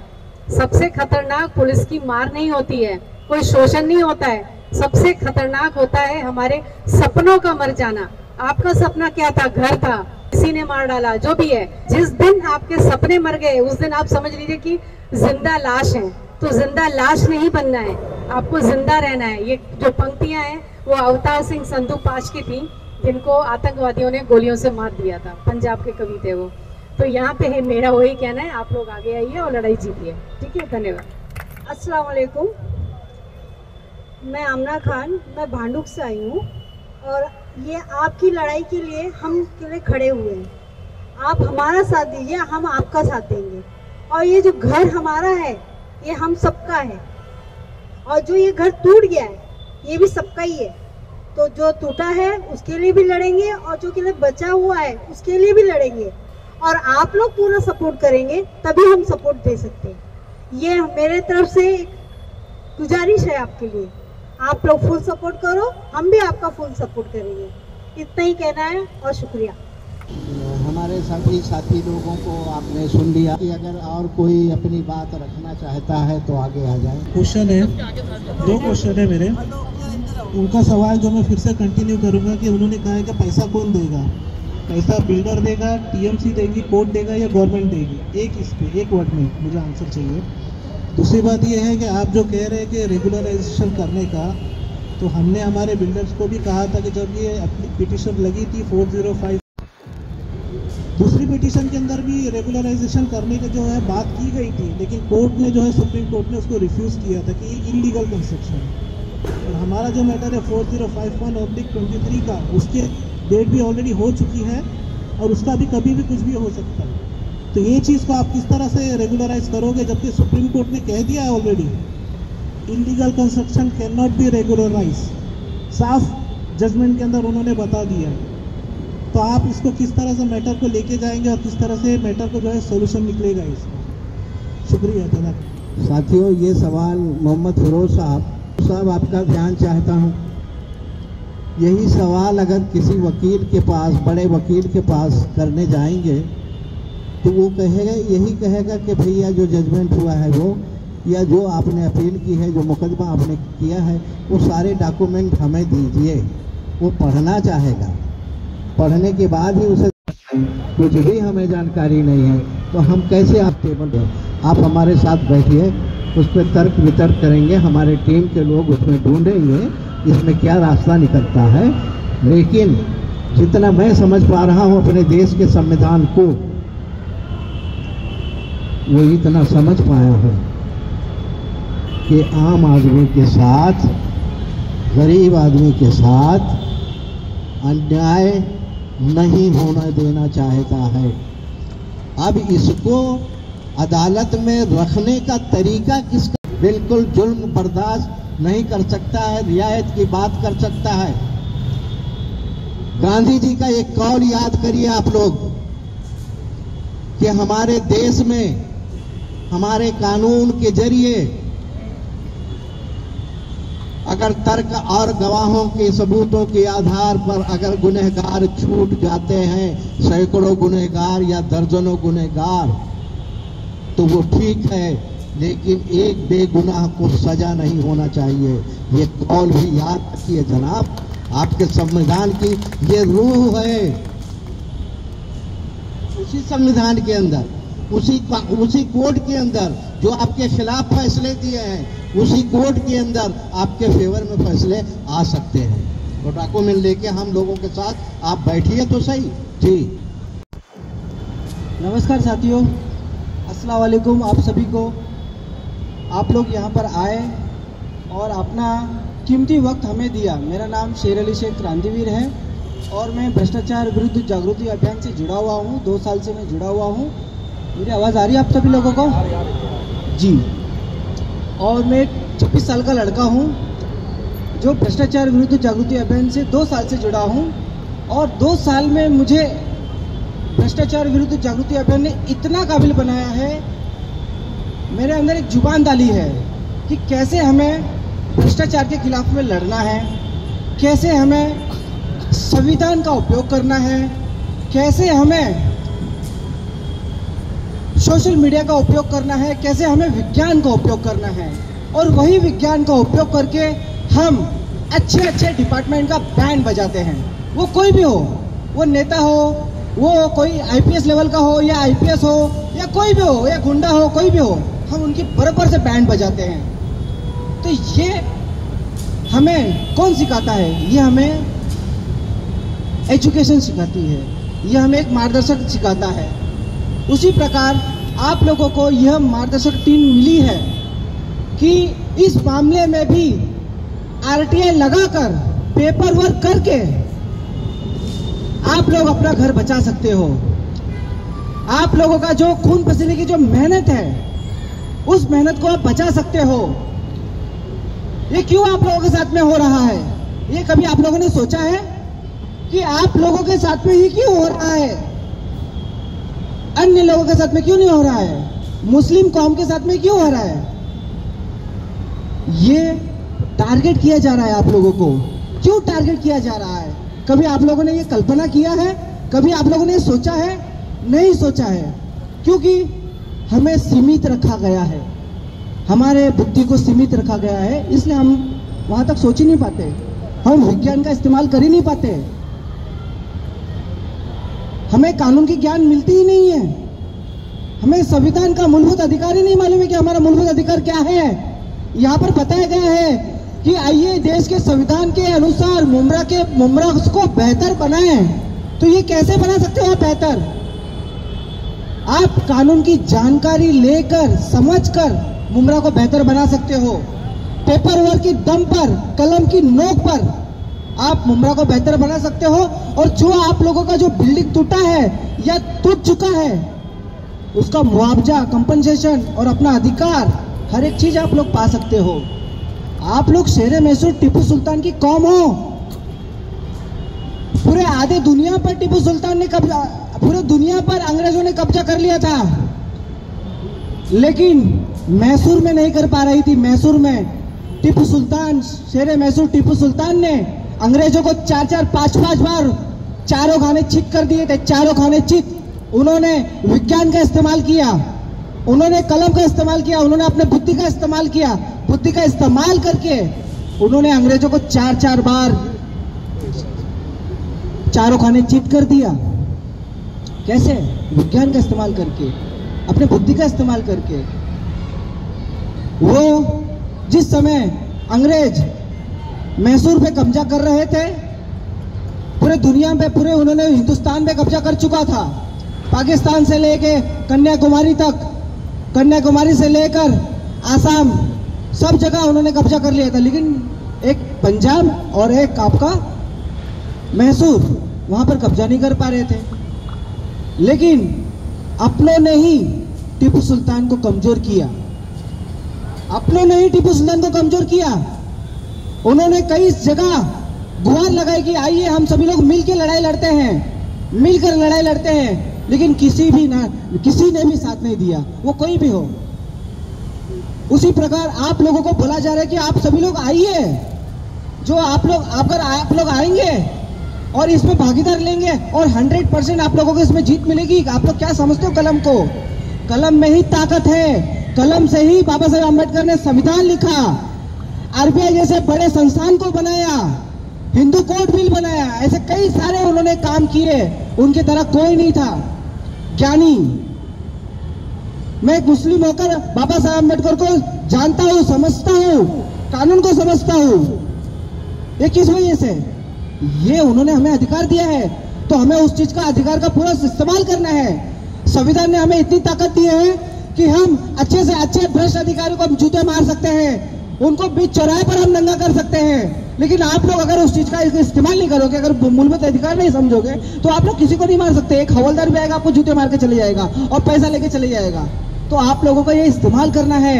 सबसे खतरनाक पुलिस की मार नहीं होती है, कोई शोषण नहीं होता है, सबसे खतरनाक होता है हमारे सपनों का मर जाना। आपका सपना क्या था? घर था, किसी ने मार डाला, जो भी है। जिस दिन आपके सपने मर गए उस दिन आप समझ लीजिए कि जिंदा लाश है। तो जिंदा लाश नहीं बनना है, आपको जिंदा रहना है। ये जो पंक्तियां हैं वो अवतार सिंह संधू पाश की थी, जिनको आतंकवादियों ने गोलियों से मार दिया था, पंजाब के कवि थे वो। तो यहाँ पे है मेरा वही कहना है, आप लोग आगे आइए और लड़ाई जीतिए। ठीक है, धन्यवाद। अस्सलाम वालेकुम, मैं आमना खान, मैं भांडुप से आई हूँ और ये आपकी लड़ाई के लिए हम के लिए खड़े हुए हैं। आप हमारा साथ दीजिए, हम आपका साथ देंगे। और ये जो घर हमारा है ये हम सबका है, और जो ये घर टूट गया है ये भी सबका ही है। तो जो टूटा है उसके लिए भी लड़ेंगे और जो के लिए बचा हुआ है उसके लिए भी लड़ेंगे। और आप लोग पूरा सपोर्ट करेंगे तभी हम सपोर्ट दे सकते हैं। ये मेरे तरफ से गुजारिश है आपके लिए, आप लोग फुल सपोर्ट करो, हम भी आपका फुल सपोर्ट करेंगे। इतना ही कहना है और शुक्रिया। हमारे सभी साथी लोगों को आपने सुन लिया कि अगर और कोई अपनी बात रखना चाहता है तो आगे आ जाए। क्वेश्चन है, 2 क्वेश्चन है मेरे। उनका सवाल जो मैं फिर से कंटिन्यू करूंगा कि उन्होंने कहा है कि पैसा कौन देगा? पैसा बिल्डर देगा, TMC देगी, कोर्ट देगा या गवर्नमेंट देगी? एक वर्ड में मुझे आंसर चाहिए। दूसरी बात यह है कि आप जो कह रहे हैं कि रेगुलराइजेशन करने का, तो हमने हमारे बिल्डर्स को भी कहा था कि जब ये पिटीशन लगी थी 405, दूसरी पिटीशन के अंदर भी रेगुलराइजेशन करने की जो है बात की गई थी, लेकिन कोर्ट ने जो है, सुप्रीम कोर्ट ने उसको रिफ्यूज़ किया था कि ये इलीगल कंस्ट्रक्शन है। और हमारा जो मैटर है 4051/23 का, उसके डेट भी ऑलरेडी हो चुकी है और उसका भी कभी भी कुछ भी हो सकता है। तो ये चीज़ को आप किस तरह से रेगुलराइज करोगे, जबकि सुप्रीम कोर्ट ने कह दिया है already illegal construction can not be regularize, साफ जजमेंट के अंदर उन्होंने बता दिया है। तो आप इसको किस तरह से मैटर को लेके जाएंगे और किस तरह से मैटर को जो है सोल्यूशन निकलेगा इसका? शुक्रिया जनाब। साथियों, ये सवाल मोहम्मद फिरोज साहब आपका ध्यान चाहता हूँ। यही सवाल अगर किसी वकील के पास, बड़े वकील के पास करने जाएंगे तो वो कहेगा, यही कहेगा कि भैया जो जजमेंट हुआ है वो, या जो आपने अपील की है, जो मुकदमा आपने किया है, वो सारे डॉक्यूमेंट हमें दीजिए। वो पढ़ना चाहेगा, पढ़ने के बाद ही उसे कुछ भी हमें जानकारी नहीं है तो हम कैसे आप टेबल पर, आप हमारे साथ बैठिए, उस पर तर्क वितर्क करेंगे, हमारे टीम के लोग उसमें ढूंढेंगे इसमें क्या रास्ता निकलता है। लेकिन जितना मैं समझ पा रहा हूं अपने देश के संविधान को, वो इतना समझ पाया हूं कि आम आदमी के साथ, गरीब आदमी के साथ अन्याय नहीं होने देना चाहता है। अब इसको अदालत में रखने का तरीका किसका? बिल्कुल जुल्म बर्दाश्त नहीं कर सकता है, रियायत की बात कर सकता है। गांधी जी का एक कौल याद करिए आप लोग कि हमारे देश में हमारे कानून के जरिए अगर तर्क और गवाहों के सबूतों के आधार पर अगर गुनहगार छूट जाते हैं, सैकड़ों गुनहगार या दर्जनों गुनहगार, तो वो ठीक है, लेकिन एक बेगुनाह को सजा नहीं होना चाहिए। ये कौल भी याद रखिए जनाब, आपके संविधान की ये रूह है। उसी संविधान के अंदर, उसी कोर्ट के अंदर जो आपके खिलाफ फैसले दिए हैं, उसी कोर्ट के अंदर आपके फेवर में फैसले आ सकते हैं। तो डॉक्यूमेंट लेके हम लोगों के साथ आप बैठिए तो सही जी। नमस्कार साथियों, अस्सलाम वालेकुम आप सभी को। आप लोग यहाँ पर आए और अपना कीमती वक्त हमें दिया। मेरा नाम शेर अली शेख क्रांतिवीर है और मैं भ्रष्टाचार विरुद्ध जागृति अभियान से जुड़ा हुआ हूँ। 2 साल से मैं जुड़ा हुआ हूँ। मेरी आवाज़ आ रही है आप सभी लोगों को? जी। और मैं 26 साल का लड़का हूँ जो भ्रष्टाचार विरुद्ध जागृति अभियान से 2 साल से जुड़ा हूँ। और 2 साल में मुझे भ्रष्टाचार विरुद्ध जागृति अभियान ने इतना काबिल बनाया है, मेरे अंदर एक जुबान डाली है कि कैसे हमें भ्रष्टाचार के खिलाफ में लड़ना है, कैसे हमें संविधान का उपयोग करना है, कैसे हमें सोशल मीडिया का उपयोग करना है, कैसे हमें विज्ञान का उपयोग करना है। और वही विज्ञान का उपयोग करके हम अच्छे अच्छे डिपार्टमेंट का बैंड बजाते हैं। वो कोई भी हो, वो नेता हो, वो कोई आईपीएस लेवल का हो या आईपीएस हो या कोई भी हो, या गुंडा हो, कोई भी हो, हम उनकी बराबर से बैंड बजाते हैं। तो ये हमें कौन सिखाता है? ये हमें एजुकेशन सिखाती है, ये हमें एक मार्गदर्शक सिखाता है। उसी प्रकार आप लोगों को यह मार्गदर्शक टीम मिली है कि इस मामले में भी आरटीआई लगाकर पेपर वर्क करके आप लोग अपना घर बचा सकते हो। आप लोगों का जो खून पसीने की जो मेहनत है, उस मेहनत को आप बचा सकते हो। ये क्यों आप लोगों के साथ में हो रहा है? ये कभी आप लोगों ने सोचा है कि आप लोगों के साथ में ही क्यों हो रहा है? अन्य लोगों के साथ में क्यों नहीं हो रहा है? मुस्लिम कौम के साथ में क्यों हो रहा है? ये टारगेट किया जा रहा है आप लोगों को। क्यों टारगेट किया जा रहा है? कभी आप लोगों ने ये कल्पना किया है? कभी आप लोगों ने सोचा है? नहीं सोचा है, क्योंकि हमें सीमित रखा गया है, हमारे बुद्धि को सीमित रखा गया है, इसलिए हम वहां तक सोच ही नहीं पाते, हम विज्ञान का इस्तेमाल कर ही नहीं पाते, हमें कानून की ज्ञान मिलती ही नहीं है, हमें संविधान का मूलभूत अधिकार ही नहीं मालूम है कि हमारा मूलभूत अधिकार क्या है। यहाँ पर बताया गया है कि आइए देश के संविधान के अनुसार मुमरा उसको बेहतर बनाएं। तो ये कैसे बना सकते हो आप बेहतर? आप कानून की जानकारी लेकर, समझकर मुमरा को बेहतर बना सकते हो। पेपर वर्क की दम पर, कलम की नोक पर आप मुमरा को बेहतर बना सकते हो। और जो आप लोगों का जो बिल्डिंग टूटा है या टूट चुका है, उसका मुआवजा, कंपनसेशन और अपना अधिकार, हर एक चीज आप लोग पा सकते हो। आप लोग शेरे मैसूर टीपू सुल्तान की कौम हो। पूरे आधे दुनिया पर टीपू सुल्तान ने कब्जा, पूरे दुनिया पर अंग्रेजों ने कब्जा कर लिया था, लेकिन मैसूर में नहीं कर पा रही थी। मैसूर में टीपू सुल्तान, शेरे मैसूर टीपू सुल्तान ने अंग्रेजों को 4-4, 5-5 बार चारों खाने चित कर दिए थे, चारों खाने चित। उन्होंने विज्ञान का इस्तेमाल किया, उन्होंने कलम का इस्तेमाल किया, उन्होंने अपने बुद्धि का इस्तेमाल किया। बुद्धि का इस्तेमाल करके उन्होंने अंग्रेजों को 4-4 बार चारों खाने चित कर दिया। कैसे? विज्ञान का इस्तेमाल करके, अपने बुद्धि का इस्तेमाल करके। वो जिस समय अंग्रेज मैसूर पे कब्जा कर रहे थे, पूरे दुनिया में, पूरे उन्होंने हिंदुस्तान में कब्जा कर चुका था। पाकिस्तान से लेके कन्याकुमारी तक, कन्याकुमारी से लेकर आसाम, सब जगह उन्होंने कब्जा कर लिया था। लेकिन एक पंजाब और एक आपका मैसूर, वहां पर कब्जा नहीं कर पा रहे थे। लेकिन अपनों ने ही टीपू सुल्तान को कमजोर किया, अपनों ने ही टीपू सुल्तान को कमजोर किया। उन्होंने कई जगह गुहार लगाई कि आइए हम सभी लोग मिलकर लड़ाई लड़ते हैं, मिलकर लड़ाई लड़ते हैं। लेकिन किसी ने भी साथ नहीं दिया, वो कोई भी हो। उसी प्रकार आप लोगों को बोला जा रहा है कि आप सभी लोग आइए, जो आप लोग आएंगे और इसमें भागीदार लेंगे और 100% आप लोगों को इसमें जीत मिलेगी। आप लोग क्या समझते हो कलम को? कलम में ही ताकत है। कलम से ही बाबा साहेब अम्बेडकर ने संविधान लिखा, आरबीआई जैसे बड़े संस्थान को बनाया, हिंदू कोड बिल बनाया, ऐसे कई सारे उन्होंने काम किए। उनकी तरह कोई नहीं था ज्ञानी। मैं एक मुस्लिम होकर बाबा साहेब अम्बेडकर को जानता हूं, समझता हूं, कानून को समझता हूं। ये किस वजह से? ये उन्होंने हमें अधिकार दिया है, तो हमें उस चीज का अधिकार का पूरा इस्तेमाल करना है। संविधान ने हमें इतनी ताकत दी है कि हम अच्छे से अच्छे भ्रष्ट अधिकारियों को हम जूते मार सकते हैं, उनको बीच चौराहे पर हम नंगा कर सकते हैं। लेकिन आप लोग अगर उस चीज का इस्तेमाल नहीं करोगे, अगर मूलभूत अधिकार नहीं समझोगे, तो आप लोग किसी को नहीं मार सकते। एक हवलदार भी आएगा, आपको जूते मार के चले जाएगा और पैसा लेके चले जाएगा। तो आप लोगों को ये इस्तेमाल करना है,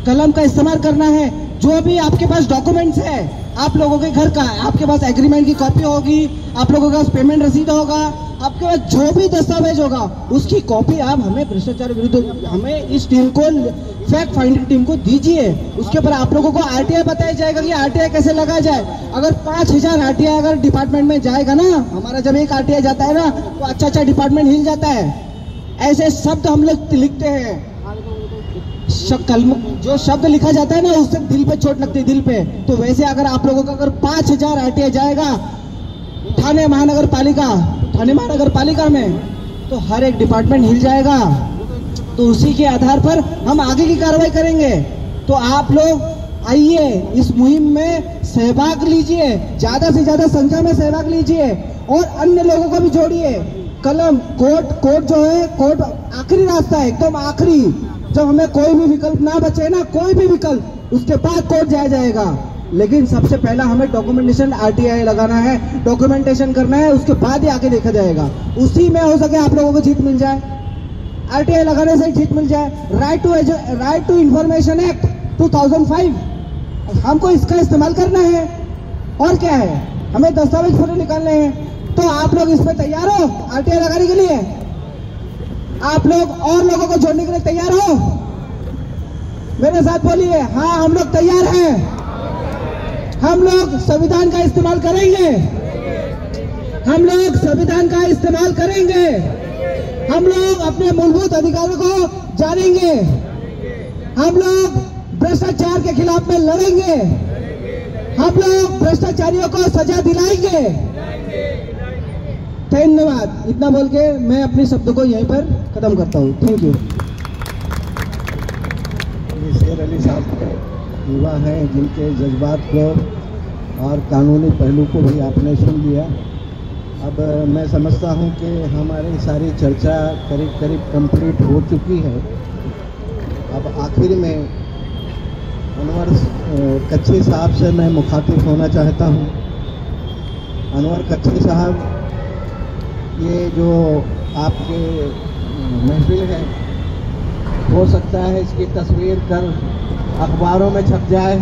कलम का इस्तेमाल करना है। जो भी आपके पास डॉक्यूमेंट्स है आप लोगों के घर का, आपके पास एग्रीमेंट की कॉपी होगी, आप लोगों के पास पेमेंट रसीद होगा, आपके पास जो भी दस्तावेज होगा उसकी कॉपी आप हमें भ्रष्टाचार विरुद्ध, हमें इस टीम को, फैक्ट फाइंडिंग टीम को दीजिए। उसके ऊपर आप लोगों को आरटीआई बताया जाएगा कि आरटीआई कैसे लगाया जाए। अगर 5000 आरटीआई अगर डिपार्टमेंट में जाएगा ना, हमारा जब एक आरटीआई जाता है ना तो अच्छा डिपार्टमेंट हिल जाता है। ऐसे शब्द हम लोग लिखते हैं, जो शब्द लिखा जाता है ना उससे दिल पे चोट लगती है, दिल पे। तो वैसे अगर आप लोगों का अगर 5000 आरटीआई जाएगा थाने महानगर पालिका में, तो हर एक डिपार्टमेंट हिल जाएगा। तो उसी के आधार पर हम आगे की कार्रवाई करेंगे। तो आप लोग आइए, इस मुहिम में सहभाग लीजिए, ज्यादा से ज्यादा संख्या में सहभाग लीजिए और अन्य लोगों को भी जोड़िए। कलम कोर्ट जो है, कोर्ट आखिरी रास्ता है, एकदम आखिरी। जब हमें कोई भी विकल्प ना बचे ना, कोई भी विकल्प, उसके बाद कोर्ट जाएगा। लेकिन सबसे पहला हमें डॉक्यूमेंटेशन आरटीआई लगाना है, डॉक्यूमेंटेशन करना है, उसके बाद ही आगे देखा जाएगा। उसी में हो सके आप लोगों को जीत मिल जाए, आरटीआई लगाने से जीत मिल जाए। राइट टू इंफॉर्मेशन एक्ट 2005, हमको इसका इस्तेमाल करना है। और क्या है, हमें दस्तावेज पूरे निकालने हैं। तो आप लोग इसमें तैयार हो आरटीआई लगाने के लिए? आप लोग और लोगों को जोड़ने के लिए तैयार हो? मेरे साथ बोलिए, हाँ हम लोग तैयार हैं। हम लोग संविधान का इस्तेमाल करेंगे, हम लोग संविधान का इस्तेमाल करेंगे, हम लोग अपने मूलभूत अधिकारों को जानेंगे, हम लोग भ्रष्टाचार के खिलाफ में लड़ेंगे, हम लोग भ्रष्टाचारियों को सजा दिलाएंगे। धन्यवाद। इतना बोल के मैं अपने शब्दों को यहीं पर खत्म करता हूँ। Thank you. शेर अली साहब युवा हैं जिनके जज्बात को और कानूनी पहलू को भी आपने सुन लिया। अब मैं समझता हूं कि हमारी सारी चर्चा करीब कंप्लीट हो चुकी है। अब आखिर में अनवर कच्छी साहब से मैं मुखातिब होना चाहता हूं। अनवर कच्छी साहब, ये जो आपके महफिल है, हो सकता है इसकी तस्वीर कर अखबारों में छप जाए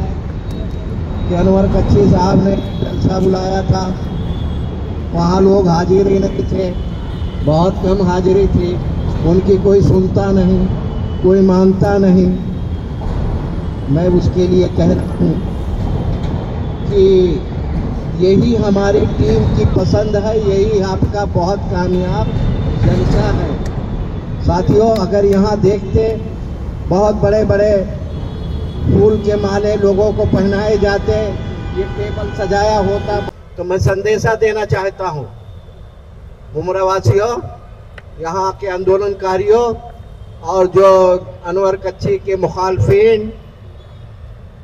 कि अनवर कच्छी साहब ने जलसा बुलाया था, वहाँ लोग हाजिर ही नहीं थे, बहुत कम हाजिरी थी, उनकी कोई सुनता नहीं, कोई मानता नहीं। मैं उसके लिए कह रहा हूँ कि यही हमारी टीम की पसंद है, यही आपका बहुत कामयाब जलसा है। साथियों, अगर यहाँ देखते बहुत बड़े बड़े फूल के माले लोगों को पहनाए जाते, ये टेबल सजाया होता, तो मैं संदेशा देना चाहता हूँ उम्रवासियों, यहाँ के आंदोलनकारियों और जो अनवर कच्छी के मुखालफिन,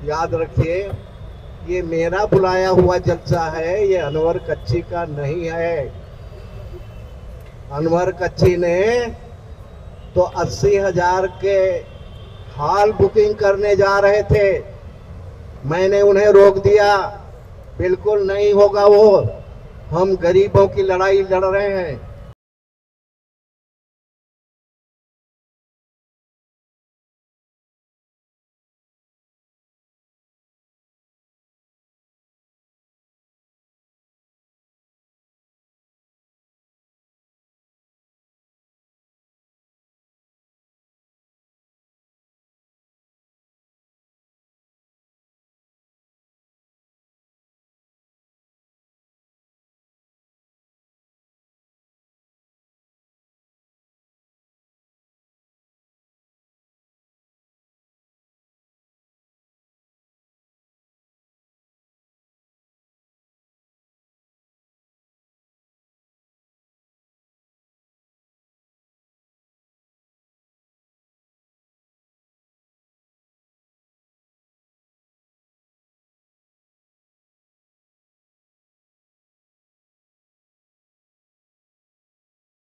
याद रखिए ये मेरा बुलाया हुआ जलसा है, ये अनवर कच्ची का नहीं है। अनवर कच्ची ने तो 80,000 के हॉल बुकिंग करने जा रहे थे, मैंने उन्हें रोक दिया, बिल्कुल नहीं होगा वो। हम गरीबों की लड़ाई लड़ रहे हैं।